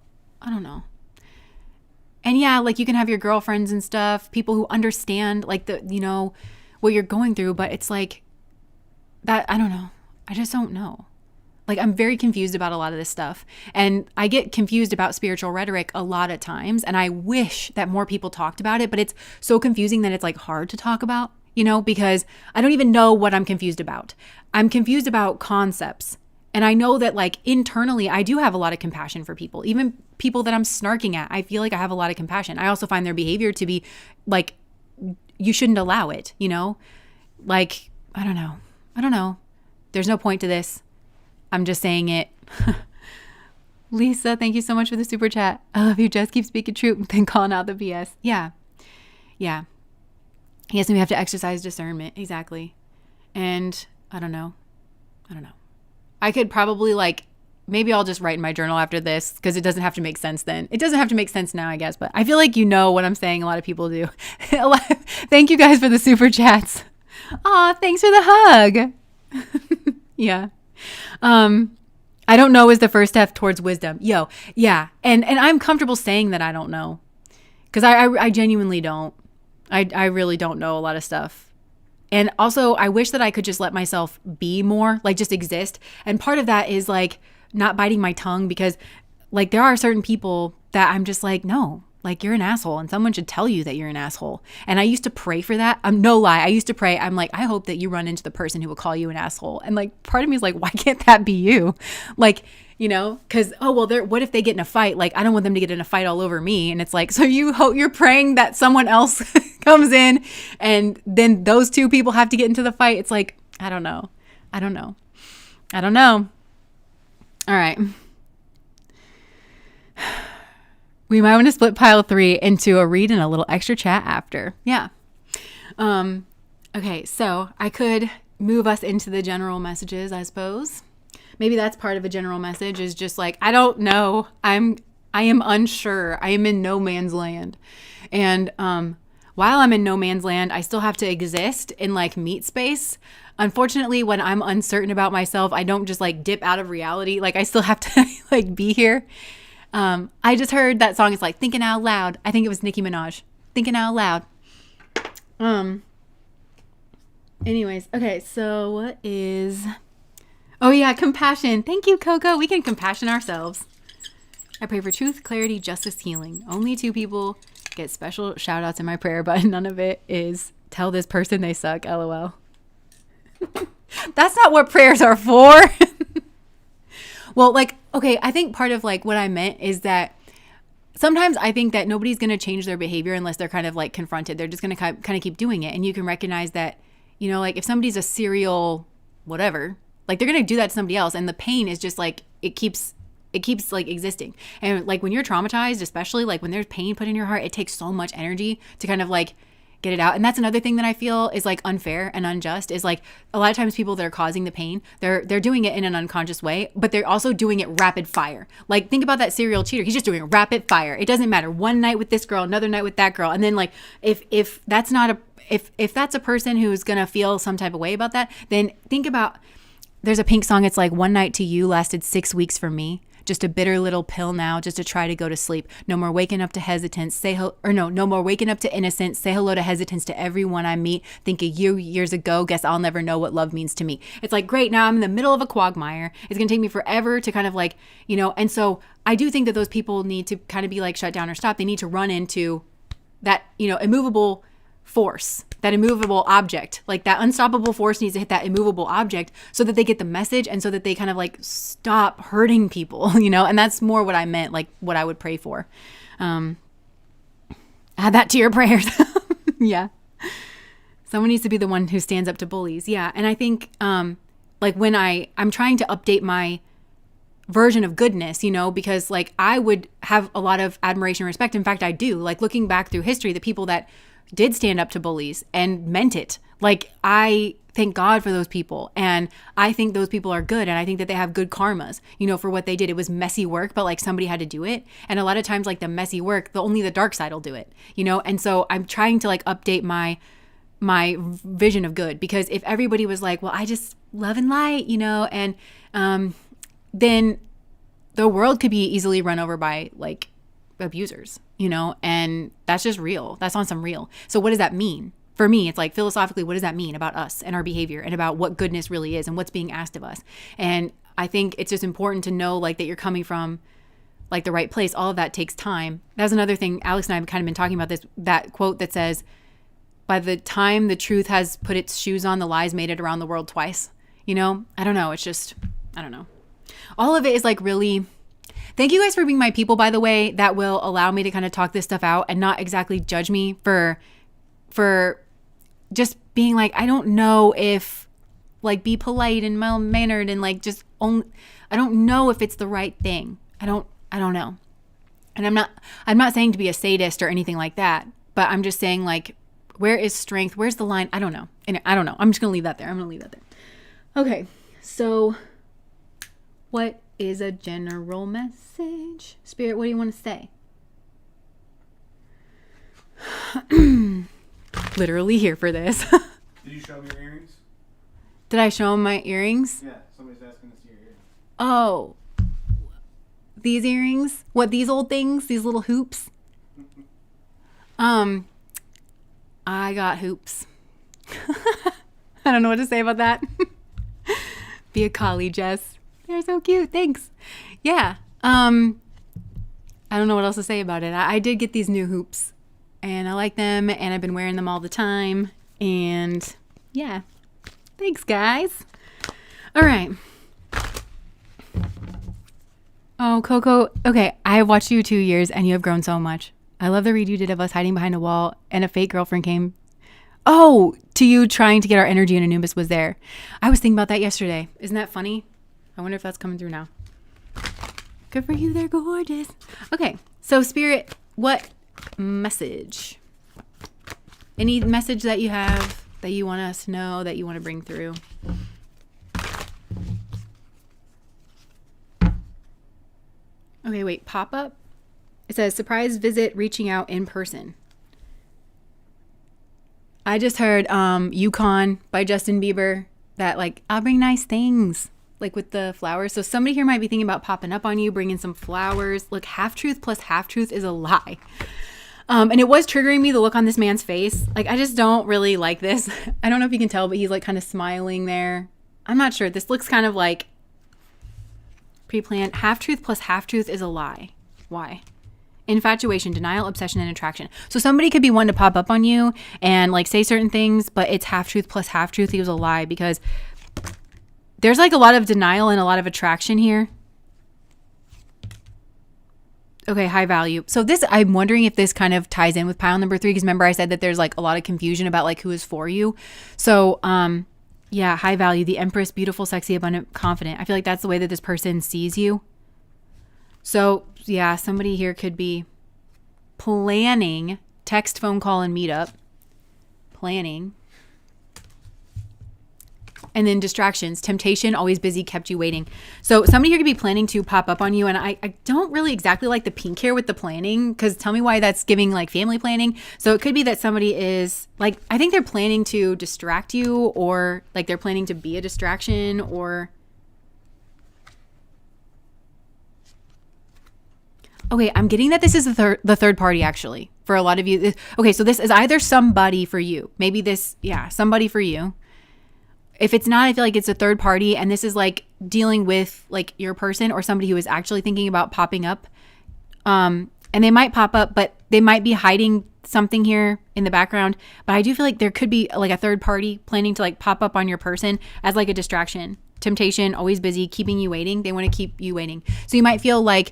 Speaker 1: And yeah, like you can have your girlfriends and stuff, people who understand like the, you know, what you're going through, but it's like that, I don't know. I just don't know. Like, I'm very confused about a lot of this stuff. And I get confused about spiritual rhetoric a lot of times. And I wish that more people talked about it, but it's so confusing that it's like hard to talk about, you know, because I don't even know what I'm confused about. I'm confused about concepts. And I know that like internally, I do have a lot of compassion for people, even people that I'm snarking at. I feel like I have a lot of compassion. I also find their behavior to be like, you shouldn't allow it, you know, like, I don't know. There's no point to this. I'm just saying it. Lisa, thank you so much for the super chat. I love you. Just keep speaking truth and calling out the BS. Yeah. Yes, and we have to exercise discernment. Exactly. And I don't know. I could probably like, maybe I'll just write in my journal after this because it doesn't have to make sense then. It doesn't have to make sense now, I guess, but I feel like you know what I'm saying. A lot of people do. Thank you guys for the super chats. Aw, thanks for the hug. Yeah. I don't know is the first step towards wisdom. Yeah. And I'm comfortable saying that I don't know. Because I genuinely don't. I really don't know a lot of stuff. And also, I wish that I could just let myself be more, like just exist. And part of that is like not biting my tongue because like there are certain people that I'm just like, no, like you're an asshole and someone should tell you that you're an asshole. And I used to pray for that. No lie. I used to pray. I'm like, I hope that you run into the person who will call you an asshole. And like, part of me is like, why can't that be you? Like, you know, cause, oh, well, what if they get in a fight? Like, I don't want them to get in a fight all over me. And it's like, so you're praying that someone else comes in and then those two people have to get into the fight. It's like, I don't know. All right. We might want to split pile 3 into a read and a little extra chat after. Yeah. Okay, so I could move us into the general messages, I suppose. Maybe that's part of a general message is just like, I don't know. I am unsure. I am in no man's land. And while I'm in no man's land, I still have to exist in like meat space. Unfortunately, when I'm uncertain about myself, I don't just like dip out of reality. Like I still have to like be here. I just heard that song is like Thinking Out Loud. I think it was Nicki Minaj. Thinking Out Loud. Anyways, okay, so what is... Oh yeah, compassion. Thank you, Coco. We can compassion ourselves. I pray for truth, clarity, justice, healing. Only 2 people get special shout outs in my prayer, but none of it is tell this person they suck, LOL. That's not what prayers are for. Well, like, okay, I think part of like what I meant is that sometimes I think that nobody's going to change their behavior unless they're kind of like confronted. They're just going to kind of keep doing it. And you can recognize that, you know, like if somebody's a serial whatever, like they're going to do that to somebody else. And the pain is just like, it keeps like existing. And like when you're traumatized, especially like when there's pain put in your heart, it takes so much energy to kind of like get it out. And that's another thing that I feel is like unfair and unjust is like a lot of times people that are causing the pain, they're doing it in an unconscious way, but they're also doing it rapid fire. Like think about that serial cheater. He's just doing rapid fire. It doesn't matter. One night with this girl, another night with that girl. And then like, if that's not if that's a person who's going to feel some type of way about that, then think about, there's a Pink song. It's like one night to you lasted 6 weeks for me. Just a bitter little pill now just to try to go to sleep. No more waking up to hesitance. No more waking up to innocence. Say hello to hesitance to everyone I meet. Think of you years ago. Guess I'll never know what love means to me. It's like, great. Now I'm in the middle of a quagmire. It's going to take me forever to kind of like, you know, and so I do think that those people need to kind of be like shut down or stop. They need to run into that, you know, immovable force, that immovable object, like that unstoppable force needs to hit that immovable object so that they get the message and so that they kind of like stop hurting people, you know? And that's more what I meant, like what I would pray for. Add that to your prayers. Yeah. Someone needs to be the one who stands up to bullies. Yeah. And I think, like when I'm trying to update my version of goodness, you know, because like I would have a lot of admiration and respect. In fact, I do. Like looking back through history, the people that did stand up to bullies and meant it. Like I thank God for those people. And I think those people are good. And I think that they have good karmas, you know, for what they did. It was messy work, but like somebody had to do it. And a lot of times like the messy work, only the dark side will do it, you know? And so I'm trying to like update my vision of good, because if everybody was like, well, I just love and light, you know, and then the world could be easily run over by like abusers, you know, and that's just real. That's on some real. So what does that mean? For me, it's like philosophically, what does that mean about us and our behavior and about what goodness really is and what's being asked of us? And I think it's just important to know like that you're coming from like the right place. All of that takes time. That's another thing. Alex and I have kind of been talking about this, that quote that says, by the time the truth has put its shoes on, the lies made it around the world twice. You know, I don't know. It's just, I don't know. All of it is like really, thank you guys for being my people, by the way, that will allow me to kind of talk this stuff out and not exactly judge me for just being like, I don't know if like be polite and mild-mannered and like just I don't know if it's the right thing. I don't know. And I'm not saying to be a sadist or anything like that, but I'm just saying like, where is strength? Where's the line? I don't know. And I don't know. I'm just going to leave that there. Okay. So what is a general message? Spirit, what do you want to say? Literally here for this.
Speaker 2: Did you show him your earrings?
Speaker 1: Did I show him my earrings?
Speaker 2: Yeah, somebody's asking to see your earrings.
Speaker 1: Oh. These earrings? What, these old things? These little hoops? I got hoops. I don't know what to say about that. Be a collie, Jess. They're so cute. Thanks. Yeah. I don't know what else to say about it. I did get these new hoops and I like them and I've been wearing them all the time. And yeah. Thanks, guys. All right. Oh, Coco. Okay. I have watched you 2 years and you have grown so much. I love the read you did of us hiding behind a wall and a fake girlfriend came. Oh, to you trying to get our energy and Anubis was there. I was thinking about that yesterday. Isn't that funny? I wonder if that's coming through now. Good for you. They're gorgeous. Okay. So Spirit, what message? Any message that you have that you want us to know, that you want to bring through? Okay, wait. Pop up. It says, surprise visit reaching out in person. I just heard Yukon by Justin Bieber, that like, I'll bring nice things, like with the flowers. So somebody here might be thinking about popping up on you, bringing some flowers. Look, half truth plus half truth is a lie. And it was triggering me, the look on this man's face. Like, I just don't really like this. I don't know if you can tell, but he's like kind of smiling there. I'm not sure. This looks kind of like pre-planned. Half truth plus half truth is a lie. Why? Infatuation, denial, obsession, and attraction. So somebody could be one to pop up on you and like say certain things, but it's half truth plus half truth equals a lie, because there's like a lot of denial and a lot of attraction here. Okay, high value. So this, I'm wondering if this kind of ties in with pile number 3, because remember I said that there's like a lot of confusion about like who is for you. So yeah, high value, the Empress, beautiful, sexy, abundant, confident. I feel like that's the way that this person sees you. So yeah, somebody here could be planning, text, phone call, and meetup. Planning. And then distractions, temptation, always busy, kept you waiting. So somebody here could be planning to pop up on you. And I don't really exactly like the pink here with the planning, because tell me why that's giving like family planning. So it could be that somebody is like, I think they're planning to distract you, or like they're planning to be a distraction, or... Okay, I'm getting that this is the third party, actually, for a lot of you. Okay, so this is either somebody for you. Maybe this, yeah, somebody for you. If it's not, I feel like it's a third party, and this is like dealing with like your person or somebody who is actually thinking about popping up. And they might pop up, but they might be hiding something here in the background. But I do feel like there could be like a third party planning to like pop up on your person as like a distraction. Temptation, always busy, keeping you waiting. They want to keep you waiting. So you might feel like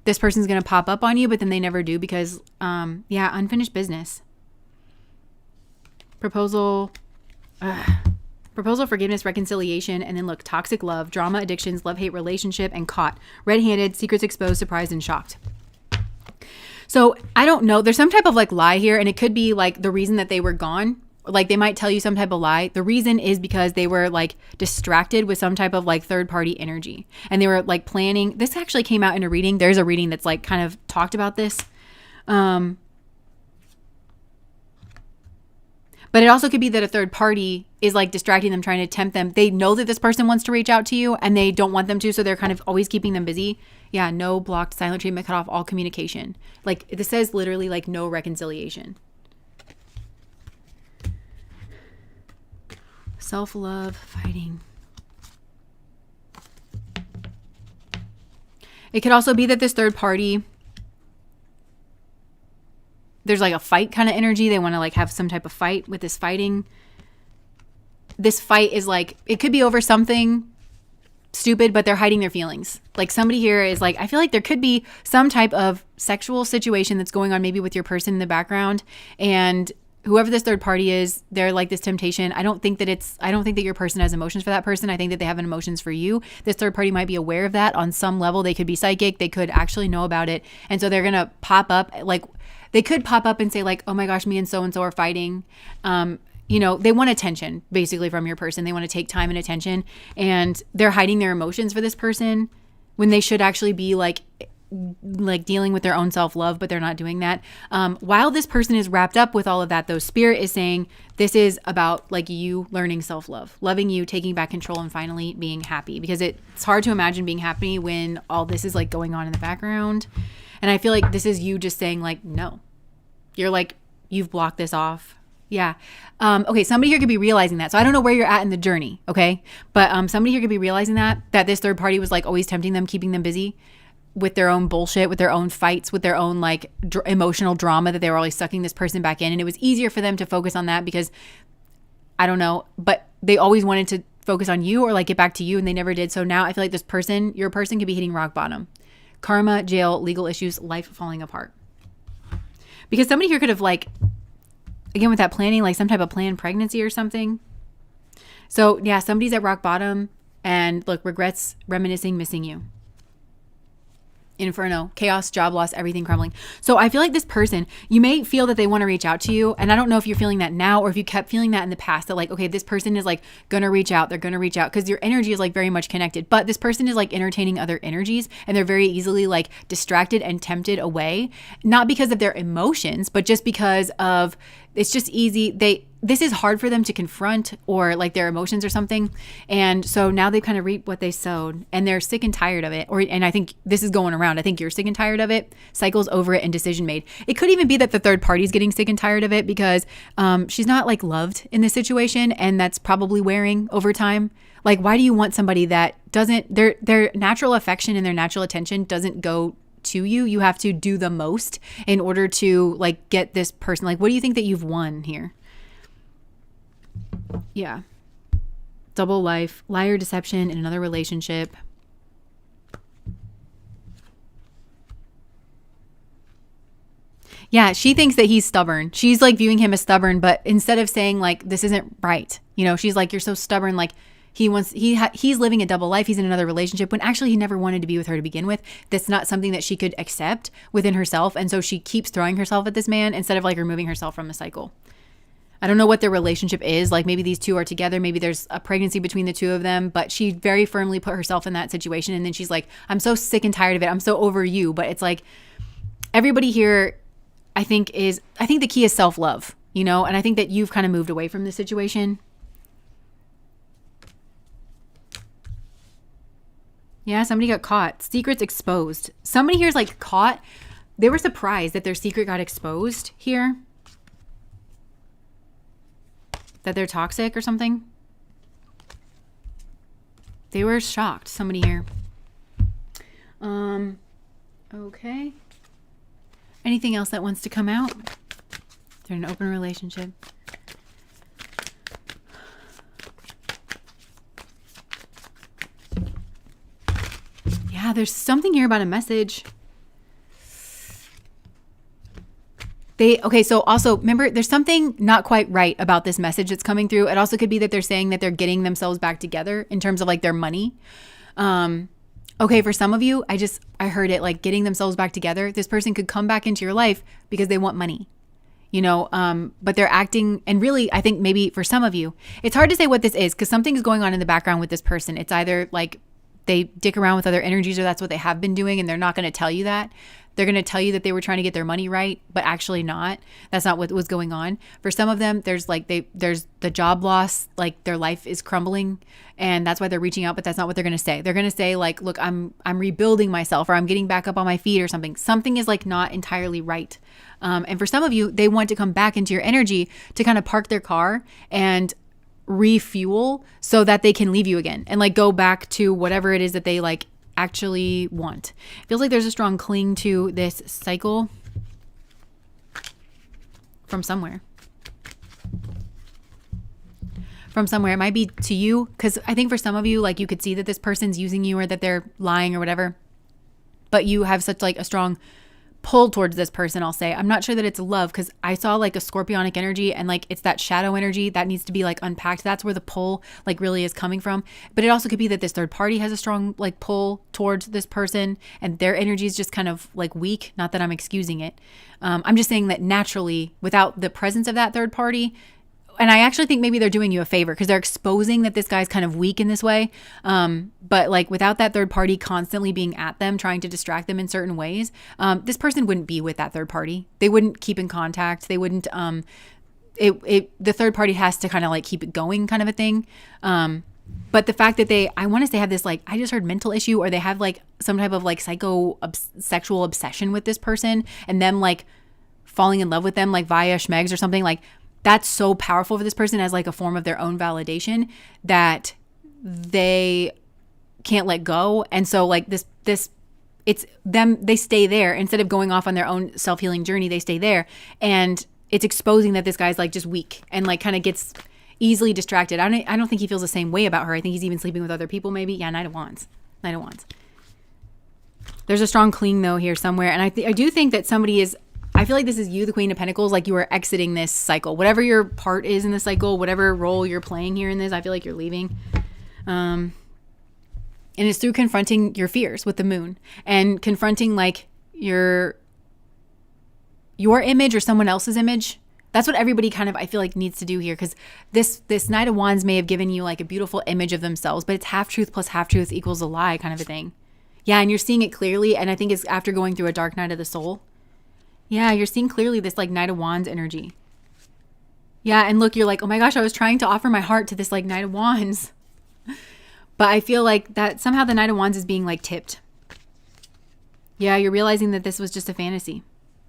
Speaker 1: this person's going to pop up on you, but then they never do, because, yeah, unfinished business. Proposal. Proposal, forgiveness, reconciliation, and then look, toxic love, drama, addictions, love-hate relationship, and caught. Red-handed, secrets exposed, surprised, and shocked. So I don't know. There's some type of like lie here, and it could be like the reason that they were gone. Like they might tell you some type of lie. The reason is because they were like distracted with some type of like third party energy, and they were like planning. This actually came out in a reading. There's a reading that's like kind of talked about this. But it also could be that a third party is like distracting them, trying to tempt them. They know that this person wants to reach out to you and they don't want them to. So they're kind of always keeping them busy. Yeah. No, blocked, silent treatment, cut off all communication. Like this says literally like no reconciliation. Self-love, fighting. It could also be that this third party, there's like a fight kind of energy. They want to like have some type of fight with this fighting. This fight is like, it could be over something stupid, but they're hiding their feelings. Like somebody here is like, I feel like there could be some type of sexual situation that's going on maybe with your person in the background, and whoever this third party is, they're like this temptation. I don't think that your person has emotions for that person. I think that they have emotions for you. This third party might be aware of that on some level. They could be psychic. They could actually know about it. And so they're going to pop up, like they could pop up and say like, oh my gosh, me and so are fighting. You know, they want attention basically from your person. They want to take time and attention, and they're hiding their emotions for this person when they should actually be like dealing with their own self-love, but they're not doing that. While this person is wrapped up with all of that, though, Spirit is saying this is about like you learning self-love, loving you, taking back control, and finally being happy, because it's hard to imagine being happy when all this is like going on in the background. And I feel like this is you just saying like, no, you're like, you've blocked this off. Yeah. Okay. Somebody here could be realizing that. So I don't know where you're at in the journey. Okay. But somebody here could be realizing that this third party was like always tempting them, keeping them busy with their own bullshit, with their own fights, with their own like emotional drama, that they were always sucking this person back in. And it was easier for them to focus on that because I don't know, but they always wanted to focus on you or like get back to you, and they never did. So now I feel like this person, your person, could be hitting rock bottom. Karma, jail, legal issues, life falling apart. Because somebody here could have like, again, with that planning, like some type of planned pregnancy or something. So yeah, somebody's at rock bottom and look, regrets, reminiscing, missing you. Inferno, chaos, job loss, everything crumbling. So I feel like this person, you may feel that they want to reach out to you. And I don't know if you're feeling that now or if you kept feeling that in the past, that like, okay, this person is like going to reach out. They're going to reach out because your energy is like very much connected. But this person is like entertaining other energies, and they're very easily like distracted and tempted away. Not because of their emotions, but just because of, it's just easy. This is hard for them to confront, or like their emotions or something. And so now they kind of reap what they sowed, and they're sick and tired of it. And I think this is going around. I think you're sick and tired of it, cycles over it, and decision made. It could even be that the third party's getting sick and tired of it because she's not like loved in this situation. And that's probably wearing over time. Like, why do you want somebody that doesn't, their natural affection and their natural attention doesn't go to you? You have to do the most in order to like get this person. Like, what do you think that you've won here? Yeah. Double life, liar, deception in another relationship. Yeah, she thinks that he's stubborn. She's like viewing him as stubborn, but instead of saying like, this isn't right, you know, she's like, you're so stubborn. Like he's living a double life. He's in another relationship when actually he never wanted to be with her to begin with. That's not something that she could accept within herself. And so she keeps throwing herself at this man instead of like removing herself from the cycle. I don't know what their relationship is. Like maybe these two are together. Maybe there's a pregnancy between the two of them, but she very firmly put herself in that situation. And then she's like, I'm so sick and tired of it. I'm so over you. But it's like everybody here, I think the key is self-love, you know? And I think that you've kind of moved away from this situation. Yeah, somebody got caught. Secrets exposed. Somebody here's like caught. They were surprised that their secret got exposed here. That they're toxic or something. They were shocked. Somebody here. Okay. Anything else that wants to come out? They're in an open relationship. Yeah, there's something here about a message. So also remember, there's something not quite right about this message that's coming through. It also could be that they're saying that they're getting themselves back together in terms of like their money. Okay, for some of you, I heard it like getting themselves back together. This person could come back into your life because they want money, but they're acting, and really, I think maybe for some of you, it's hard to say what this is because something's going on in the background with this person. It's either like they dick around with other energies or that's what they have been doing and they're not going to tell you that. They're going to tell you that they were trying to get their money right, but actually not. That's not what was going on. For some of them, there's the job loss, like their life is crumbling and that's why they're reaching out, but that's not what they're going to say. They're going to say like, look, I'm rebuilding myself or I'm getting back up on my feet or something. Something is like not entirely right. And for some of you, they want to come back into your energy to kind of park their car and refuel so that they can leave you again and like go back to whatever it is that they like actually want. It feels like there's a strong cling to this cycle from somewhere. It might be to you, because I think for some of you, like you could see that this person's using you or that they're lying or whatever, but you have such like a strong pull towards this person. I'll say, I'm not sure that it's love, because I saw like a scorpionic energy and like it's that shadow energy that needs to be like unpacked. That's where the pull like really is coming from. But it also could be that this third party has a strong like pull towards this person and their energy is just kind of like weak. Not that I'm excusing it. I'm just saying that naturally, without the presence of that third party, and I actually think maybe they're doing you a favor because they're exposing that this guy's kind of weak in this way. But like without that third party constantly being at them, trying to distract them in certain ways, this person wouldn't be with that third party. They wouldn't keep in contact. They wouldn't, the third party has to kind of like keep it going kind of a thing. But the fact that I want to say have this, like, I just heard mental issue, or they have like some type of like sexual obsession with this person and them like falling in love with them, like via schmegs or something, like, that's so powerful for this person as like a form of their own validation that they can't let go. And so like it's them, they stay there instead of going off on their own self-healing journey. They stay there and it's exposing that this guy's like just weak and like kind of gets easily distracted. I don't think he feels the same way about her. I think he's even sleeping with other people maybe. Yeah, Knight of Wands. There's a strong cling though here somewhere. And I do think that somebody is, I feel like this is you, the Queen of Pentacles, like you are exiting this cycle. Whatever your part is in the cycle, whatever role you're playing here in this, I feel like you're leaving. And it's through confronting your fears with the moon and confronting like your image or someone else's image. That's what everybody kind of, I feel like, needs to do here, because this Knight of Wands may have given you like a beautiful image of themselves, but it's half truth plus half truth equals a lie kind of a thing. Yeah, and you're seeing it clearly, and I think it's after going through a dark night of the soul. Yeah, you're seeing clearly this like Knight of Wands energy. Yeah, and look, you're like, oh my gosh, I was trying to offer my heart to this like Knight of Wands. But I feel like that somehow the Knight of Wands is being like tipped. Yeah, you're realizing that this was just a fantasy.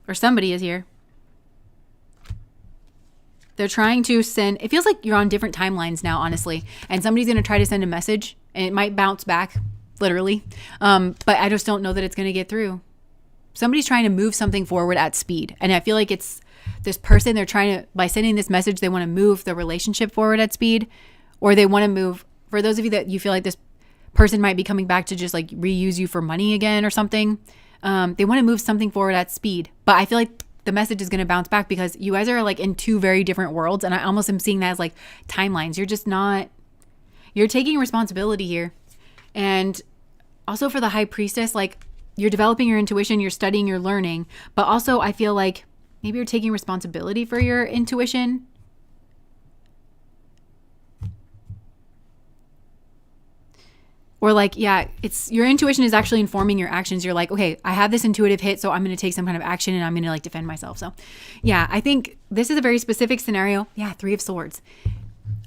Speaker 1: Or somebody is here. They're trying to send, it feels like you're on different timelines now, honestly. And somebody's going to try to send a message and it might bounce back, literally. But I just don't know that it's going to get through. Somebody's trying to move something forward at speed. And I feel like it's this person, they're trying to, by sending this message, they want to move the relationship forward at speed. Or they want to move, for those of you that you feel like this person might be coming back to just like reuse you for money again or something. They want to move something forward at speed. But I feel like the message is going to bounce back because you guys are like in two very different worlds. And I almost am seeing that as like timelines. You're just not, you're taking responsibility here. And also for the High Priestess, like, you're developing your intuition, you're studying, you're learning, but also I feel like maybe you're taking responsibility for your intuition. Or like, yeah, it's your intuition is actually informing your actions. You're like, okay, I have this intuitive hit, so I'm going to take some kind of action and I'm going to like defend myself. So yeah, I think this is a very specific scenario. Yeah, Three of Swords.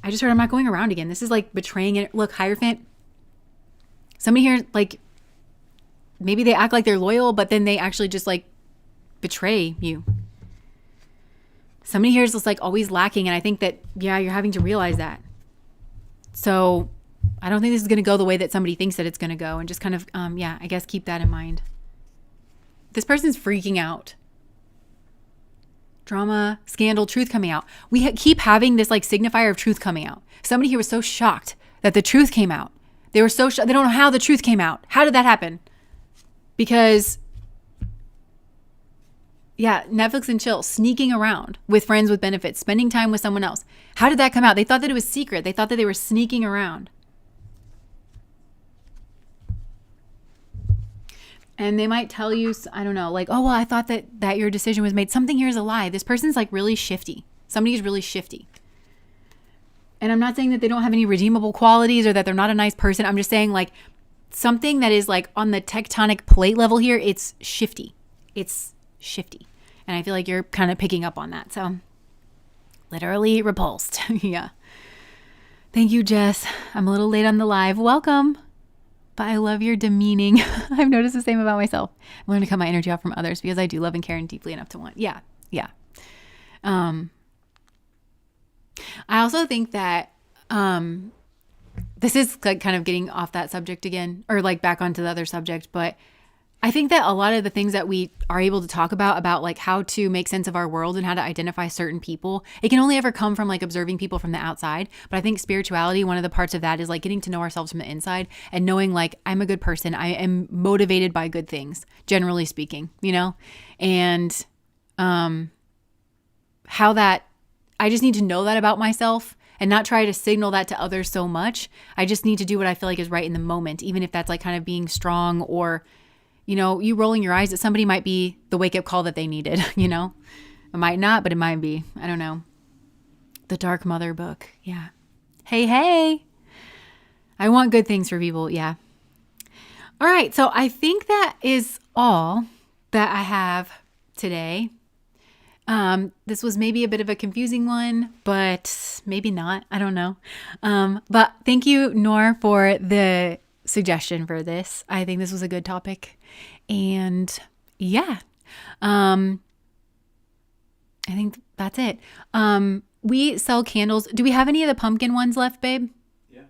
Speaker 1: I just heard I'm not going around again. This is like betraying it. Look, Hierophant. Somebody here, like, maybe they act like they're loyal, but then they actually just like betray you. Somebody here is just like always lacking. And I think that, yeah, you're having to realize that. So I don't think this is going to go the way that somebody thinks that it's going to go. And just kind of, yeah, I guess keep that in mind. This person's freaking out. Drama, scandal, truth coming out. We keep having this like signifier of truth coming out. Somebody here was so shocked that the truth came out. They were so shocked. They don't know how the truth came out. How did that happen? Because Yeah, Netflix and chill, sneaking around with friends with benefits, spending time with someone else. How did that come out? They thought that it was secret. They thought that they were sneaking around. And they might tell you, I don't know, like, oh, well, I thought that your decision was made. Something here is a lie. This person's like really shifty. Somebody is really shifty. And I'm not saying that they don't have any redeemable qualities or that they're not a nice person. I'm just saying like something that is like on the tectonic plate level here, it's shifty. It's shifty. And I feel like you're kind of picking up on that. So literally repulsed. Yeah. Thank you, Jess. I'm a little late on the live. Welcome. But I love your demeaning. I've noticed the same about myself. I'm learning to cut my energy off from others because I do love and care and deeply enough to want. Yeah. Yeah. I also think that this is like kind of getting off that subject again, or like back onto the other subject, but I think that a lot of the things that we are able to talk about like how to make sense of our world and how to identify certain people, it can only ever come from like observing people from the outside. But I think spirituality, one of the parts of that is like getting to know ourselves from the inside and knowing like I'm a good person. I am motivated by good things, generally speaking, you know, and how that I just need to know that about myself and not try to signal that to others so much. I just need to do what I feel like is right in the moment, even if that's like kind of being strong or, you know, you rolling your eyes at somebody might be the wake up call that they needed, you know? It might not, but it might be. I don't know. The Dark Mother book. Yeah. Hey. I want good things for people. Yeah. All right. So I think that is all that I have today. This was maybe a bit of a confusing one, but maybe not. I don't know. But thank you, Nor, for the suggestion for this. I think this was a good topic. And yeah, I think that's it. We sell candles. Do we have any of the pumpkin ones left, babe?
Speaker 2: Yeah.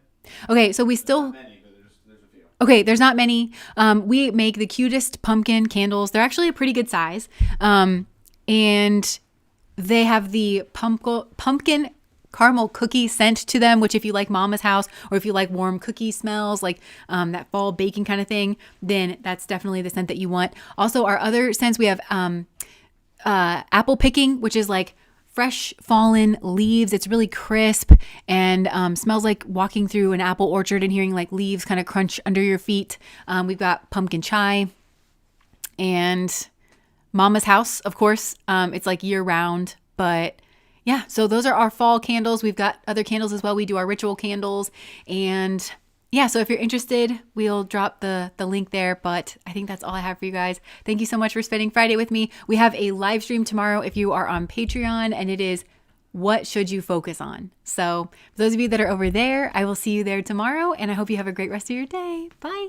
Speaker 1: Okay, so we still...
Speaker 2: Not many, but there's a few.
Speaker 1: Okay, there's not many. We make the cutest pumpkin candles. They're actually a pretty good size. And they have the pumpkin caramel cookie scent to them, which if you like Mama's House or if you like warm cookie smells, like that fall baking kind of thing, then that's definitely the scent that you want. Also, our other scents, we have apple picking, which is like fresh fallen leaves. It's really crisp and smells like walking through an apple orchard and hearing like leaves kind of crunch under your feet. We've got pumpkin chai and Mama's House, of course. It's like year round, but yeah, so those are our fall candles. We've got other candles as well. We do our ritual candles. And yeah, so if you're interested, we'll drop the link there. But I think that's all I have for you guys. Thank you so much for spending Friday with me. We have a live stream tomorrow if you are on Patreon, and it is what should you focus on? So for those of you that are over there, I will see you there tomorrow, and I hope you have a great rest of your day. Bye.